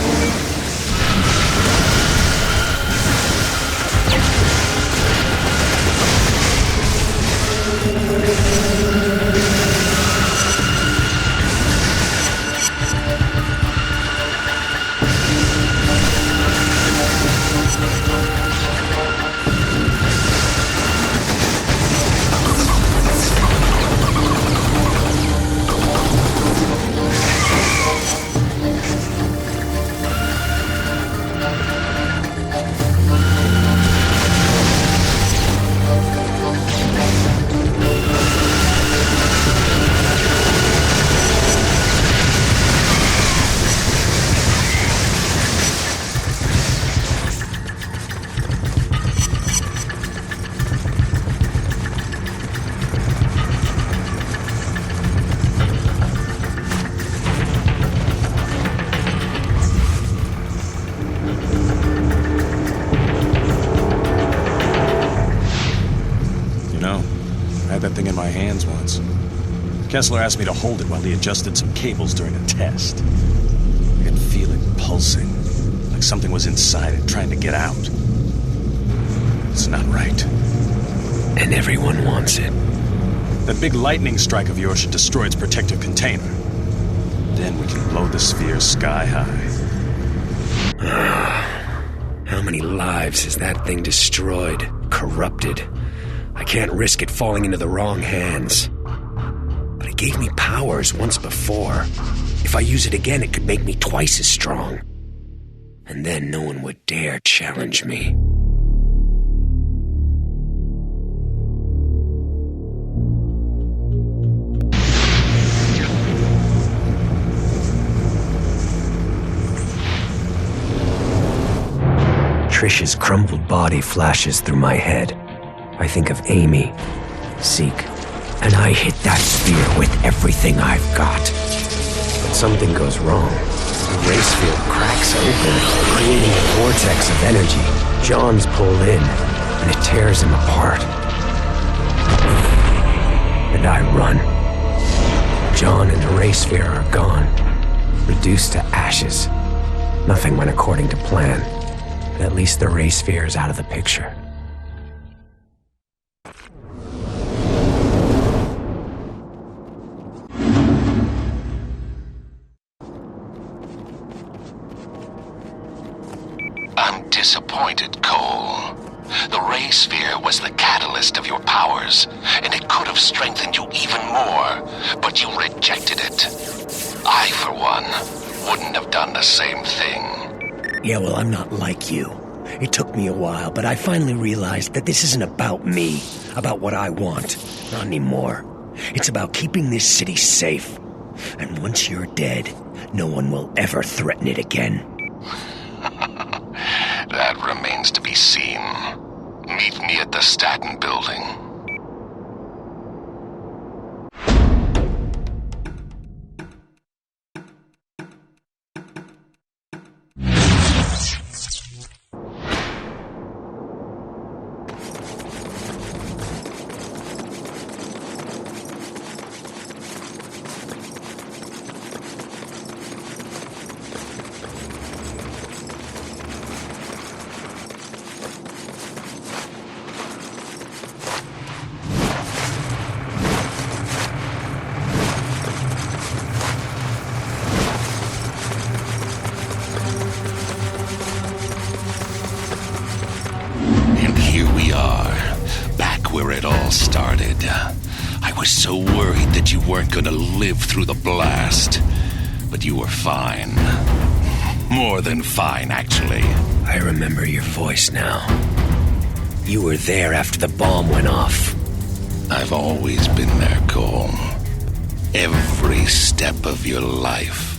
That thing in my hands once. Kessler asked me to hold it while he adjusted some cables during a test. I could feel it pulsing, like something was inside it trying to get out. It's not right. And everyone wants it. That big lightning strike of yours should destroy its protective container. Then we can blow the sphere sky high. How many lives has that thing destroyed, corrupted? I can't risk it falling into the wrong hands. But it gave me powers once before. If I use it again, it could make me twice as strong. And then no one would dare challenge me. Trish's crumpled body flashes through my head. I think of Amy, Zeke, and I hit that sphere with everything I've got. But something goes wrong. The race field cracks open, creating a vortex of energy. John's pulled in, and it tears him apart. And I run. John and the race sphere are gone, reduced to ashes. Nothing went according to plan, but at least the race sphere is out of the picture. I'm disappointed, Cole. The ray sphere was the catalyst of your powers, and it could have strengthened you even more, but you rejected it. I, for one, wouldn't have done the same thing. Yeah, well, I'm not like you. It took me a while, but I finally realized that this isn't about me, about what I want. Not anymore. It's about keeping this city safe. And once you're dead, no one will ever threaten it again. That remains to be seen. Meet me at the Staten building. that you weren't gonna live through the blast. But you were fine. More than fine, actually. I remember your voice now. You were there after the bomb went off. I've always been there, Cole. Every step of your life.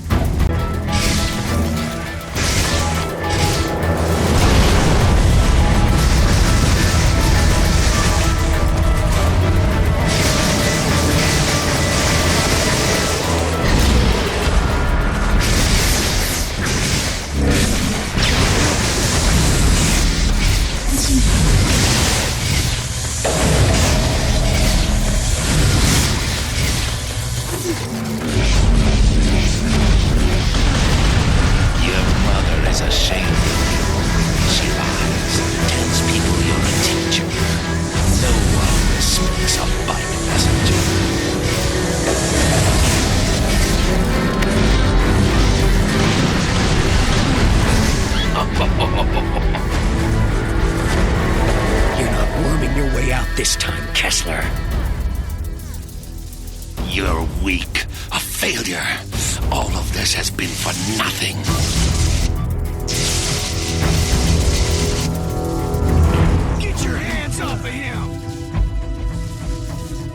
This time, Kessler. You're weak. A failure. All of this has been for nothing. Get your hands off of him!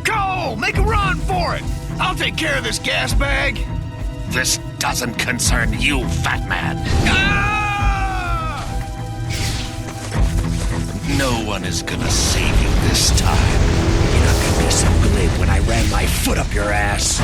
Cole, make a run for it! I'll take care of this gas bag. This doesn't concern you, fat man. Ah! No one is gonna save you this time. You're not gonna be so glib when I ran my foot up your ass.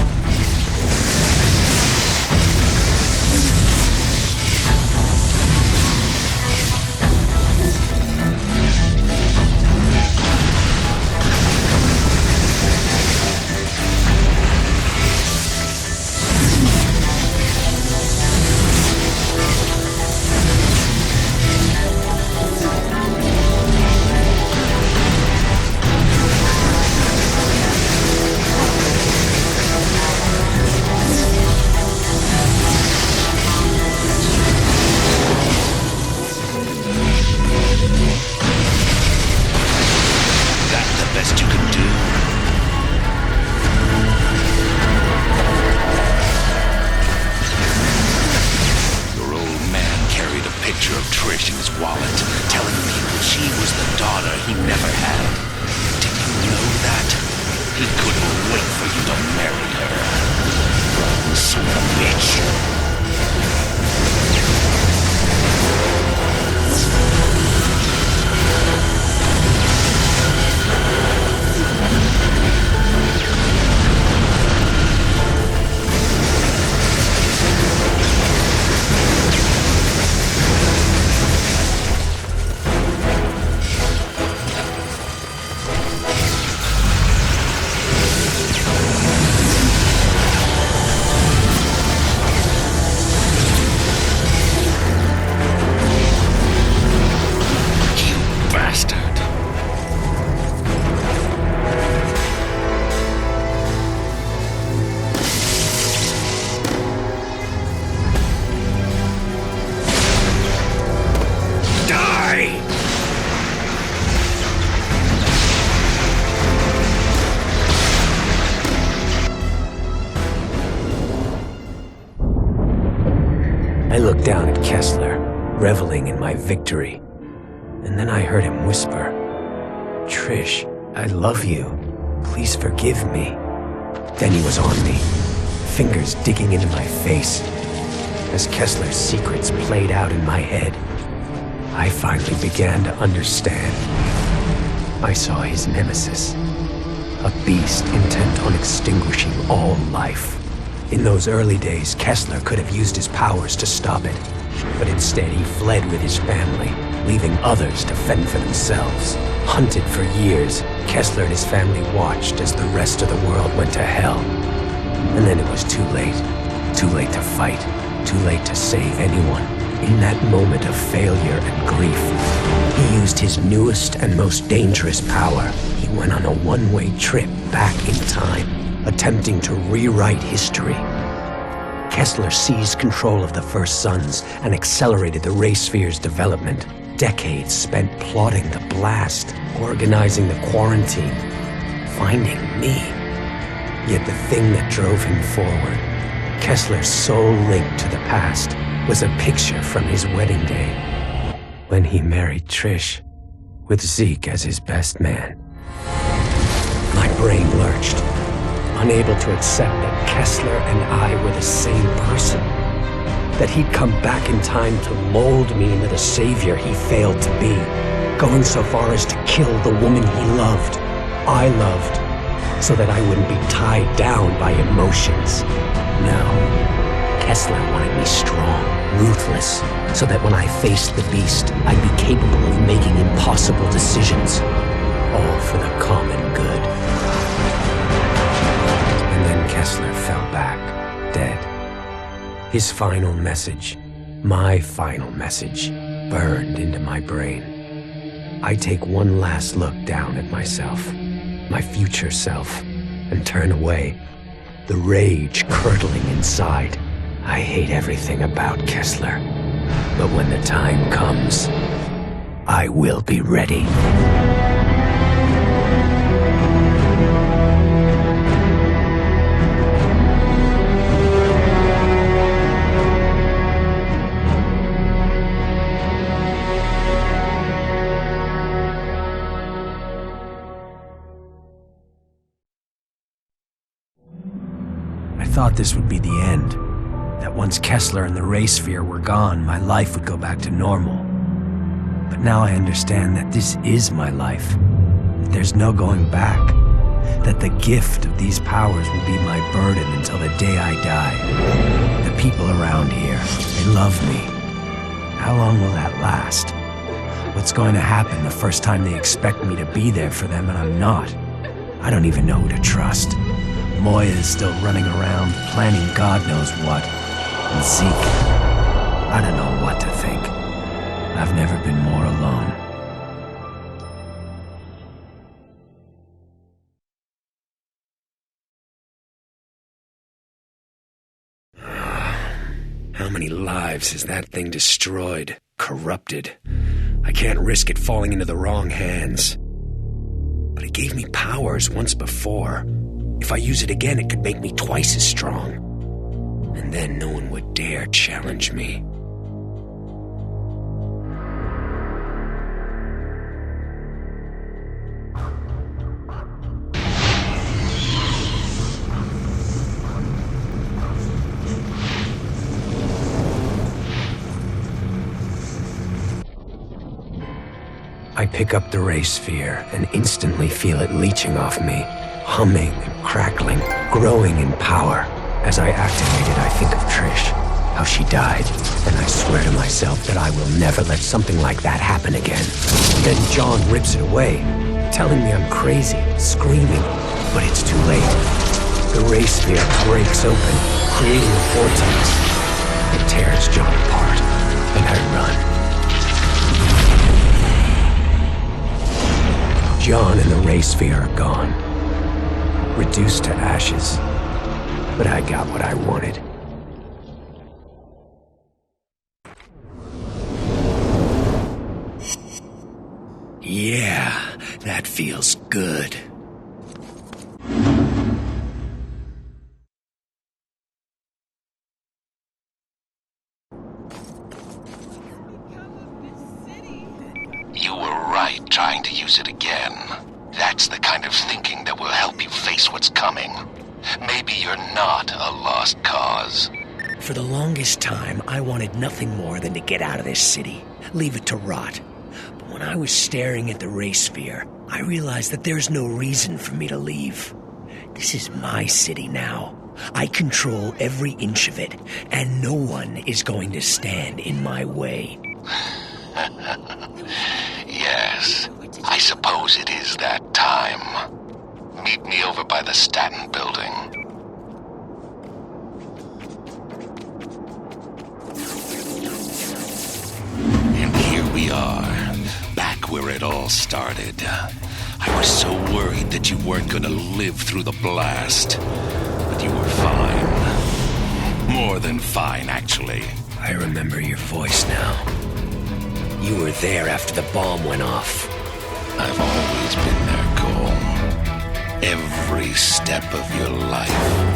I looked down at Kessler, reveling in my victory. And then I heard him whisper, "Trish, I love you. Please forgive me." Then he was on me, fingers digging into my face. As Kessler's secrets played out in my head, I finally began to understand. I saw his nemesis, a beast intent on extinguishing all life. In those early days, Kessler could have used his powers to stop it, but instead he fled with his family, leaving others to fend for themselves. Hunted for years, Kessler and his family watched as the rest of the world went to hell. And then it was too late to fight, too late to save anyone. In that moment of failure and grief, he used his newest and most dangerous power. He went on a one-way trip back in time, attempting to rewrite history. Kessler seized control of the First Sons and accelerated the Ray Sphere's development. Decades spent plotting the blast, organizing the quarantine, finding me. Yet the thing that drove him forward, Kessler's sole link to the past, was a picture from his wedding day, when he married Trish, with Zeke as his best man. My brain lurched, unable to accept that Kessler and I were the same person. That he'd come back in time to mold me into the savior he failed to be, going so far as to kill the woman he loved, I loved, so that I wouldn't be tied down by emotions. No. Kessler wanted me strong, ruthless, so that when I faced the beast, I'd be capable of making impossible decisions, all for the common good. And then Kessler fell back, dead. His final message, my final message, burned into my brain. I take one last look down at myself, my future self, and turn away, the rage curdling inside. I hate everything about Kessler, but when the time comes, I will be ready. I thought this would be the end. That once Kessler and the Ray Sphere were gone, my life would go back to normal. But now I understand that this is my life. That there's no going back. That the gift of these powers will be my burden until the day I die. The people around here, they love me. How long will that last? What's going to happen the first time they expect me to be there for them and I'm not? I don't even know who to trust. Moya is still running around, planning God knows what. And Zeke, I don't know what to think. I've never been more alone. How many lives has that thing destroyed, corrupted? I can't risk it falling into the wrong hands. But it gave me powers once before. If I use it again, it could make me twice as strong. And then no one would dare challenge me. I pick up the Ray Sphere and instantly feel it leeching off me, humming and crackling, growing in power. As I activate it, I think of Trish, how she died, and I swear to myself that I will never let something like that happen again. Then John rips it away, telling me I'm crazy, screaming, but it's too late. The Ray Sphere breaks open, creating a vortex. It tears John apart, and I run. John and the Ray Sphere are gone, reduced to ashes, but I got what I wanted. Yeah, that feels good. You were right trying to use it again. That's the kind of thinking that will help you face what's coming. Maybe you're not a lost cause. For the longest time, I wanted nothing more than to get out of this city, leave it to rot. But when I was staring at the Ray Sphere, I realized that there's no reason for me to leave. This is my city now. I control every inch of it, and no one is going to stand in my way. Yes, I suppose it is that time. Meet me over by the Staten building. And here we are, back where it all started. I was so worried that you weren't gonna live through the blast. But you were fine. More than fine, actually. I remember your voice now. You were there after the bomb went off. I've always been there, Cole. every step of your life.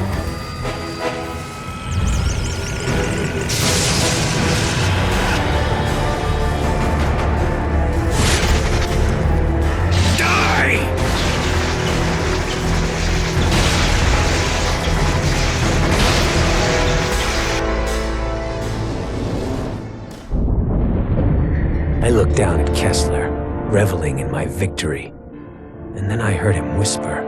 I looked down at Kessler, reveling in my victory. And then I heard him whisper,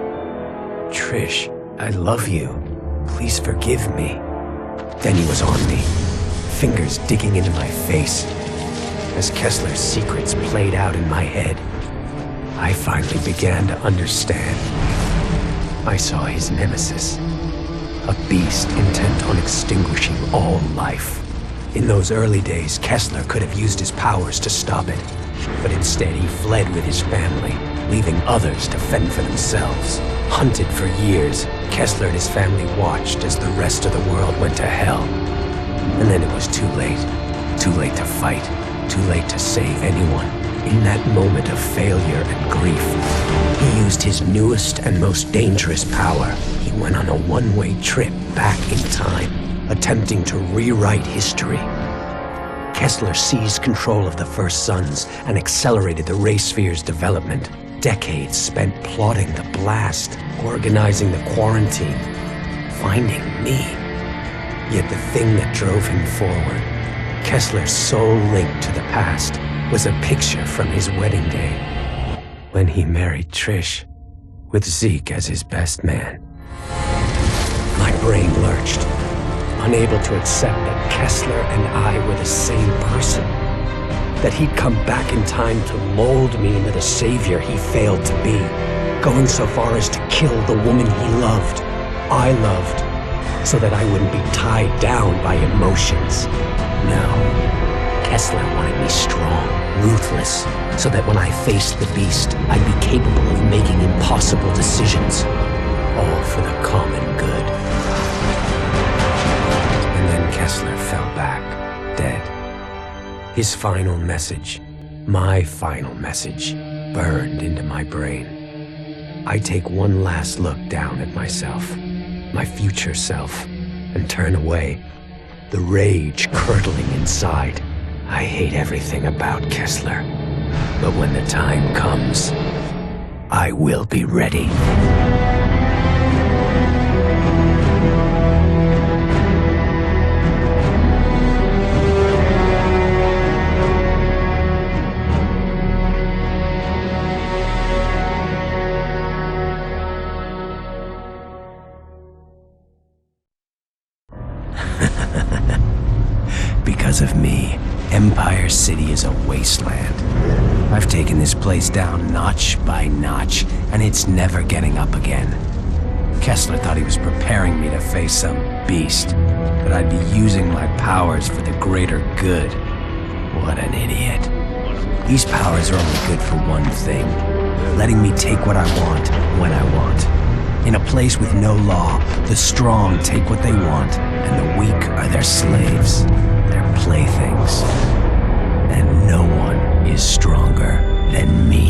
"Trish, I love you. Please forgive me." Then he was on me, fingers digging into my face. As Kessler's secrets played out in my head, I finally began to understand. I saw his nemesis, a beast intent on extinguishing all life. In those early days, Kessler could have used his powers to stop it, but instead he fled with his family, leaving others to fend for themselves. Hunted for years, Kessler and his family watched as the rest of the world went to hell. And then it was too late. Too late to fight. Too late to save anyone. In that moment of failure and grief, he used his newest and most dangerous power. He went on a one-way trip back in time, attempting to rewrite history. Kessler seized control of the First Sons and accelerated the Ray Sphere's development. Decades spent plotting the blast, organizing the quarantine, finding me. Yet the thing that drove him forward, Kessler's sole link to the past, was a picture from his wedding day, when he married Trish, with Zeke as his best man. My brain lurched, unable to accept that Kessler and I were the same person. That he'd come back in time to mold me into the savior he failed to be, going so far as to kill the woman he loved, I loved, so that I wouldn't be tied down by emotions. No, Kessler wanted me strong, ruthless, so that when I faced the beast, I'd be capable of making impossible decisions, all for the common good. And then Kessler fell back, dead. His final message, my final message, burned into my brain. I take one last look down at myself, my future self, and turn away, the rage curdling inside. I hate everything about Kessler, but when the time comes, I will be ready. Because of me, Empire City is a wasteland. I've taken this place down notch by notch, and it's never getting up again. Kessler thought he was preparing me to face some beast, that I'd be using my powers for the greater good. What an idiot. These powers are only good for one thing, letting me take what I want, when I want. In a place with no law, the strong take what they want, and the weak are their slaves, their playthings. And no one is stronger than me.